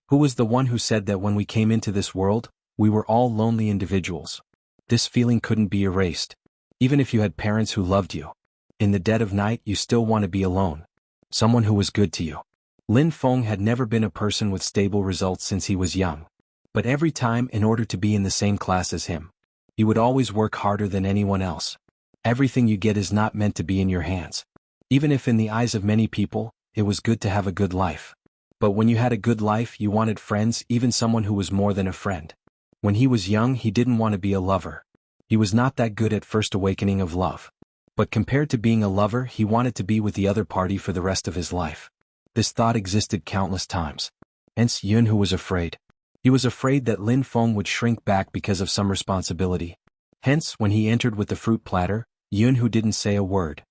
Who was the one who said that when we came into this world, we were all lonely individuals? This feeling couldn't be erased. Even if you had parents who loved you, in the dead of night you still want to be alone. Someone who was good to you. Lin Feng had never been a person with stable results since he was young. But every time, in order to be in the same class as him, he would always work harder than anyone else. Everything you get is not meant to be in your hands. Even if in the eyes of many people, it was good to have a good life. But when you had a good life, you wanted friends, even someone who was more than a friend. When he was young, he didn't want to be a lover. He was not that good at first awakening of love. But compared to being a lover, he wanted to be with the other party for the rest of his life. This thought existed countless times. Hence, Yunhu was afraid. He was afraid that Lin Feng would shrink back because of some responsibility. Hence, when he entered with the fruit platter, Yunhu didn't say a word.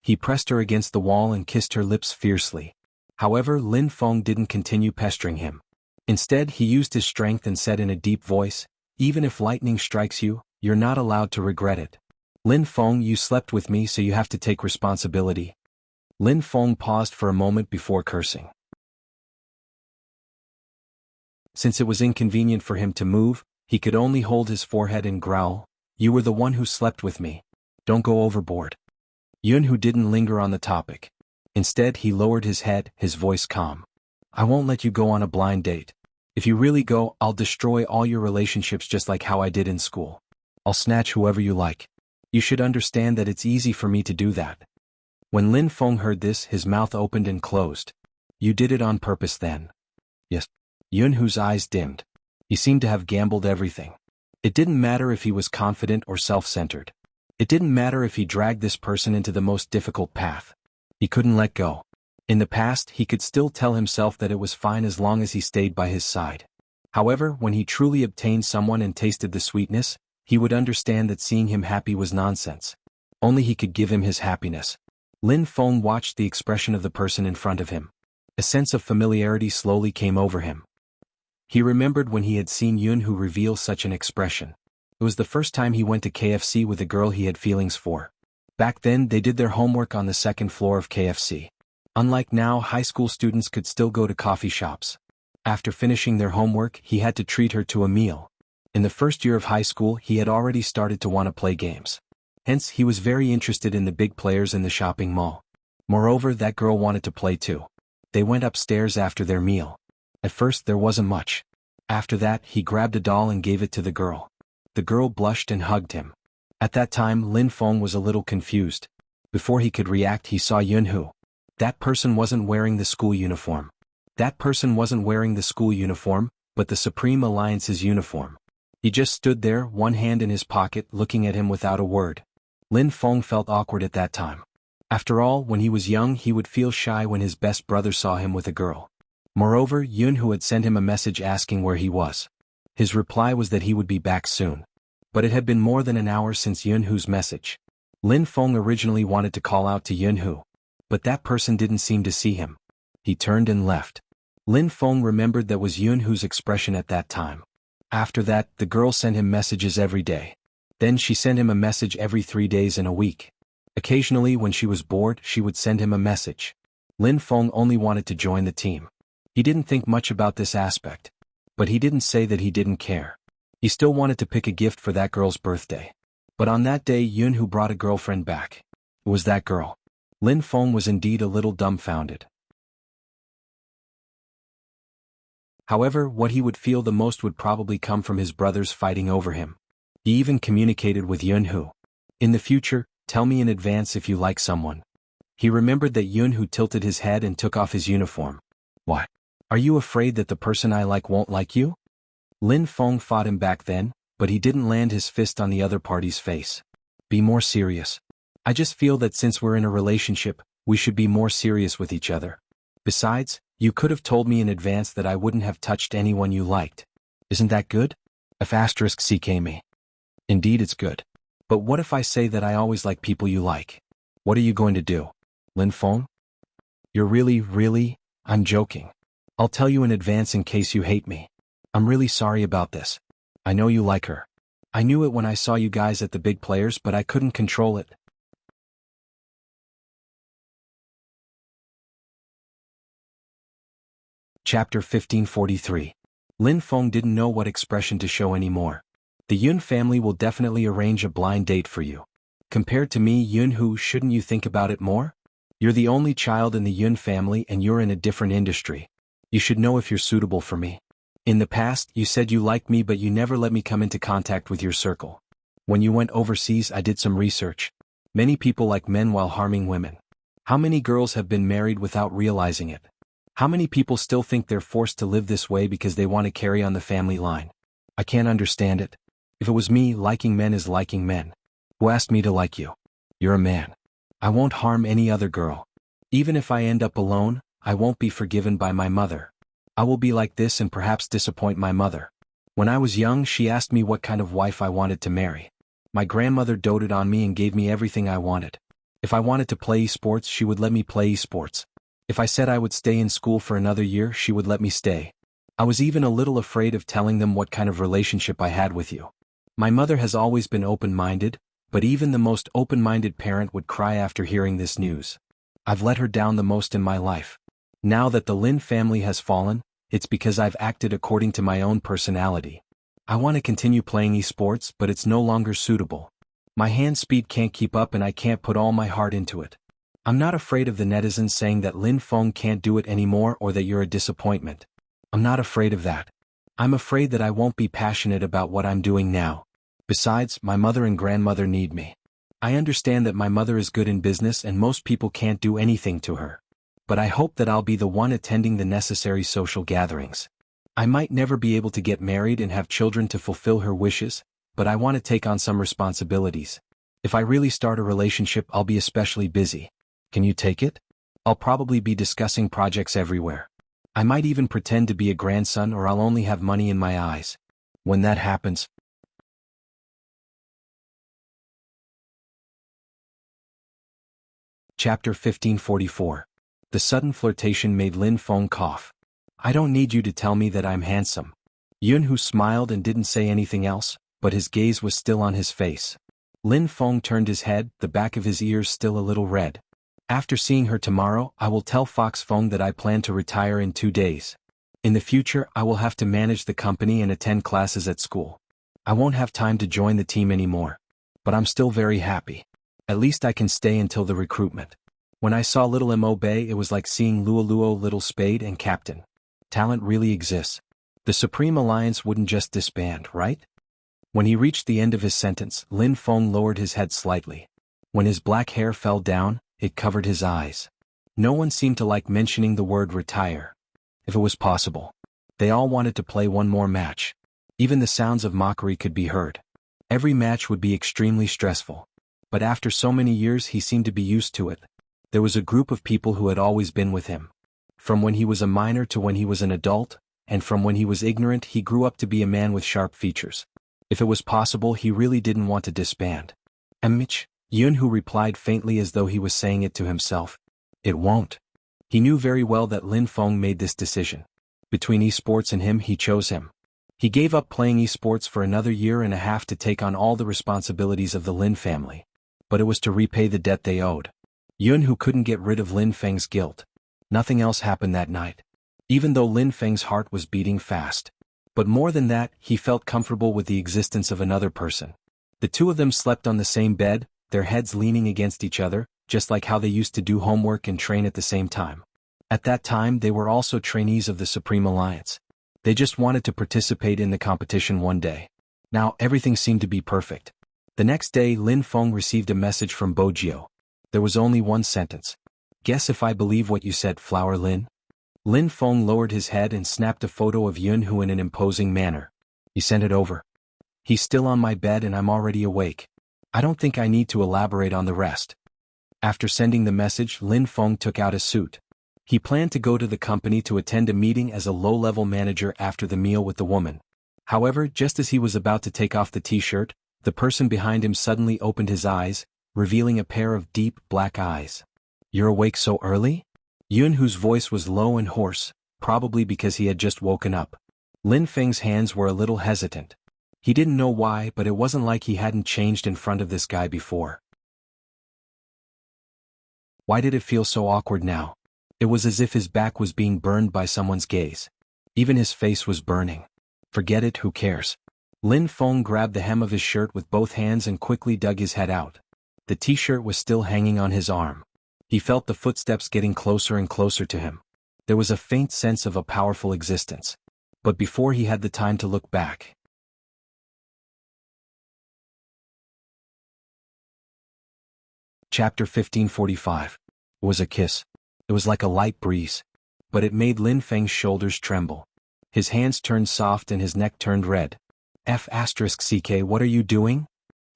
He pressed her against the wall and kissed her lips fiercely. However, Lin Feng didn't continue pestering him. Instead, he used his strength and said in a deep voice, "Even if lightning strikes you, you're not allowed to regret it. Lin Feng, you slept with me, so you have to take responsibility." Lin Feng paused for a moment before cursing. Since it was inconvenient for him to move, he could only hold his forehead and growl, "You were the one who slept with me. Don't go overboard." Yunhu didn't linger on the topic. Instead, he lowered his head, his voice calm. "I won't let you go on a blind date. If you really go, I'll destroy all your relationships just like how I did in school. I'll snatch whoever you like. You should understand that it's easy for me to do that." When Lin Feng heard this, his mouth opened and closed. "You did it on purpose then?" "Yes." Yunhu's eyes dimmed. He seemed to have gambled everything. It didn't matter if he was confident or self-centered. It didn't matter if he dragged this person into the most difficult path. He couldn't let go. In the past, he could still tell himself that it was fine as long as he stayed by his side. However, when he truly obtained someone and tasted the sweetness, he would understand that seeing him happy was nonsense. Only he could give him his happiness. Lin Feng watched the expression of the person in front of him. A sense of familiarity slowly came over him. He remembered when he had seen Yunhu reveal such an expression. It was the first time he went to KFC with a girl he had feelings for. Back then, they did their homework on the second floor of KFC. Unlike now, high school students could still go to coffee shops. After finishing their homework, he had to treat her to a meal. In the first year of high school, he had already started to want to play games. Hence, he was very interested in the big players in the shopping mall. Moreover, that girl wanted to play too. They went upstairs after their meal. At first, there wasn't much. After that, he grabbed a doll and gave it to the girl. The girl blushed and hugged him. At that time, Lin Feng was a little confused. Before he could react, he saw Yunhu. That person wasn't wearing the school uniform. That person wasn't wearing the school uniform, but the Supreme Alliance's uniform. He just stood there, one hand in his pocket, looking at him without a word. Lin Feng felt awkward at that time. After all, when he was young he would feel shy when his best brother saw him with a girl. Moreover, Yunhu had sent him a message asking where he was. His reply was that he would be back soon. But it had been more than an hour since Yunhu's message. Lin Feng originally wanted to call out to Yunhu, but that person didn't seem to see him. He turned and left. Lin Feng remembered that was Yunhu's expression at that time. After that, the girl sent him messages every day. Then she sent him a message every 3 days in a week. Occasionally when she was bored she would send him a message. Lin Feng only wanted to join the team. He didn't think much about this aspect. But he didn't say that he didn't care. He still wanted to pick a gift for that girl's birthday. But on that day Yunhu brought a girlfriend back. It was that girl. Lin Feng was indeed a little dumbfounded. However, what he would feel the most would probably come from his brothers fighting over him. He even communicated with Yunhu. In the future, tell me in advance if you like someone. He remembered that Yunhu tilted his head and took off his uniform. Why? Are you afraid that the person I like won't like you? Lin Feng fought him back then, but he didn't land his fist on the other party's face. Be more serious. I just feel that since we're in a relationship, we should be more serious with each other. Besides, you could have told me in advance that I wouldn't have touched anyone you liked. Isn't that good? *CK me. Indeed it's good. But what if I say that I always like people you like? What are you going to do? Lin Feng? You're really? I'm joking. I'll tell you in advance in case you hate me. I'm really sorry about this. I know you like her. I knew it when I saw you guys at the big players, but I couldn't control it. Chapter 1543. Lin Feng didn't know what expression to show anymore. The Yun family will definitely arrange a blind date for you. Compared to me, Yunhu, shouldn't you think about it more? You're the only child in the Yun family and you're in a different industry. You should know if you're suitable for me. In the past, you said you liked me but you never let me come into contact with your circle. When you went overseas I did some research. Many people like men while harming women. How many girls have been married without realizing it? How many people still think they're forced to live this way because they want to carry on the family line? I can't understand it. If it was me, liking men is liking men. Who asked me to like you? You're a man. I won't harm any other girl. Even if I end up alone, I won't be forgiven by my mother. I will be like this and perhaps disappoint my mother. When I was young she asked me what kind of wife I wanted to marry. My grandmother doted on me and gave me everything I wanted. If I wanted to play esports she would let me play esports. If I said I would stay in school for another year she would let me stay. I was even a little afraid of telling them what kind of relationship I had with you. My mother has always been open-minded, but even the most open-minded parent would cry after hearing this news. I've let her down the most in my life. Now that the Lin family has fallen, it's because I've acted according to my own personality. I want to continue playing esports but it's no longer suitable. My hand speed can't keep up and I can't put all my heart into it. I'm not afraid of the netizens saying that Lin Feng can't do it anymore or that you're a disappointment. I'm not afraid of that. I'm afraid that I won't be passionate about what I'm doing now. Besides, my mother and grandmother need me. I understand that my mother is good in business and most people can't do anything to her. But I hope that I'll be the one attending the necessary social gatherings. I might never be able to get married and have children to fulfill her wishes, but I want to take on some responsibilities. If I really start a relationship I'll be especially busy. Can you take it? I'll probably be discussing projects everywhere. I might even pretend to be a grandson or I'll only have money in my eyes. When that happens. Chapter 1544. The sudden flirtation made Lin Feng cough. I don't need you to tell me that I'm handsome. Yunhu smiled and didn't say anything else, but his gaze was still on his face. Lin Feng turned his head, the back of his ears still a little red. After seeing her tomorrow, I will tell Fox Feng that I plan to retire in 2 days. In the future, I will have to manage the company and attend classes at school. I won't have time to join the team anymore. But I'm still very happy. At least I can stay until the recruitment. When I saw Little Mo Bay it was like seeing Luo Little Spade and Captain. Talent really exists. The Supreme Alliance wouldn't just disband, right? When he reached the end of his sentence, Lin Feng lowered his head slightly. When his black hair fell down, it covered his eyes. No one seemed to like mentioning the word retire. If it was possible, they all wanted to play one more match. Even the sounds of mockery could be heard. Every match would be extremely stressful. But after so many years he seemed to be used to it. There was a group of people who had always been with him. From when he was a minor to when he was an adult, and from when he was ignorant he grew up to be a man with sharp features. If it was possible he really didn't want to disband. Mitch, Yun-Hu replied faintly as though he was saying it to himself. It won't. He knew very well that Lin Feng made this decision. Between esports and him he chose him. He gave up playing esports for another year and a half to take on all the responsibilities of the Lin family. But it was to repay the debt they owed. Yun-Hu couldn't get rid of Lin Feng's guilt. Nothing else happened that night. Even though Lin Feng's heart was beating fast. But more than that, he felt comfortable with the existence of another person. The two of them slept on the same bed, their heads leaning against each other, just like how they used to do homework and train at the same time. At that time they were also trainees of the Supreme Alliance. They just wanted to participate in the competition one day. Now everything seemed to be perfect. The next day Lin Feng received a message from Bojio. There was only one sentence. Guess if I believe what you said, Flower Lin? Lin Feng lowered his head and snapped a photo of Yun-Hu in an imposing manner. He sent it over. He's still on my bed and I'm already awake. I don't think I need to elaborate on the rest. After sending the message, Lin Feng took out a suit. He planned to go to the company to attend a meeting as a low-level manager after the meal with the woman. However, just as he was about to take off the t-shirt, the person behind him suddenly opened his eyes, revealing a pair of deep, black eyes. You're awake so early? Yun-Hu's voice was low and hoarse, probably because he had just woken up. Lin Feng's hands were a little hesitant. He didn't know why, but it wasn't like he hadn't changed in front of this guy before. Why did it feel so awkward now? It was as if his back was being burned by someone's gaze. Even his face was burning. Forget it, who cares? Lin Feng grabbed the hem of his shirt with both hands and quickly dug his head out. The t-shirt was still hanging on his arm. He felt the footsteps getting closer and closer to him. There was a faint sense of a powerful existence. But before he had the time to look back. Chapter 1545. It was a kiss. It was like a light breeze. But it made Lin Feng's shoulders tremble. His hands turned soft and his neck turned red. F***ck, what are you doing?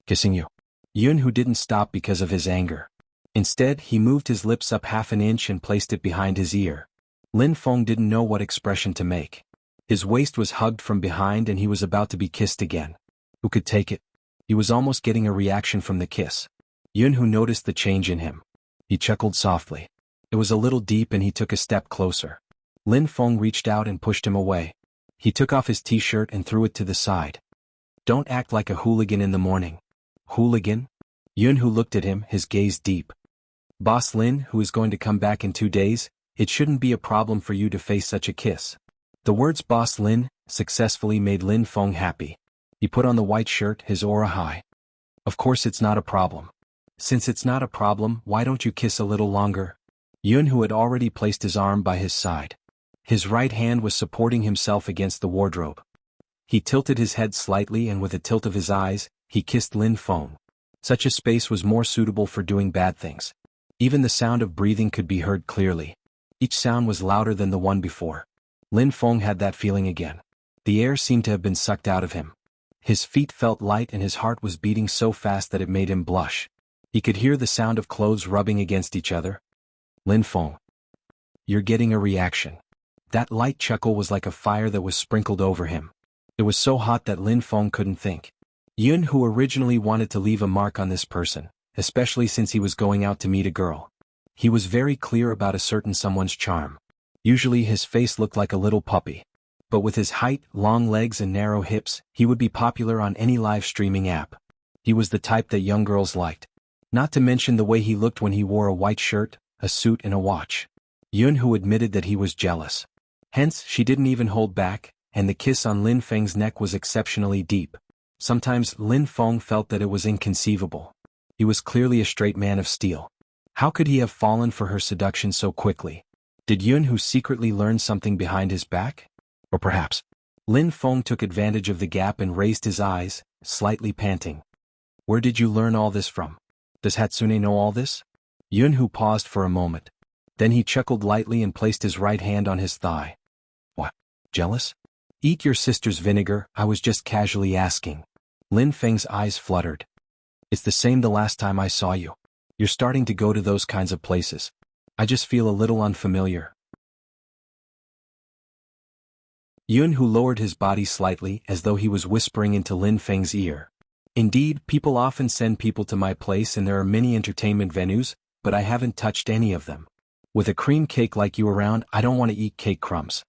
Kissing you. Yun-Hu didn't stop because of his anger. Instead, he moved his lips up half an inch and placed it behind his ear. Lin Feng didn't know what expression to make. His waist was hugged from behind and he was about to be kissed again. Who could take it? He was almost getting a reaction from the kiss. Yun-Hu noticed the change in him. He chuckled softly. It was a little deep and he took a step closer. Lin Feng reached out and pushed him away. He took off his t-shirt and threw it to the side. Don't act like a hooligan in the morning. Hooligan? Yun-Hu looked at him, his gaze deep. Boss Lin, who is going to come back in 2 days, it shouldn't be a problem for you to face such a kiss. The words Boss Lin successfully made Lin Feng happy. He put on the white shirt, his aura high. Of course it's not a problem. Since it's not a problem, why don't you kiss a little longer? Yun-Hu had already placed his arm by his side. His right hand was supporting himself against the wardrobe. He tilted his head slightly and with a tilt of his eyes, he kissed Lin Feng. Such a space was more suitable for doing bad things. Even the sound of breathing could be heard clearly. Each sound was louder than the one before. Lin Feng had that feeling again. The air seemed to have been sucked out of him. His feet felt light and his heart was beating so fast that it made him blush. He could hear the sound of clothes rubbing against each other. Lin Feng. You're getting a reaction. That light chuckle was like a fire that was sprinkled over him. It was so hot that Lin Feng couldn't think. Yun-Hu originally wanted to leave a mark on this person, especially since he was going out to meet a girl. He was very clear about a certain someone's charm. Usually his face looked like a little puppy. But with his height, long legs and narrow hips, he would be popular on any live streaming app. He was the type that young girls liked. Not to mention the way he looked when he wore a white shirt, a suit and a watch. Yun-Hu admitted that he was jealous. Hence, she didn't even hold back, and the kiss on Lin Feng's neck was exceptionally deep. Sometimes Lin Feng felt that it was inconceivable. He was clearly a straight man of steel. How could he have fallen for her seduction so quickly? Did Yun-Hu secretly learn something behind his back? Or perhaps, Lin Feng took advantage of the gap and raised his eyes, slightly panting. Where did you learn all this from? Does Hatsune know all this? Yun-Hu paused for a moment. Then he chuckled lightly and placed his right hand on his thigh. What? Jealous? Eat your sister's vinegar, I was just casually asking. Lin Feng's eyes fluttered. It's the same the last time I saw you. You're starting to go to those kinds of places. I just feel a little unfamiliar. Yun Hu lowered his body slightly as though he was whispering into Lin Feng's ear. Indeed, people often send people to my place and there are many entertainment venues, but I haven't touched any of them. With a cream cake like you around, I don't want to eat cake crumbs.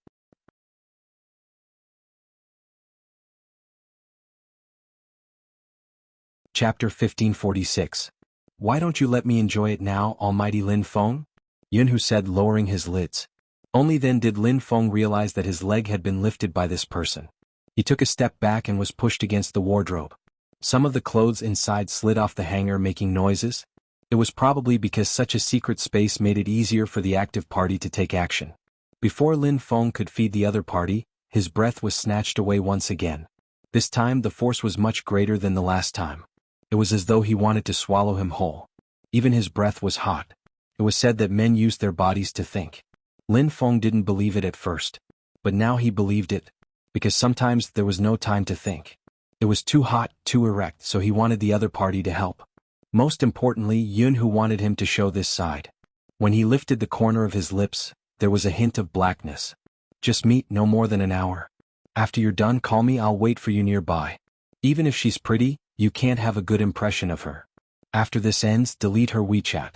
Chapter 1546. Why don't you let me enjoy it now, almighty Lin Feng? Yun Hu said, lowering his lids. Only then did Lin Feng realize that his leg had been lifted by this person. He took a step back and was pushed against the wardrobe. Some of the clothes inside slid off the hanger, making noises. It was probably because such a secret space made it easier for the active party to take action. Before Lin Feng could feed the other party, his breath was snatched away once again. This time the force was much greater than the last time. It was as though he wanted to swallow him whole. Even his breath was hot. It was said that men used their bodies to think. Lin Feng didn't believe it at first. But now he believed it. Because sometimes there was no time to think. It was too hot, too erect, so he wanted the other party to help. Most importantly, Yun Hu wanted him to show this side. When he lifted the corner of his lips, there was a hint of blackness. Just meet no more than an hour. After you're done, call me, I'll wait for you nearby. Even if she's pretty, you can't have a good impression of her. After this ends, delete her WeChat.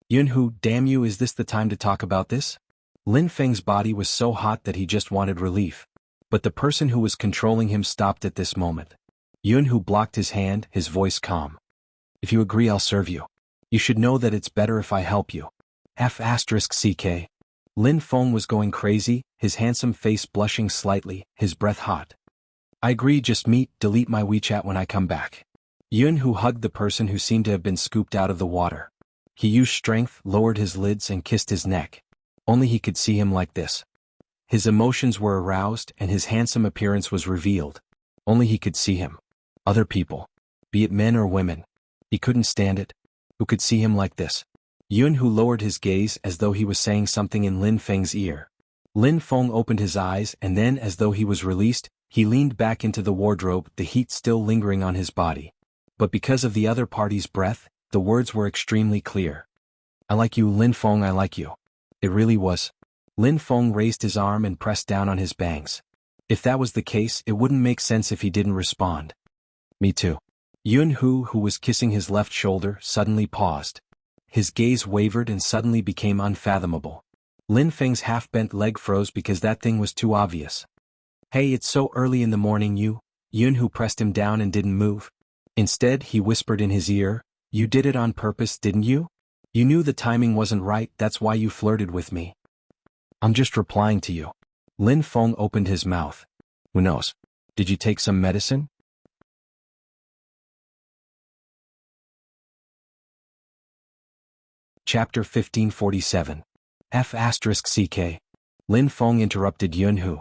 Yun Hu, damn you, is this the time to talk about this? Lin Feng's body was so hot that he just wanted relief. But the person who was controlling him stopped at this moment. Yun Hu blocked his hand, his voice calm. If you agree, I'll serve you. You should know that it's better if I help you. F***ck. Lin Feng was going crazy, his handsome face blushing slightly, his breath hot. I agree, just meet, delete my WeChat when I come back. Yun Hu hugged the person who seemed to have been scooped out of the water. He used strength, lowered his lids and kissed his neck. Only he could see him like this. His emotions were aroused and his handsome appearance was revealed. Only he could see him. Other people. Be it men or women. He couldn't stand it. Who could see him like this? Yun Hu lowered his gaze as though he was saying something in Lin Feng's ear. Lin Feng opened his eyes and then, as though he was released, he leaned back into the wardrobe, the heat still lingering on his body. But because of the other party's breath, the words were extremely clear. I like you, Lin Feng, I like you. It really was. Lin Feng raised his arm and pressed down on his bangs. If that was the case, it wouldn't make sense if he didn't respond. Me too. Yun Hu, who was kissing his left shoulder, suddenly paused. His gaze wavered and suddenly became unfathomable. Lin Feng's half-bent leg froze because that thing was too obvious. Hey, it's so early in the morning, Yun Hu pressed him down and didn't move. Instead, he whispered in his ear, you did it on purpose, didn't you? You knew the timing wasn't right, that's why you flirted with me. I'm just replying to you. Lin Feng opened his mouth. Who knows? Did you take some medicine? Chapter 1547. F***ck. Lin Feng interrupted Yun Hu.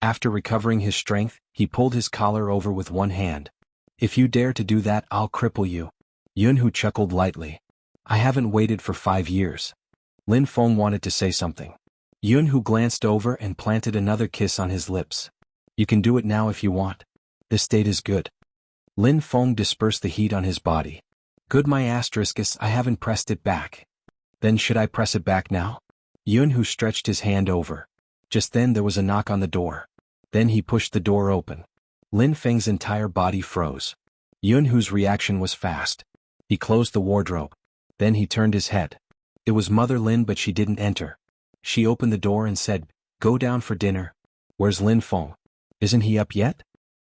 After recovering his strength, he pulled his collar over with one hand. If you dare to do that, I'll cripple you. Yun Hu chuckled lightly. I haven't waited for 5 years. Lin Feng wanted to say something. Yun Hu glanced over and planted another kiss on his lips. You can do it now if you want. This state is good. Lin Feng dispersed the heat on his body. Good, my asteriskis, I haven't pressed it back. Then should I press it back now? Yun Hu stretched his hand over. Just then there was a knock on the door. Then he pushed the door open. Lin Feng's entire body froze. Yun Hu's reaction was fast. He closed the wardrobe. Then he turned his head. It was Mother Lin, but she didn't enter. She opened the door and said, Go down for dinner. Where's Lin Feng? Isn't he up yet?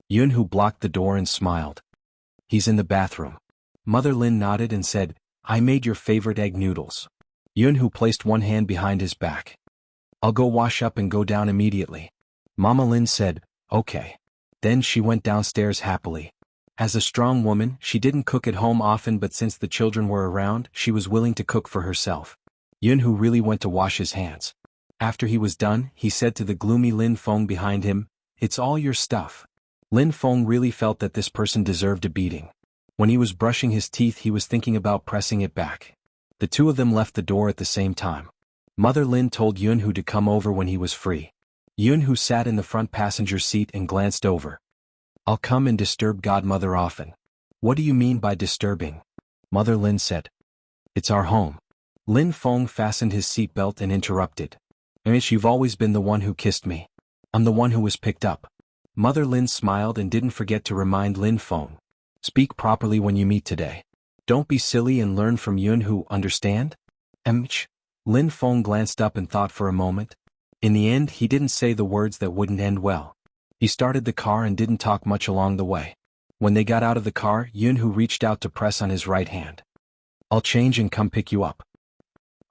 Yun Hu blocked the door and smiled. He's in the bathroom. Mother Lin nodded and said, I made your favorite egg noodles. Yun Hu placed one hand behind his back. I'll go wash up and go down immediately. Mama Lin said, Okay. Then she went downstairs happily. As a strong woman, she didn't cook at home often, but since the children were around, she was willing to cook for herself. Yun Hu really went to wash his hands. After he was done, he said to the gloomy Lin Feng behind him, It's all your stuff. Lin Feng really felt that this person deserved a beating. When he was brushing his teeth, he was thinking about pressing it back. The two of them left the door at the same time. Mother Lin told Yunhu to come over when he was free. Yunhu sat in the front passenger seat and glanced over. I'll come and disturb Godmother often. What do you mean by disturbing? Mother Lin said. It's our home. Lin Feng fastened his seatbelt and interrupted. Amish, you've always been the one who kissed me. I'm the one who was picked up. Mother Lin smiled and didn't forget to remind Lin Feng. Speak properly when you meet today. Don't be silly and learn from Yunhu, understand? Amish. Lin Feng glanced up and thought for a moment. In the end, he didn't say the words that wouldn't end well. He started the car and didn't talk much along the way. When they got out of the car, Yunhu reached out to press on his right hand. I'll change and come pick you up.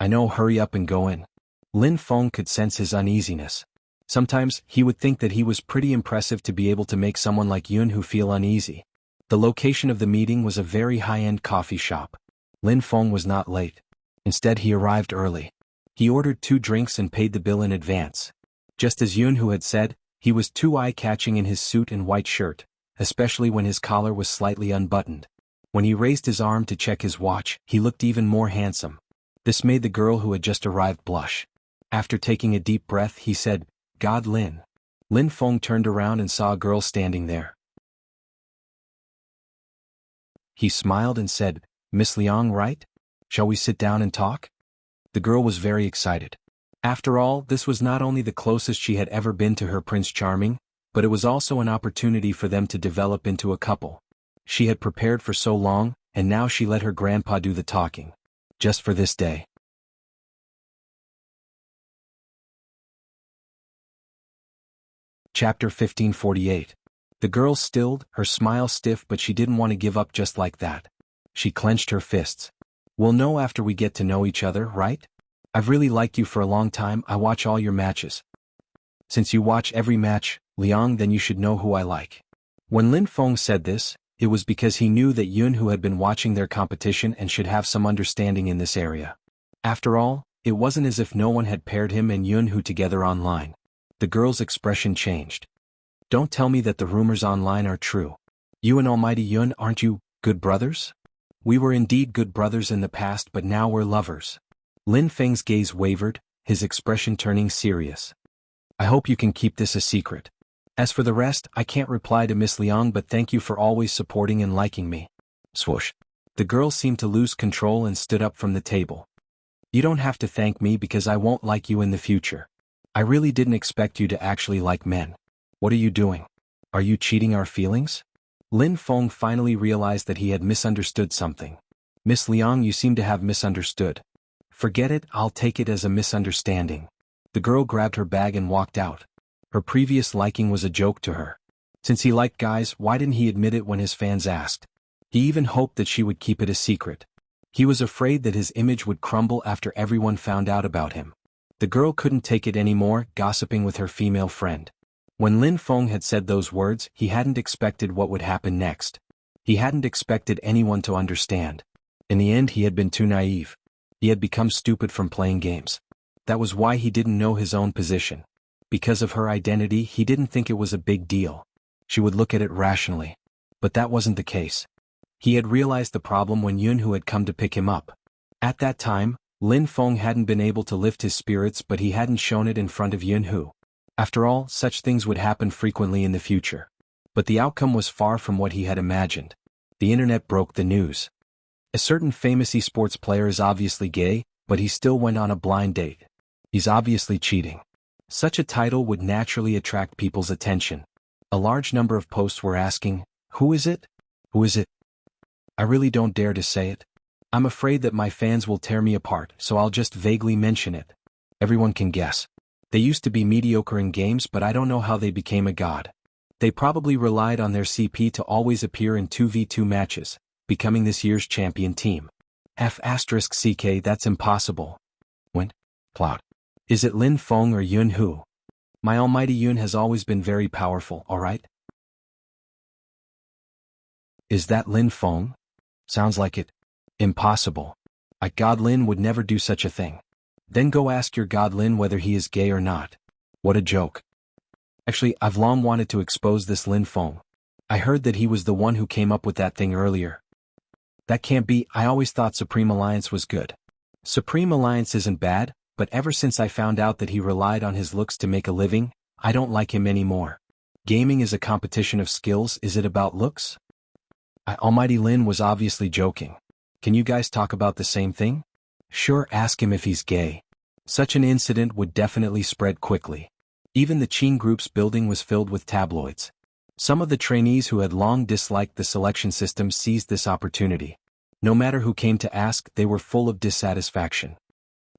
I know, hurry up and go in. Lin Feng could sense his uneasiness. Sometimes, he would think that he was pretty impressive to be able to make someone like Yunhu feel uneasy. The location of the meeting was a very high-end coffee shop. Lin Feng was not late. Instead, he arrived early. He ordered 2 drinks and paid the bill in advance. Just as Yunhu had said, he was too eye-catching in his suit and white shirt, especially when his collar was slightly unbuttoned. When he raised his arm to check his watch, he looked even more handsome. This made the girl who had just arrived blush. After taking a deep breath, he said, God Lin. Lin Feng turned around and saw a girl standing there. He smiled and said, Miss Liang, right? Shall we sit down and talk? The girl was very excited. After all, this was not only the closest she had ever been to her Prince Charming, but it was also an opportunity for them to develop into a couple. She had prepared for so long, and now she let her grandpa do the talking. Just for this day. Chapter 1548. The girl stilled, her smile stiff, but she didn't want to give up just like that. She clenched her fists. We'll know after we get to know each other, right? I've really liked you for a long time. I watch all your matches. Since you watch every match, Liang, then you should know who I like. When Lin Feng said this, it was because he knew that Yunhu had been watching their competition and should have some understanding in this area. After all, it wasn't as if no one had paired him and Yunhu together online. The girl's expression changed. Don't tell me that the rumors online are true. You and Almighty Yun, aren't you good brothers? We were indeed good brothers in the past, but now we're lovers. Lin Feng's gaze wavered, his expression turning serious. I hope you can keep this a secret. As for the rest, I can't reply to Miss Liang, but thank you for always supporting and liking me. Swoosh. The girl seemed to lose control and stood up from the table. You don't have to thank me because I won't like you in the future. I really didn't expect you to actually like men. What are you doing? Are you cheating our feelings? Lin Feng finally realized that he had misunderstood something. Miss Liang, you seem to have misunderstood. Forget it, I'll take it as a misunderstanding. The girl grabbed her bag and walked out. Her previous liking was a joke to her. Since he liked guys, why didn't he admit it when his fans asked? He even hoped that she would keep it a secret. He was afraid that his image would crumble after everyone found out about him. The girl couldn't take it anymore, gossiping with her female friend. When Lin Feng had said those words, he hadn't expected what would happen next. He hadn't expected anyone to understand. In the end, he had been too naive. He had become stupid from playing games. That was why he didn't know his own position. Because of her identity, he didn't think it was a big deal. She would look at it rationally. But that wasn't the case. He had realized the problem when Yunhu had come to pick him up. At that time, Lin Feng hadn't been able to lift his spirits, but he hadn't shown it in front of Yunhu. After all, such things would happen frequently in the future. But the outcome was far from what he had imagined. The internet broke the news. A certain famous esports player is obviously gay, but he still went on a blind date. He's obviously cheating. Such a title would naturally attract people's attention. A large number of posts were asking, who is it? Who is it? I really don't dare to say it. I'm afraid that my fans will tear me apart, so I'll just vaguely mention it. Everyone can guess. They used to be mediocre in games, but I don't know how they became a god. They probably relied on their CP to always appear in 2v2 matches, becoming this year's champion team. F***CK, that's impossible. When? Cloud. Is it Lin Feng or Yunhu? My almighty Yun has always been very powerful, alright? Is that Lin Feng? Sounds like it. Impossible. God Lin would never do such a thing. Then go ask your God Lin whether he is gay or not. What a joke. Actually, I've long wanted to expose this Lin Feng. I heard that he was the one who came up with that thing earlier. That can't be. I always thought Supreme Alliance was good. Supreme Alliance isn't bad, but ever since I found out that he relied on his looks to make a living, I don't like him anymore. Gaming is a competition of skills, is it about looks? Almighty Lin was obviously joking. Can you guys talk about the same thing? Sure, ask him if he's gay. Such an incident would definitely spread quickly. Even the Qin Group's building was filled with tabloids. Some of the trainees who had long disliked the selection system seized this opportunity. No matter who came to ask, they were full of dissatisfaction.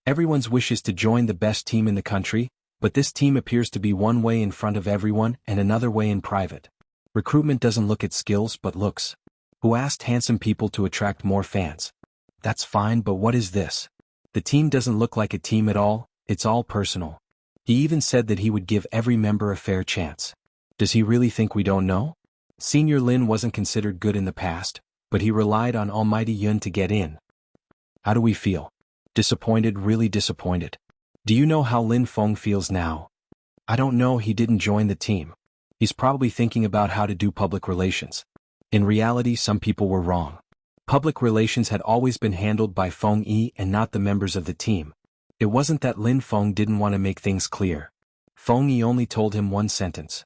Everyone's wish is to join the best team in the country, but this team appears to be one way in front of everyone and another way in private. Recruitment doesn't look at skills but looks. Who asked handsome people to attract more fans? That's fine, but what is this? The team doesn't look like a team at all, it's all personal. He even said that he would give every member a fair chance. Does he really think we don't know? Senior Lin wasn't considered good in the past, but he relied on Almighty Yun to get in. How do we feel? Disappointed, really disappointed. Do you know how Lin Feng feels now? I don't know, he didn't join the team. He's probably thinking about how to do public relations. In reality, some people were wrong. Public relations had always been handled by Feng Yi and not the members of the team. It wasn't that Lin Feng didn't want to make things clear. Feng Yi only told him one sentence.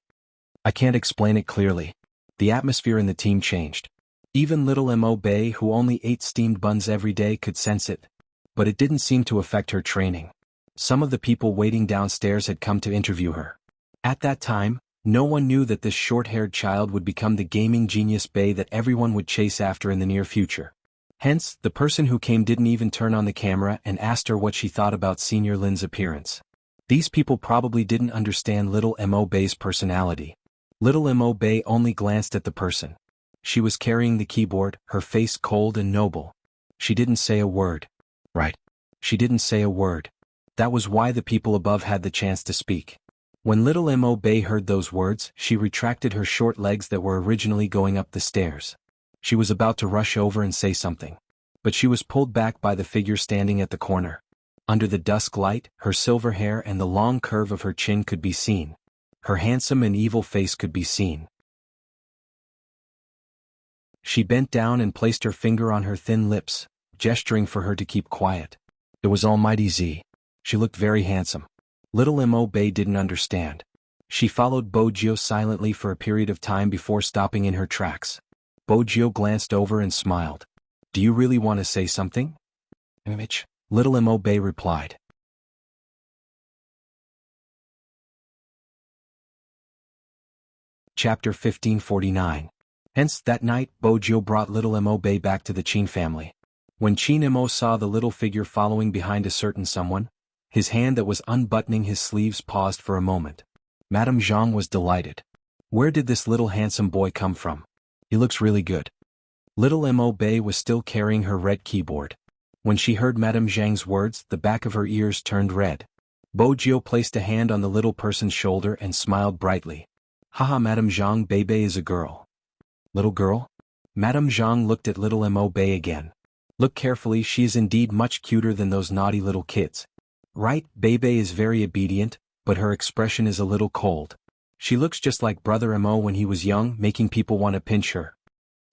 I can't explain it clearly. The atmosphere in the team changed. Even little Mo Bei, who only ate steamed buns every day, could sense it. But it didn't seem to affect her training. Some of the people waiting downstairs had come to interview her. At that time, no one knew that this short-haired child would become the gaming genius Bei that everyone would chase after in the near future. Hence, the person who came didn't even turn on the camera and asked her what she thought about Senior Lin's appearance. These people probably didn't understand little Mo Bei's personality. Little Mo Bei only glanced at the person. She was carrying the keyboard, her face cold and noble. She didn't say a word. Right. She didn't say a word. That was why the people above had the chance to speak. When little Mo Bei heard those words, she retracted her short legs that were originally going up the stairs. She was about to rush over and say something. But she was pulled back by the figure standing at the corner. Under the dusk light, her silver hair and the long curve of her chin could be seen. Her handsome and evil face could be seen. She bent down and placed her finger on her thin lips, gesturing for her to keep quiet. It was Almighty Z. She looked very handsome. Little Mo Bei didn't understand. She followed Bojio silently for a period of time before stopping in her tracks. Bojio glanced over and smiled. Do you really want to say something? Mitch. Little Mo Bei replied. Chapter 1549. Hence, that night, Bojio brought little Mo Bei back to the Qin family. When Qin Mo saw the little figure following behind a certain someone, his hand that was unbuttoning his sleeves paused for a moment. Madame Zhang was delighted. Where did this little handsome boy come from? He looks really good. Little Mo Bei was still carrying her red keyboard. When she heard Madame Zhang's words, the back of her ears turned red. Bojio placed a hand on the little person's shoulder and smiled brightly. Haha, Madame Zhang, Bei is a girl. Little girl? Madame Zhang looked at little Mo Bei again. Look carefully, she is indeed much cuter than those naughty little kids. Right, Bei is very obedient, but her expression is a little cold. She looks just like Brother Mo when he was young, making people want to pinch her.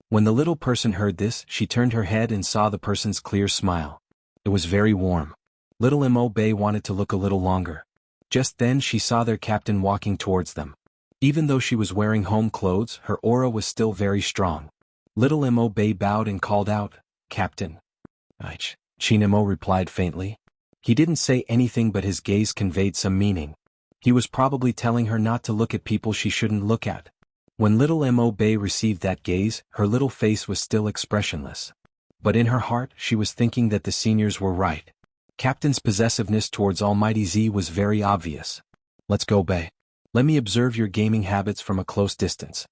When the little person heard this, she turned her head and saw the person's clear smile. It was very warm. Little Mo Bei wanted to look a little longer. Just then she saw their captain walking towards them. Even though she was wearing home clothes, her aura was still very strong. Little Mo Bei bowed and called out, Captain. Qin Mo replied faintly. He didn't say anything, but his gaze conveyed some meaning. He was probably telling her not to look at people she shouldn't look at. When little Mo Bei received that gaze, her little face was still expressionless. But in her heart, she was thinking that the seniors were right. Captain's possessiveness towards Almighty Z was very obvious. Let's go, Bei. Let me observe your gaming habits from a close distance.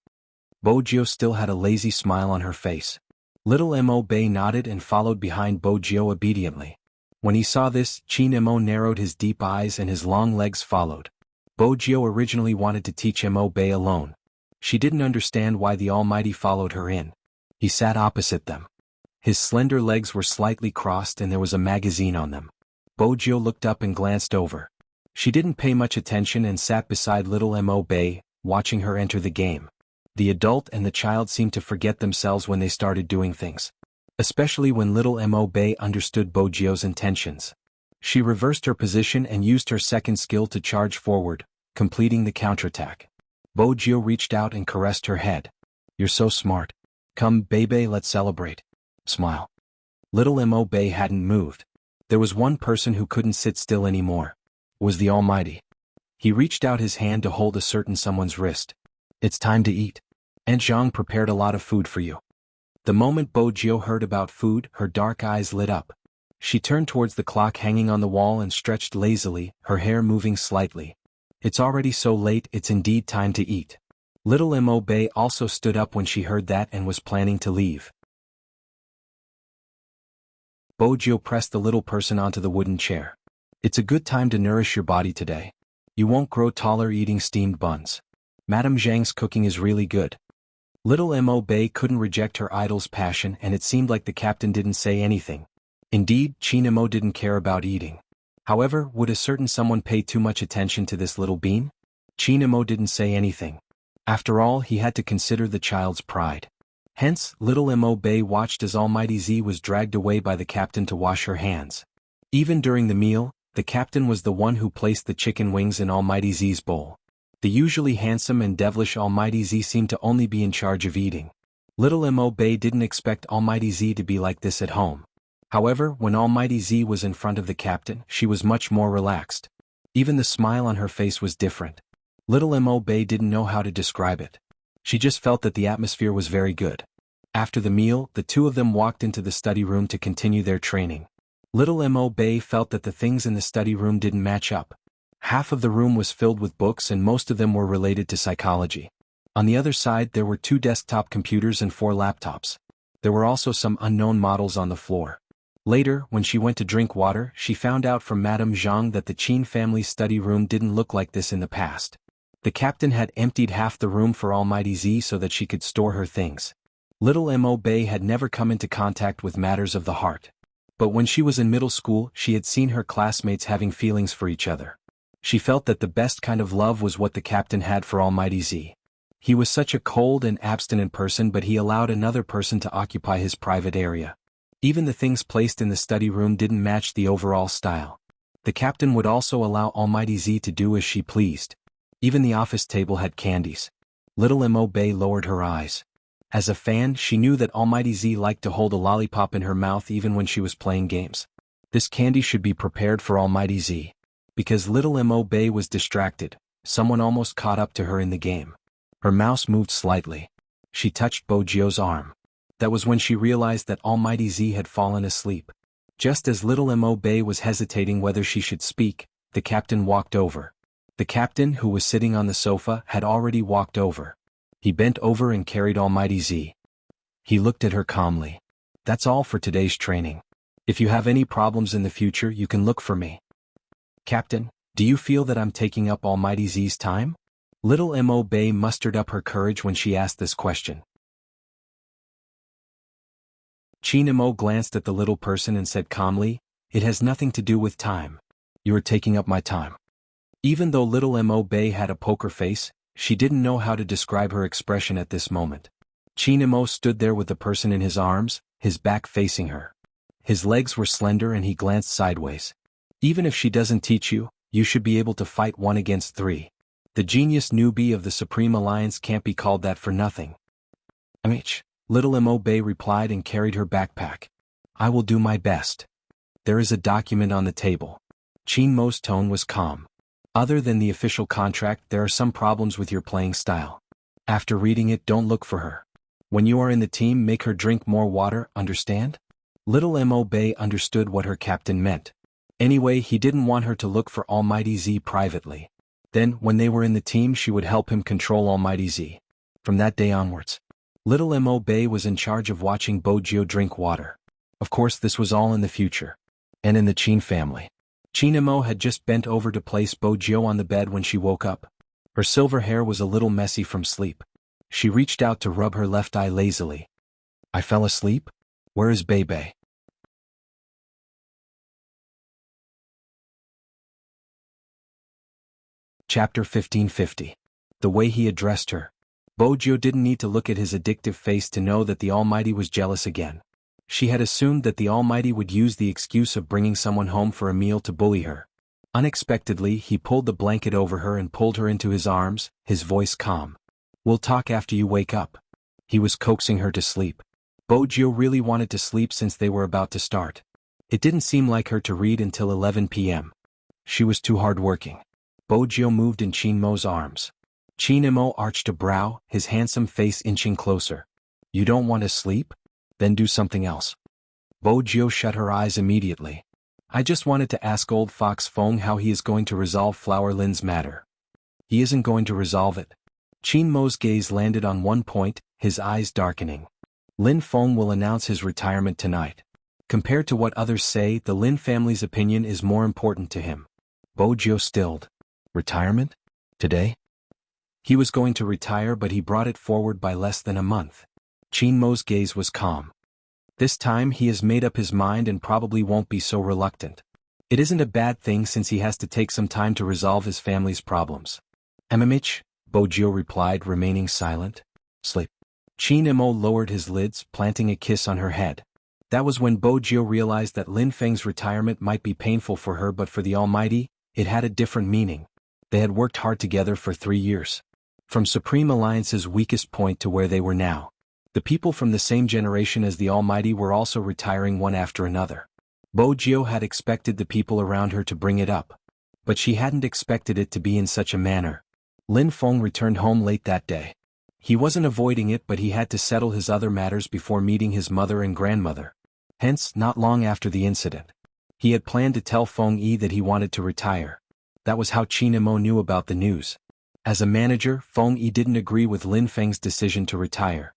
Bojio still had a lazy smile on her face. Little Mo Bei nodded and followed behind Bojio obediently. When he saw this, Qin Mo narrowed his deep eyes and his long legs followed. Bojio originally wanted to teach Mo Bei alone. She didn't understand why the Almighty followed her in. He sat opposite them. His slender legs were slightly crossed and there was a magazine on them. Bojio looked up and glanced over. She didn't pay much attention and sat beside little Mo Bei, watching her enter the game. The adult and the child seemed to forget themselves when they started doing things. Especially when little Mo Bei understood Bojio's intentions. She reversed her position and used her second skill to charge forward, completing the counterattack. Bojio reached out and caressed her head. You're so smart. Come, Bebe, let's celebrate. Smile. Little Mo Bei hadn't moved. There was one person who couldn't sit still anymore. Was the Almighty. He reached out his hand to hold a certain someone's wrist. It's time to eat. Aunt Zhang prepared a lot of food for you. The moment Bojio heard about food, her dark eyes lit up. She turned towards the clock hanging on the wall and stretched lazily, her hair moving slightly. It's already so late, it's indeed time to eat. Little Mo Bei also stood up when she heard that and was planning to leave. Bojio pressed the little person onto the wooden chair. It's a good time to nourish your body today. You won't grow taller eating steamed buns. Madame Zhang's cooking is really good. Little Mo Bei couldn't reject her idol's passion, and it seemed like the captain didn't say anything. Indeed, Qin Mo didn't care about eating. However, would a certain someone pay too much attention to this little bean? Qin Mo didn't say anything. After all, he had to consider the child's pride. Hence, little Mo Bei watched as Almighty Z was dragged away by the captain to wash her hands. Even during the meal, the captain was the one who placed the chicken wings in Almighty Z's bowl. The usually handsome and devilish Almighty Z seemed to only be in charge of eating. Little Mo Bei didn't expect Almighty Z to be like this at home. However, when Almighty Z was in front of the captain, she was much more relaxed. Even the smile on her face was different. Little Mo Bei didn't know how to describe it. She just felt that the atmosphere was very good. After the meal, the two of them walked into the study room to continue their training. Little Mo Bei felt that the things in the study room didn't match up. Half of the room was filled with books and most of them were related to psychology. On the other side there were 2 desktop computers and 4 laptops. There were also some unknown models on the floor. Later, when she went to drink water, she found out from Madame Zhang that the Qin family's study room didn't look like this in the past. The captain had emptied half the room for Almighty Z so that she could store her things. Little Mo Bei had never come into contact with matters of the heart. But when she was in middle school, she had seen her classmates having feelings for each other. She felt that the best kind of love was what the captain had for Almighty Z. He was such a cold and abstinent person, but he allowed another person to occupy his private area. Even the things placed in the study room didn't match the overall style. The captain would also allow Almighty Z to do as she pleased. Even the office table had candies. Little Mo Bei lowered her eyes. As a fan, she knew that Almighty Z liked to hold a lollipop in her mouth even when she was playing games. This candy should be prepared for Almighty Z. Because Little Mo Bei was distracted, someone almost caught up to her in the game. Her mouse moved slightly. She touched Bojio's arm. That was when she realized that Almighty Z had fallen asleep. Just as Little Mo Bei was hesitating whether she should speak, the captain walked over. The captain, who was sitting on the sofa, had already walked over. He bent over and carried Almighty Z. He looked at her calmly. That's all for today's training. If you have any problems in the future, you can look for me. Captain, do you feel that I'm taking up Almighty Z's time? Little Mo Bei mustered up her courage when she asked this question. Qin Mo glanced at the little person and said calmly, it has nothing to do with time. You are taking up my time. Even though Little Mo Bei had a poker face, she didn't know how to describe her expression at this moment. Qin Mo stood there with the person in his arms, his back facing her. His legs were slender and he glanced sideways. Even if she doesn't teach you, you should be able to fight 1 against 3. The genius newbie of the Supreme Alliance can't be called that for nothing. Little Mo Bei replied and carried her backpack. I will do my best. There is a document on the table. Qin Mo's tone was calm. Other than the official contract, there are some problems with your playing style. After reading it, don't look for her. When you are in the team, make her drink more water, understand? Little Mo Bei understood what her captain meant. Anyway, he didn't want her to look for Almighty Z privately. Then, when they were in the team, she would help him control Almighty Z. From that day onwards, Little Mo Bei was in charge of watching Bojio drink water. Of course, this was all in the future. And in the Qin family. Qin Mo had just bent over to place Bojio on the bed when she woke up. Her silver hair was a little messy from sleep. She reached out to rub her left eye lazily. I fell asleep? Where is Bebe? Chapter 1550. The way he addressed her. Bojio didn't need to look at his addictive face to know that the Almighty was jealous again. She had assumed that the Almighty would use the excuse of bringing someone home for a meal to bully her. Unexpectedly, he pulled the blanket over her and pulled her into his arms, his voice calm. "We'll talk after you wake up." He was coaxing her to sleep. Bojio really wanted to sleep since they were about to start. It didn't seem like her to read until 11 p.m. She was too hard-working. Bojio moved in Chinmo's arms. Chinmo arched a brow, his handsome face inching closer. "You don't want to sleep? Then do something else." Bojio shut her eyes immediately. "I just wanted to ask old Fox Feng how he is going to resolve Flower Lin's matter." "He isn't going to resolve it." Chinmo's gaze landed on one point, his eyes darkening. "Lin Feng will announce his retirement tonight. Compared to what others say, the Lin family's opinion is more important to him." Bojio stilled. "Retirement? Today?" He was going to retire, but he brought it forward by less than a month. Chinmo's gaze was calm. "This time he has made up his mind and probably won't be so reluctant. It isn't a bad thing since he has to take some time to resolve his family's problems." "MMH?" Bojio replied, remaining silent. "Sleep." Chinmo lowered his lids, planting a kiss on her head. That was when Bojio realized that Lin Feng's retirement might be painful for her, but for the Almighty, it had a different meaning. They had worked hard together for 3 years. From Supreme Alliance's weakest point to where they were now. The people from the same generation as the Almighty were also retiring one after another. Bojio had expected the people around her to bring it up. But she hadn't expected it to be in such a manner. Lin Feng returned home late that day. He wasn't avoiding it, but he had to settle his other matters before meeting his mother and grandmother. Hence, not long after the incident. He had planned to tell Feng Yi that he wanted to retire. That was how Chinmo knew about the news. As a manager, Feng Yi didn't agree with Lin Feng's decision to retire.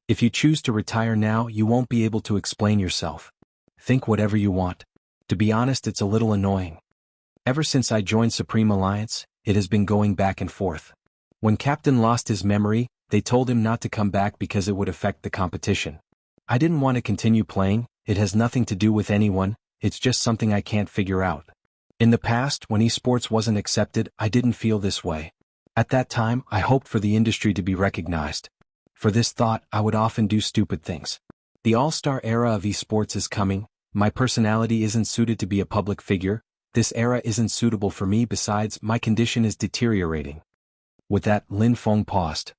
"If you choose to retire now, you won't be able to explain yourself. Think whatever you want. To be honest, it's a little annoying. Ever since I joined Supreme Alliance, it has been going back and forth. When Captain lost his memory, they told him not to come back because it would affect the competition. I didn't want to continue playing. It has nothing to do with anyone, it's just something I can't figure out. In the past, when esports wasn't accepted, I didn't feel this way. At that time, I hoped for the industry to be recognized. For this thought, I would often do stupid things. The all-star era of esports is coming. My personality isn't suited to be a public figure. This era isn't suitable for me, besides, my condition is deteriorating." With that, Lin Feng paused.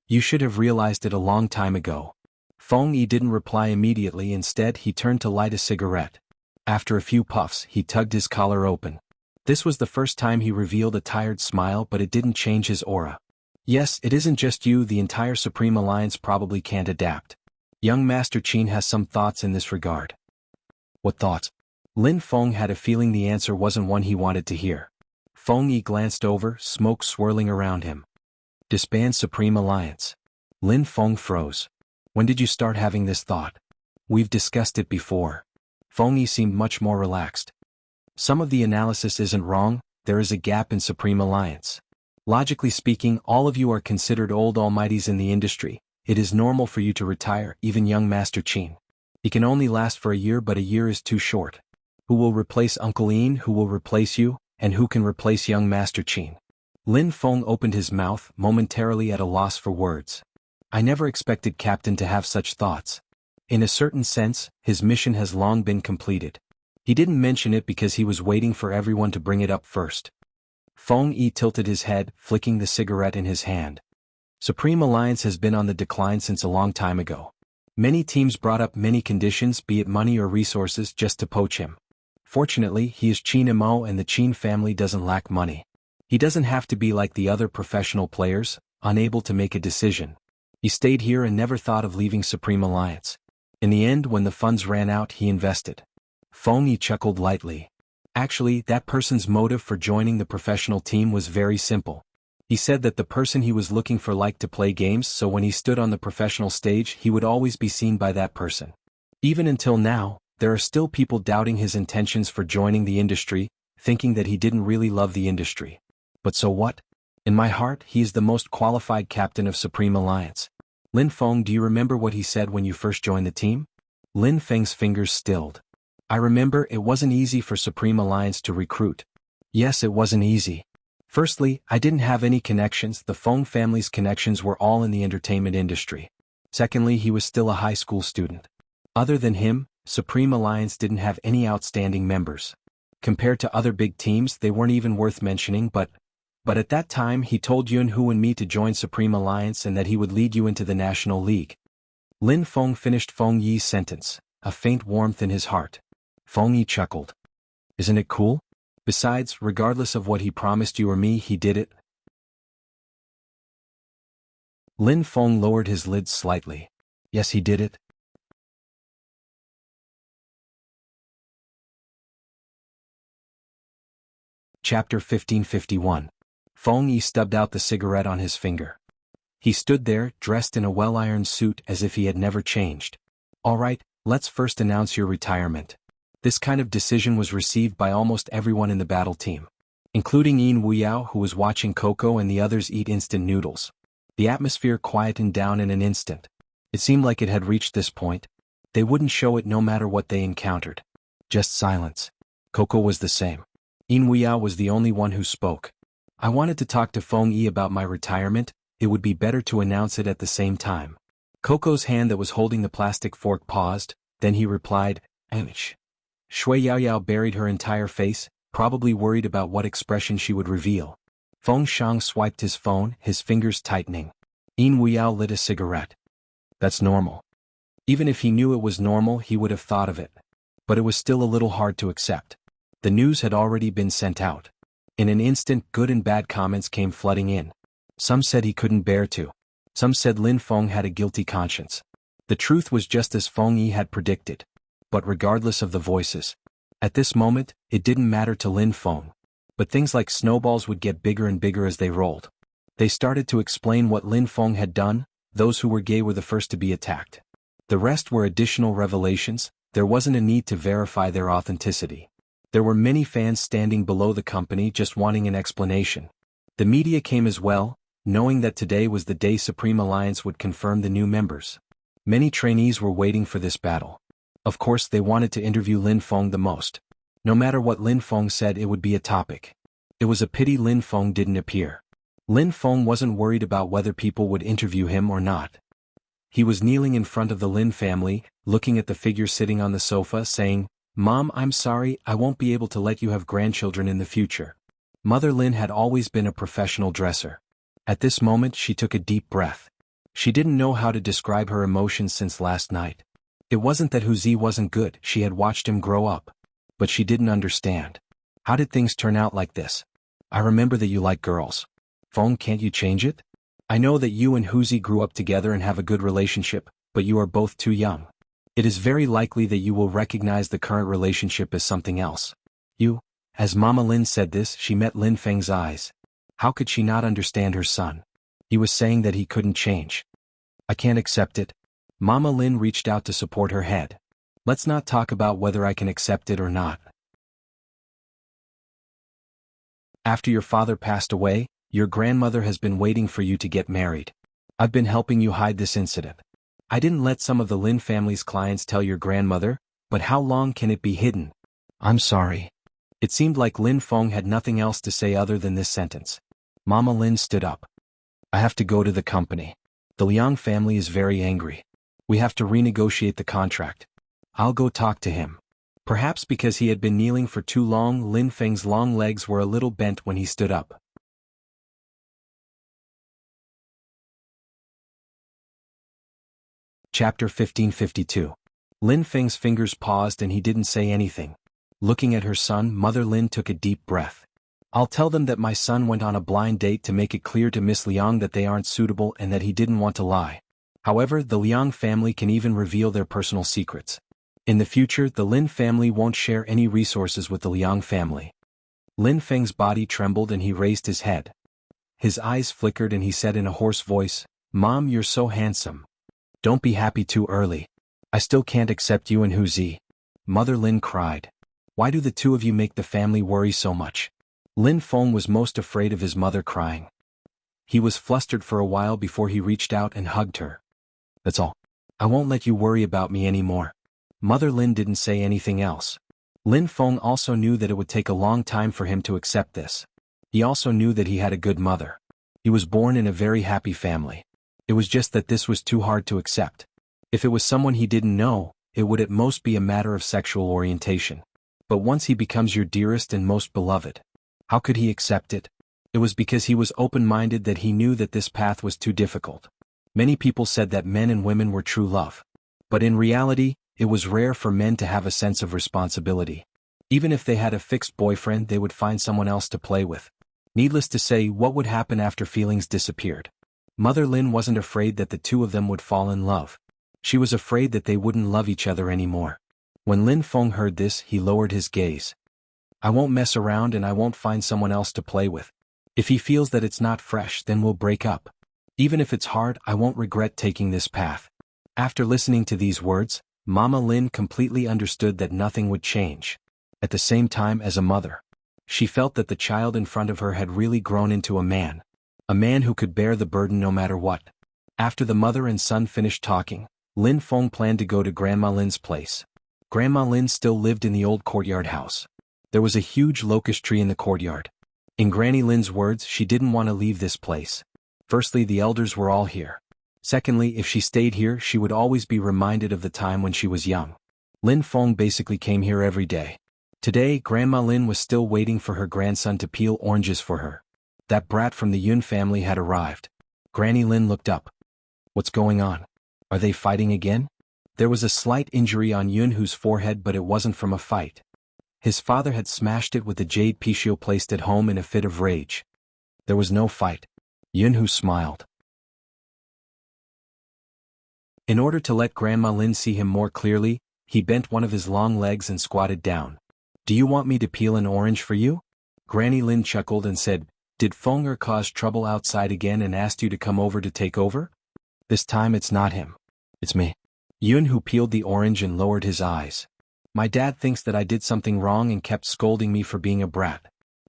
"You should have realized it a long time ago." Feng Yi didn't reply immediately. Instead, he turned to light a cigarette. After a few puffs, he tugged his collar open. This was the first time he revealed a tired smile, but it didn't change his aura. "Yes, it isn't just you, the entire Supreme Alliance probably can't adapt. Young Master Qin has some thoughts in this regard." "What thoughts?" Lin Feng had a feeling the answer wasn't one he wanted to hear. Feng Yi glanced over, smoke swirling around him. "Disband Supreme Alliance." Lin Feng froze. "When did you start having this thought?" "We've discussed it before." Feng Yi seemed much more relaxed. "Some of the analysis isn't wrong, there is a gap in Supreme Alliance. Logically speaking, all of you are considered old almighties in the industry. It is normal for you to retire, even young Master Qin. He can only last for a year, but a year is too short. Who will replace Uncle Ian? Who will replace you? And who can replace young Master Qin?" Lin Feng opened his mouth, momentarily at a loss for words. "I never expected Captain to have such thoughts. In a certain sense, his mission has long been completed. He didn't mention it because he was waiting for everyone to bring it up first." Feng Yi tilted his head, flicking the cigarette in his hand. "Supreme Alliance has been on the decline since a long time ago. Many teams brought up many conditions, be it money or resources, just to poach him. Fortunately, he is Qin Imo and the Qin family doesn't lack money. He doesn't have to be like the other professional players, unable to make a decision. He stayed here and never thought of leaving Supreme Alliance. In the end, when the funds ran out, he invested." Feng Yi chuckled lightly. Actually, that person's motive for joining the professional team was very simple. He said that the person he was looking for liked to play games, so when he stood on the professional stage, he would always be seen by that person. Even until now, there are still people doubting his intentions for joining the industry, thinking that he didn't really love the industry. But so what? In my heart, he is the most qualified captain of Supreme Alliance. Lin Feng, do you remember what he said when you first joined the team? Lin Feng's fingers stilled. I remember it wasn't easy for Supreme Alliance to recruit. Yes, it wasn't easy. Firstly, I didn't have any connections. The Feng family's connections were all in the entertainment industry. Secondly, he was still a high school student. Other than him, Supreme Alliance didn't have any outstanding members. Compared to other big teams, they weren't even worth mentioning, but at that time he told Yunhu and me to join Supreme Alliance and that he would lead you into the National League. Lin Feng finished Feng Yi's sentence, a faint warmth in his heart. Feng Yi chuckled. Isn't it cool? Besides, regardless of what he promised you or me, he did it. Lin Feng lowered his lids slightly. Yes, he did it. Chapter 1551. Feng Yi stubbed out the cigarette on his finger. He stood there, dressed in a well-ironed suit as if he had never changed. All right, let's first announce your retirement. This kind of decision was received by almost everyone in the battle team, including Yin Wuyao, who was watching Coco and the others eat instant noodles. The atmosphere quietened down in an instant. It seemed like it had reached this point. They wouldn't show it no matter what they encountered. Just silence. Coco was the same. Yin Wuyao was the only one who spoke. I wanted to talk to Feng Yi about my retirement. It would be better to announce it at the same time. Coco's hand that was holding the plastic fork paused, then he replied, Ouch. Shui Yaoyao buried her entire face, probably worried about what expression she would reveal. Feng Shang swiped his phone, his fingers tightening. Yin Wuyao lit a cigarette. That's normal. Even if he knew it was normal, he would have thought of it. But it was still a little hard to accept. The news had already been sent out. In an instant, good and bad comments came flooding in. Some said he couldn't bear to. Some said Lin Feng had a guilty conscience. The truth was just as Feng Yi had predicted. But regardless of the voices, at this moment, it didn't matter to Lin Feng. But things like snowballs would get bigger and bigger as they rolled. They started to explain what Lin Feng had done. Those who were gay were the first to be attacked. The rest were additional revelations. There wasn't a need to verify their authenticity. There were many fans standing below the company just wanting an explanation. The media came as well, knowing that today was the day Supreme Alliance would confirm the new members. Many trainees were waiting for this battle. Of course, they wanted to interview Lin Feng the most. No matter what Lin Feng said, it would be a topic. It was a pity Lin Feng didn't appear. Lin Feng wasn't worried about whether people would interview him or not. He was kneeling in front of the Lin family, looking at the figure sitting on the sofa, saying, Mom, I'm sorry, I won't be able to let you have grandchildren in the future. Mother Lin had always been a professional dresser. At this moment, she took a deep breath. She didn't know how to describe her emotions since last night. It wasn't that Huzi wasn't good, she had watched him grow up. But she didn't understand. How did things turn out like this? I remember that you like girls. Feng, can't you change it? I know that you and Huzi grew up together and have a good relationship, but you are both too young. It is very likely that you will recognize the current relationship as something else. As Mama Lin said this, she met Lin Feng's eyes. How could she not understand her son? He was saying that he couldn't change. I can't accept it. Mama Lin reached out to support her head. Let's not talk about whether I can accept it or not. After your father passed away, your grandmother has been waiting for you to get married. I've been helping you hide this incident. I didn't let some of the Lin family's clients tell your grandmother, but how long can it be hidden? I'm sorry. It seemed like Lin Feng had nothing else to say other than this sentence. Mama Lin stood up. I have to go to the company. The Liang family is very angry. We have to renegotiate the contract. I'll go talk to him. Perhaps because he had been kneeling for too long, Lin Feng's long legs were a little bent when he stood up. Chapter 1552. Lin Feng's fingers paused and he didn't say anything. Looking at her son, Mother Lin took a deep breath. I'll tell them that my son went on a blind date to make it clear to Miss Liang that they aren't suitable and that he didn't want to lie. However, the Liang family can even reveal their personal secrets. In the future, the Lin family won't share any resources with the Liang family. Lin Feng's body trembled and he raised his head. His eyes flickered and he said in a hoarse voice, Mom, you're so handsome. Don't be happy too early. I still can't accept you and Huzi. Mother Lin cried. Why do the two of you make the family worry so much? Lin Feng was most afraid of his mother crying. He was flustered for a while before he reached out and hugged her. That's all. I won't let you worry about me anymore. Mother Lin didn't say anything else. Lin Feng also knew that it would take a long time for him to accept this. He also knew that he had a good mother. He was born in a very happy family. It was just that this was too hard to accept. If it was someone he didn't know, it would at most be a matter of sexual orientation. But once he becomes your dearest and most beloved, how could he accept it? It was because he was open-minded that he knew that this path was too difficult. Many people said that men and women were true love. But in reality, it was rare for men to have a sense of responsibility. Even if they had a fixed boyfriend, they would find someone else to play with. Needless to say, what would happen after feelings disappeared? Mother Lin wasn't afraid that the two of them would fall in love. She was afraid that they wouldn't love each other anymore. When Lin Feng heard this, he lowered his gaze. I won't mess around and I won't find someone else to play with. If he feels that it's not fresh, then we'll break up. Even if it's hard, I won't regret taking this path. After listening to these words, Mama Lin completely understood that nothing would change. At the same time, as a mother, she felt that the child in front of her had really grown into a man who could bear the burden no matter what. After the mother and son finished talking, Lin Feng planned to go to Grandma Lin's place. Grandma Lin still lived in the old courtyard house. There was a huge locust tree in the courtyard. In Granny Lin's words, she didn't want to leave this place. Firstly, the elders were all here. Secondly, if she stayed here, she would always be reminded of the time when she was young. Lin Feng basically came here every day. Today, Grandma Lin was still waiting for her grandson to peel oranges for her. That brat from the Yun family had arrived. Granny Lin looked up. What's going on? Are they fighting again? There was a slight injury on Yunhu's forehead, but it wasn't from a fight. His father had smashed it with the jade picio placed at home in a fit of rage. There was no fight. Yunhu smiled. In order to let Grandma Lin see him more clearly, he bent one of his long legs and squatted down. Do you want me to peel an orange for you? Granny Lin chuckled and said, Did Fenger cause trouble outside again and asked you to come over to take over? This time it's not him. It's me. Yunhu peeled the orange and lowered his eyes. My dad thinks that I did something wrong and kept scolding me for being a brat.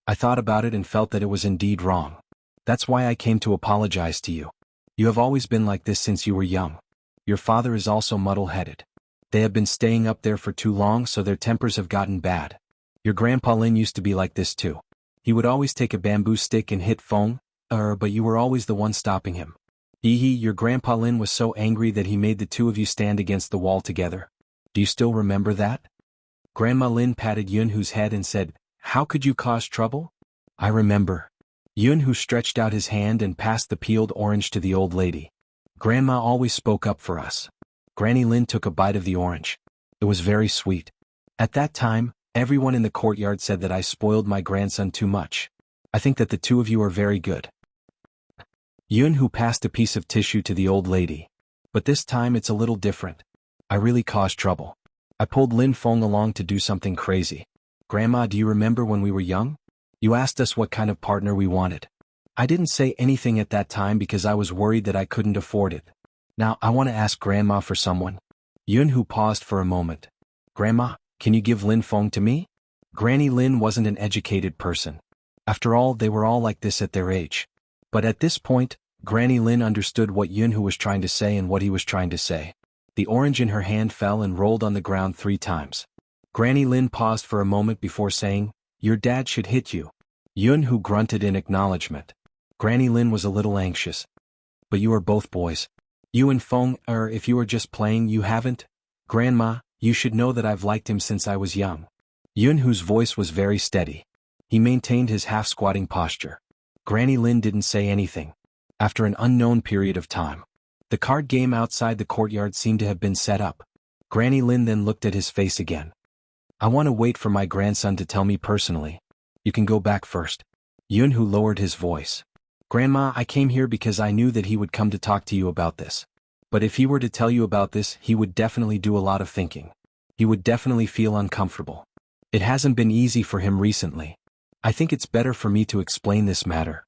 I thought about it and felt that it was indeed wrong. That's why I came to apologize to you. You have always been like this since you were young. Your father is also muddle-headed. They have been staying up there for too long, so their tempers have gotten bad. Your grandpa Lin used to be like this too. He would always take a bamboo stick and hit Feng, but you were always the one stopping him. Your grandpa Lin was so angry that he made the two of you stand against the wall together. Do you still remember that? Grandma Lin patted Yunhu's head and said, How could you cause trouble? I remember. Yunhu stretched out his hand and passed the peeled orange to the old lady. Grandma always spoke up for us. Granny Lin took a bite of the orange. It was very sweet. At that time, everyone in the courtyard said that I spoiled my grandson too much. I think that the two of you are very good. Yunhu passed a piece of tissue to the old lady. But this time it's a little different. I really caused trouble. I pulled Lin Feng along to do something crazy. Grandma, do you remember when we were young? You asked us what kind of partner we wanted. I didn't say anything at that time because I was worried that I couldn't afford it. Now I want to ask Grandma for someone. Yunhu paused for a moment. Grandma, can you give Lin Feng to me? Granny Lin wasn't an educated person. After all, they were all like this at their age. But at this point, Granny Lin understood what Yunhu was trying to say and what he was trying to say. The orange in her hand fell and rolled on the ground 3 times. Granny Lin paused for a moment before saying, Your dad should hit you. Yunhu grunted in acknowledgement. Granny Lin was a little anxious. But you are both boys. You and Feng, if you are just playing, you haven't? Grandma, you should know that I've liked him since I was young. Yunhu's voice was very steady. He maintained his half-squatting posture. Granny Lin didn't say anything. After an unknown period of time, the card game outside the courtyard seemed to have been set up. Granny Lin then looked at his face again. I want to wait for my grandson to tell me personally. You can go back first. Yunhu lowered his voice. Grandma, I came here because I knew that he would come to talk to you about this. But if he were to tell you about this, he would definitely do a lot of thinking. He would definitely feel uncomfortable. It hasn't been easy for him recently. I think it's better for me to explain this matter.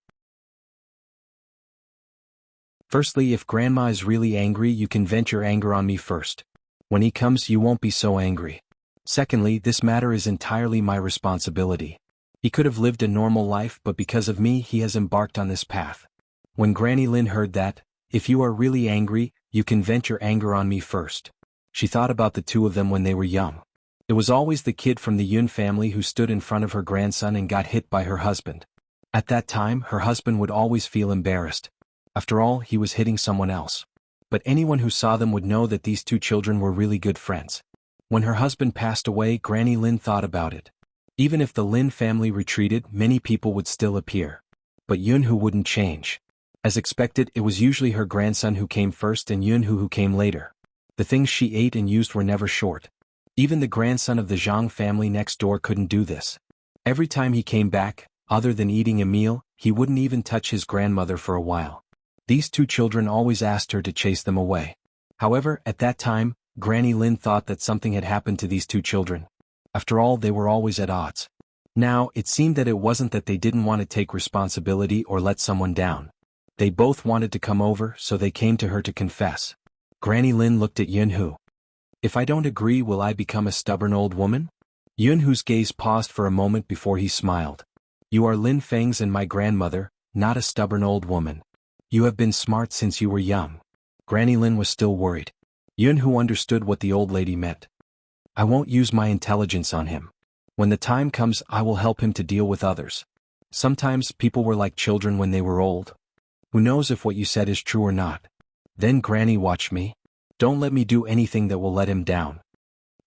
Firstly, if Grandma is really angry, you can vent your anger on me first. When he comes, you won't be so angry. Secondly, this matter is entirely my responsibility. He could have lived a normal life, but because of me, he has embarked on this path. When Granny Lin heard that, if you are really angry, you can vent your anger on me first. She thought about the two of them when they were young. It was always the kid from the Yun family who stood in front of her grandson and got hit by her husband. At that time, her husband would always feel embarrassed. After all, he was hitting someone else. But anyone who saw them would know that these two children were really good friends. When her husband passed away, Granny Lin thought about it. Even if the Lin family retreated, many people would still appear. But Yunhu wouldn't change. As expected, it was usually her grandson who came first and Yunhu who came later. The things she ate and used were never short. Even the grandson of the Zhang family next door couldn't do this. Every time he came back, other than eating a meal, he wouldn't even touch his grandmother for a while. These two children always asked her to chase them away. However, at that time, Granny Lin thought that something had happened to these two children. After all, they were always at odds. Now, it seemed that it wasn't that they didn't want to take responsibility or let someone down. They both wanted to come over, so they came to her to confess. Granny Lin looked at Yunhu. If I don't agree, will I become a stubborn old woman? Yunhu's gaze paused for a moment before he smiled. You are Lin Feng's and my grandmother, not a stubborn old woman. You have been smart since you were young. Granny Lin was still worried. Yunhu understood what the old lady meant. I won't use my intelligence on him. When the time comes, I will help him to deal with others. Sometimes people were like children when they were old. Who knows if what you said is true or not? Then Granny, watch me. Don't let me do anything that will let him down.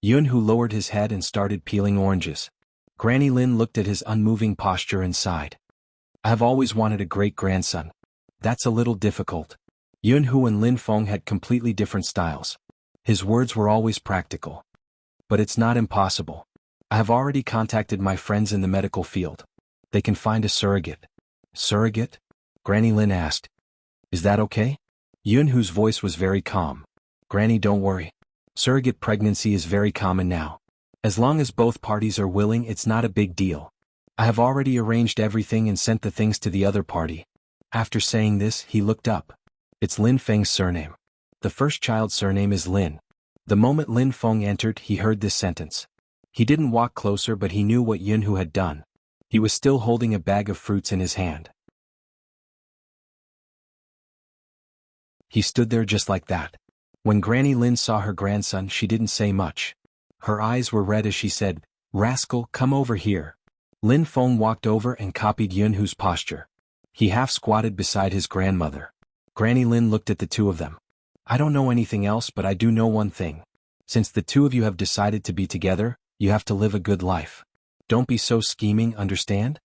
Yunhu lowered his head and started peeling oranges. Granny Lin looked at his unmoving posture and sighed. I have always wanted a great-grandson. That's a little difficult. Yunhu and Lin Feng had completely different styles. His words were always practical. But it's not impossible. I have already contacted my friends in the medical field. They can find a surrogate. Surrogate? Granny Lin asked. Is that okay? Yunhu's voice was very calm. Granny, don't worry. Surrogate pregnancy is very common now. As long as both parties are willing, it's not a big deal. I have already arranged everything and sent the things to the other party. After saying this, he looked up. It's Lin Feng's surname. The first child's surname is Lin. The moment Lin Feng entered, he heard this sentence. He didn't walk closer, but he knew what Yunhu had done. He was still holding a bag of fruits in his hand. He stood there just like that. When Granny Lin saw her grandson, she didn't say much. Her eyes were red as she said, Rascal, come over here. Lin Feng walked over and copied Yunhu's posture. He half squatted beside his grandmother. Granny Lin looked at the two of them. I don't know anything else, but I do know one thing. Since the two of you have decided to be together, you have to live a good life. Don't be so scheming, understand?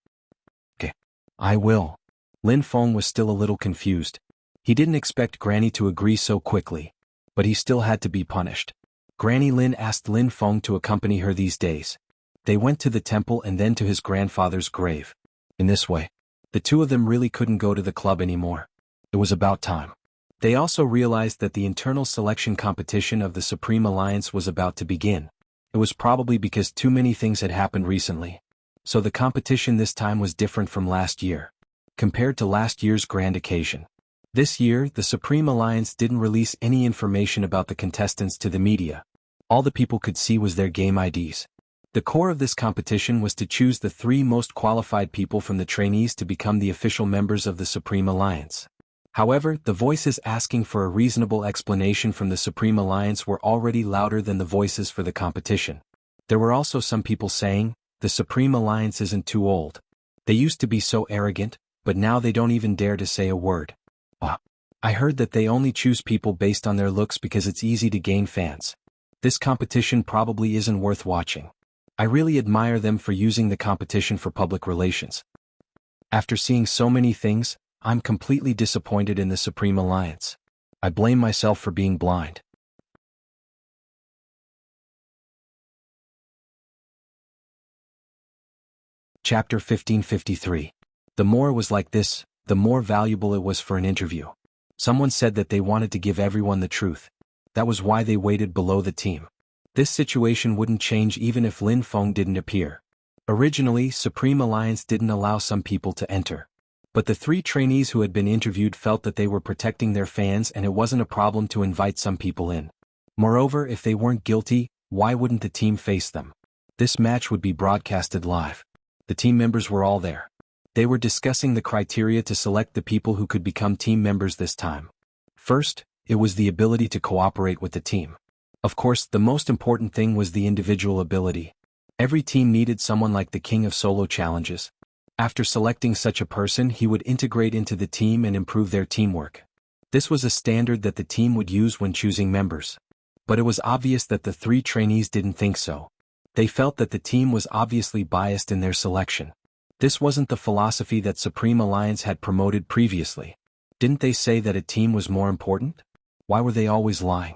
Okay. I will. Lin Feng was still a little confused. He didn't expect Granny to agree so quickly. But he still had to be punished. Granny Lin asked Lin Feng to accompany her these days. They went to the temple and then to his grandfather's grave. In this way, the two of them really couldn't go to the club anymore. It was about time. They also realized that the internal selection competition of the Supreme Alliance was about to begin. It was probably because too many things had happened recently. So the competition this time was different from last year. Compared to last year's grand occasion. This year, the Supreme Alliance didn't release any information about the contestants to the media. All the people could see was their game IDs. The core of this competition was to choose the 3 most qualified people from the trainees to become the official members of the Supreme Alliance. However, the voices asking for a reasonable explanation from the Supreme Alliance were already louder than the voices for the competition. There were also some people saying, the Supreme Alliance isn't too old. They used to be so arrogant, but now they don't even dare to say a word. I heard that they only choose people based on their looks because it's easy to gain fans. This competition probably isn't worth watching. I really admire them for using the competition for public relations. After seeing so many things, I'm completely disappointed in the Supreme Alliance. I blame myself for being blind. Chapter 1553. The more it was like this, the more valuable it was for an interview. Someone said that they wanted to give everyone the truth. That was why they waited below the team. This situation wouldn't change even if Lin Feng didn't appear. Originally, Supreme Alliance didn't allow some people to enter. But the 3 trainees who had been interviewed felt that they were protecting their fans and it wasn't a problem to invite some people in. Moreover, if they weren't guilty, why wouldn't the team face them? This match would be broadcasted live. The team members were all there. They were discussing the criteria to select the people who could become team members this time. First, it was the ability to cooperate with the team. Of course, the most important thing was the individual ability. Every team needed someone like the king of solo challenges. After selecting such a person, he would integrate into the team and improve their teamwork. This was a standard that the team would use when choosing members. But it was obvious that the 3 trainees didn't think so. They felt that the team was obviously biased in their selection. This wasn't the philosophy that Supreme Alliance had promoted previously. Didn't they say that a team was more important? Why were they always lying?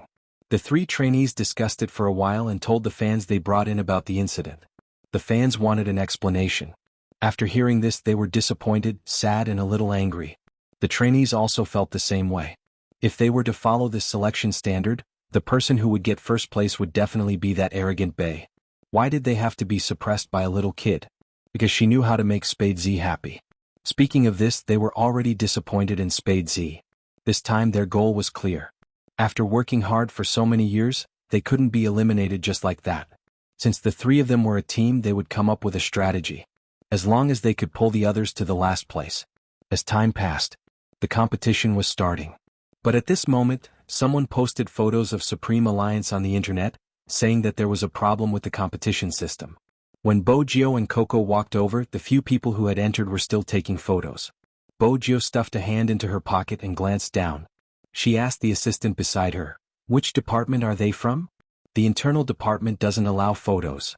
The 3 trainees discussed it for a while and told the fans they brought in about the incident. The fans wanted an explanation. After hearing this, they were disappointed, sad, and a little angry. The trainees also felt the same way. If they were to follow this selection standard, the person who would get first place would definitely be that arrogant bae. Why did they have to be suppressed by a little kid? Because she knew how to make Spade Z happy. Speaking of this, they were already disappointed in Spade Z. This time their goal was clear. After working hard for so many years, they couldn't be eliminated just like that. Since the 3 of them were a team, they would come up with a strategy. As long as they could pull the others to the last place. As time passed, the competition was starting. But at this moment, someone posted photos of Supreme Alliance on the internet, saying that there was a problem with the competition system. When Bojio and Coco walked over, the few people who had entered were still taking photos. Bojio stuffed a hand into her pocket and glanced down. She asked the assistant beside her, "Which department are they from?" "The internal department doesn't allow photos."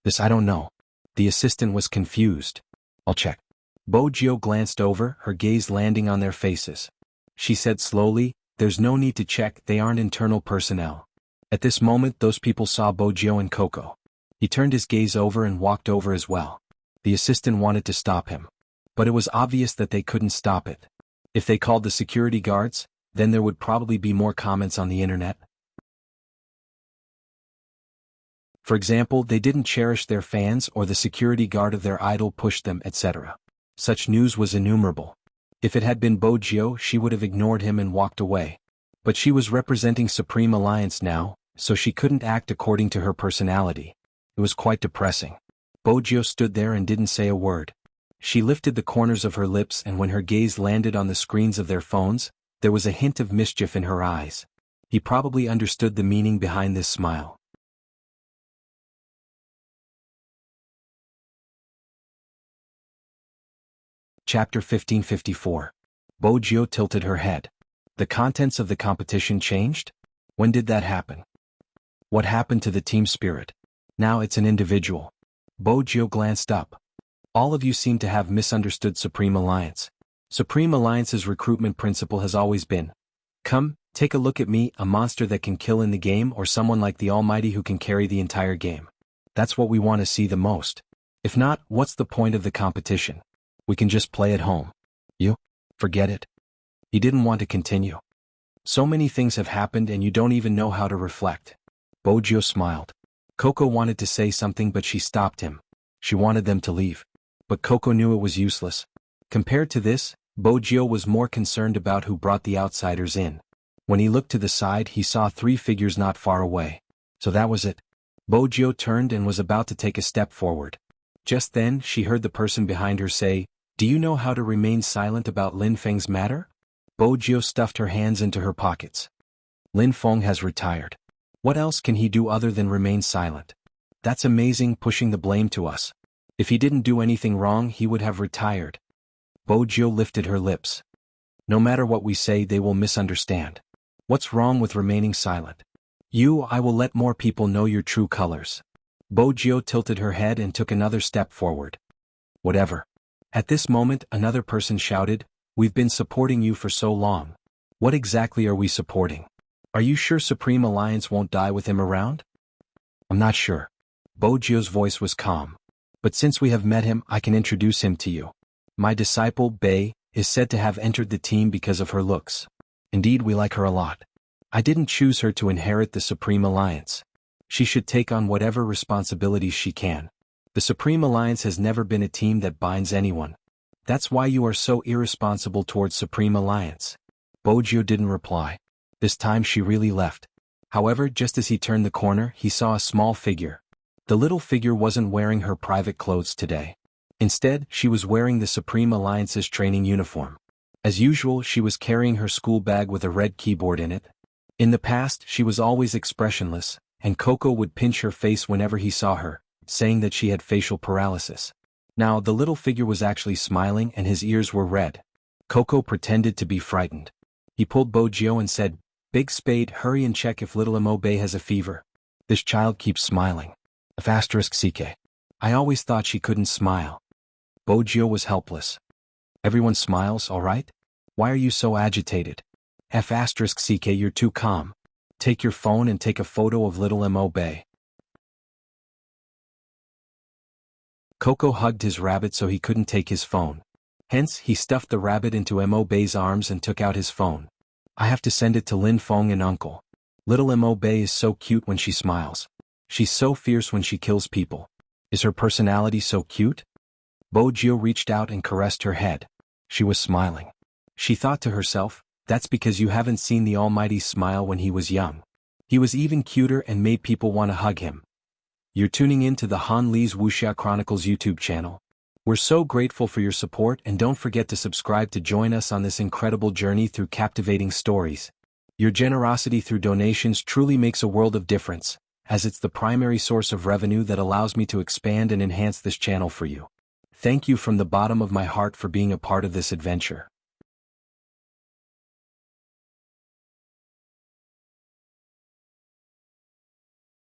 "This I don't know." The assistant was confused. "I'll check." Bojio glanced over, her gaze landing on their faces. She said slowly, "There's no need to check, they aren't internal personnel." At this moment those people saw Bojio and Coco. He turned his gaze over and walked over as well. The assistant wanted to stop him. But it was obvious that they couldn't stop it. If they called the security guards, then there would probably be more comments on the internet. For example, they didn't cherish their fans or the security guard of their idol pushed them, etc. Such news was innumerable. If it had been Bojio, she would have ignored him and walked away. But she was representing Supreme Alliance now, so she couldn't act according to her personality. It was quite depressing. Bojio stood there and didn't say a word. She lifted the corners of her lips, and when her gaze landed on the screens of their phones, there was a hint of mischief in her eyes. He probably understood the meaning behind this smile. Chapter 1554. Bojio tilted her head. The contents of the competition changed? When did that happen? What happened to the team spirit? Now it's an individual. Bojio glanced up. All of you seem to have misunderstood Supreme Alliance. Supreme Alliance's recruitment principle has always been, "Come, take a look at me, a monster that can kill in the game or someone like the Almighty who can carry the entire game." That's what we want to see the most. If not, what's the point of the competition? We can just play at home. You? Forget it. He didn't want to continue. So many things have happened and you don't even know how to reflect. Bojio smiled. Coco wanted to say something but she stopped him. She wanted them to leave. But Coco knew it was useless. Compared to this, Bojio was more concerned about who brought the outsiders in. When he looked to the side, he saw 3 figures not far away. So that was it. Bojio turned and was about to take a step forward. Just then, she heard the person behind her say, "Do you know how to remain silent about Lin Feng's matter?" Bojio stuffed her hands into her pockets. Lin Feng has retired. What else can he do other than remain silent? That's amazing, pushing the blame to us. If he didn't do anything wrong, he would have retired. Bojio lifted her lips. No matter what we say, they will misunderstand. What's wrong with remaining silent? I will let more people know your true colors. Bojio tilted her head and took another step forward. Whatever. At this moment, another person shouted, "We've been supporting you for so long. What exactly are we supporting? Are you sure Supreme Alliance won't die with him around?" "I'm not sure." Bojio's voice was calm. "But since we have met him, I can introduce him to you. My disciple, Bei, is said to have entered the team because of her looks. Indeed, we like her a lot. I didn't choose her to inherit the Supreme Alliance. She should take on whatever responsibilities she can. The Supreme Alliance has never been a team that binds anyone. That's why you are so irresponsible towards Supreme Alliance." Bojio didn't reply. This time she really left. However, just as he turned the corner, he saw a small figure. The little figure wasn't wearing her private clothes today. Instead, she was wearing the Supreme Alliance's training uniform. As usual, she was carrying her school bag with a red keyboard in it. In the past, she was always expressionless, and Coco would pinch her face whenever he saw her, saying that she had facial paralysis. Now the little figure was actually smiling and his ears were red. Coco pretended to be frightened. He pulled Bojio and said, "Big Spade, hurry and check if little Imobe has a fever. This child keeps smiling. *CK. I always thought she couldn't smile." Bojio was helpless. "Everyone smiles, all right? Why are you so agitated? *CK, you're too calm. Take your phone and take a photo of little Imobe." Coco hugged his rabbit so he couldn't take his phone. Hence, he stuffed the rabbit into Imobe's arms and took out his phone. "I have to send it to Lin Feng and Uncle. Little Imobe is so cute when she smiles. She's so fierce when she kills people. Is her personality so cute?" Bojio reached out and caressed her head. She was smiling. She thought to herself, "That's because you haven't seen the Almighty smile when he was young. He was even cuter and made people want to hug him." You're tuning in to the Han Li's Wuxia Chronicles YouTube channel. We're so grateful for your support, and don't forget to subscribe to join us on this incredible journey through captivating stories. Your generosity through donations truly makes a world of difference, as it's the primary source of revenue that allows me to expand and enhance this channel for you. Thank you from the bottom of my heart for being a part of this adventure.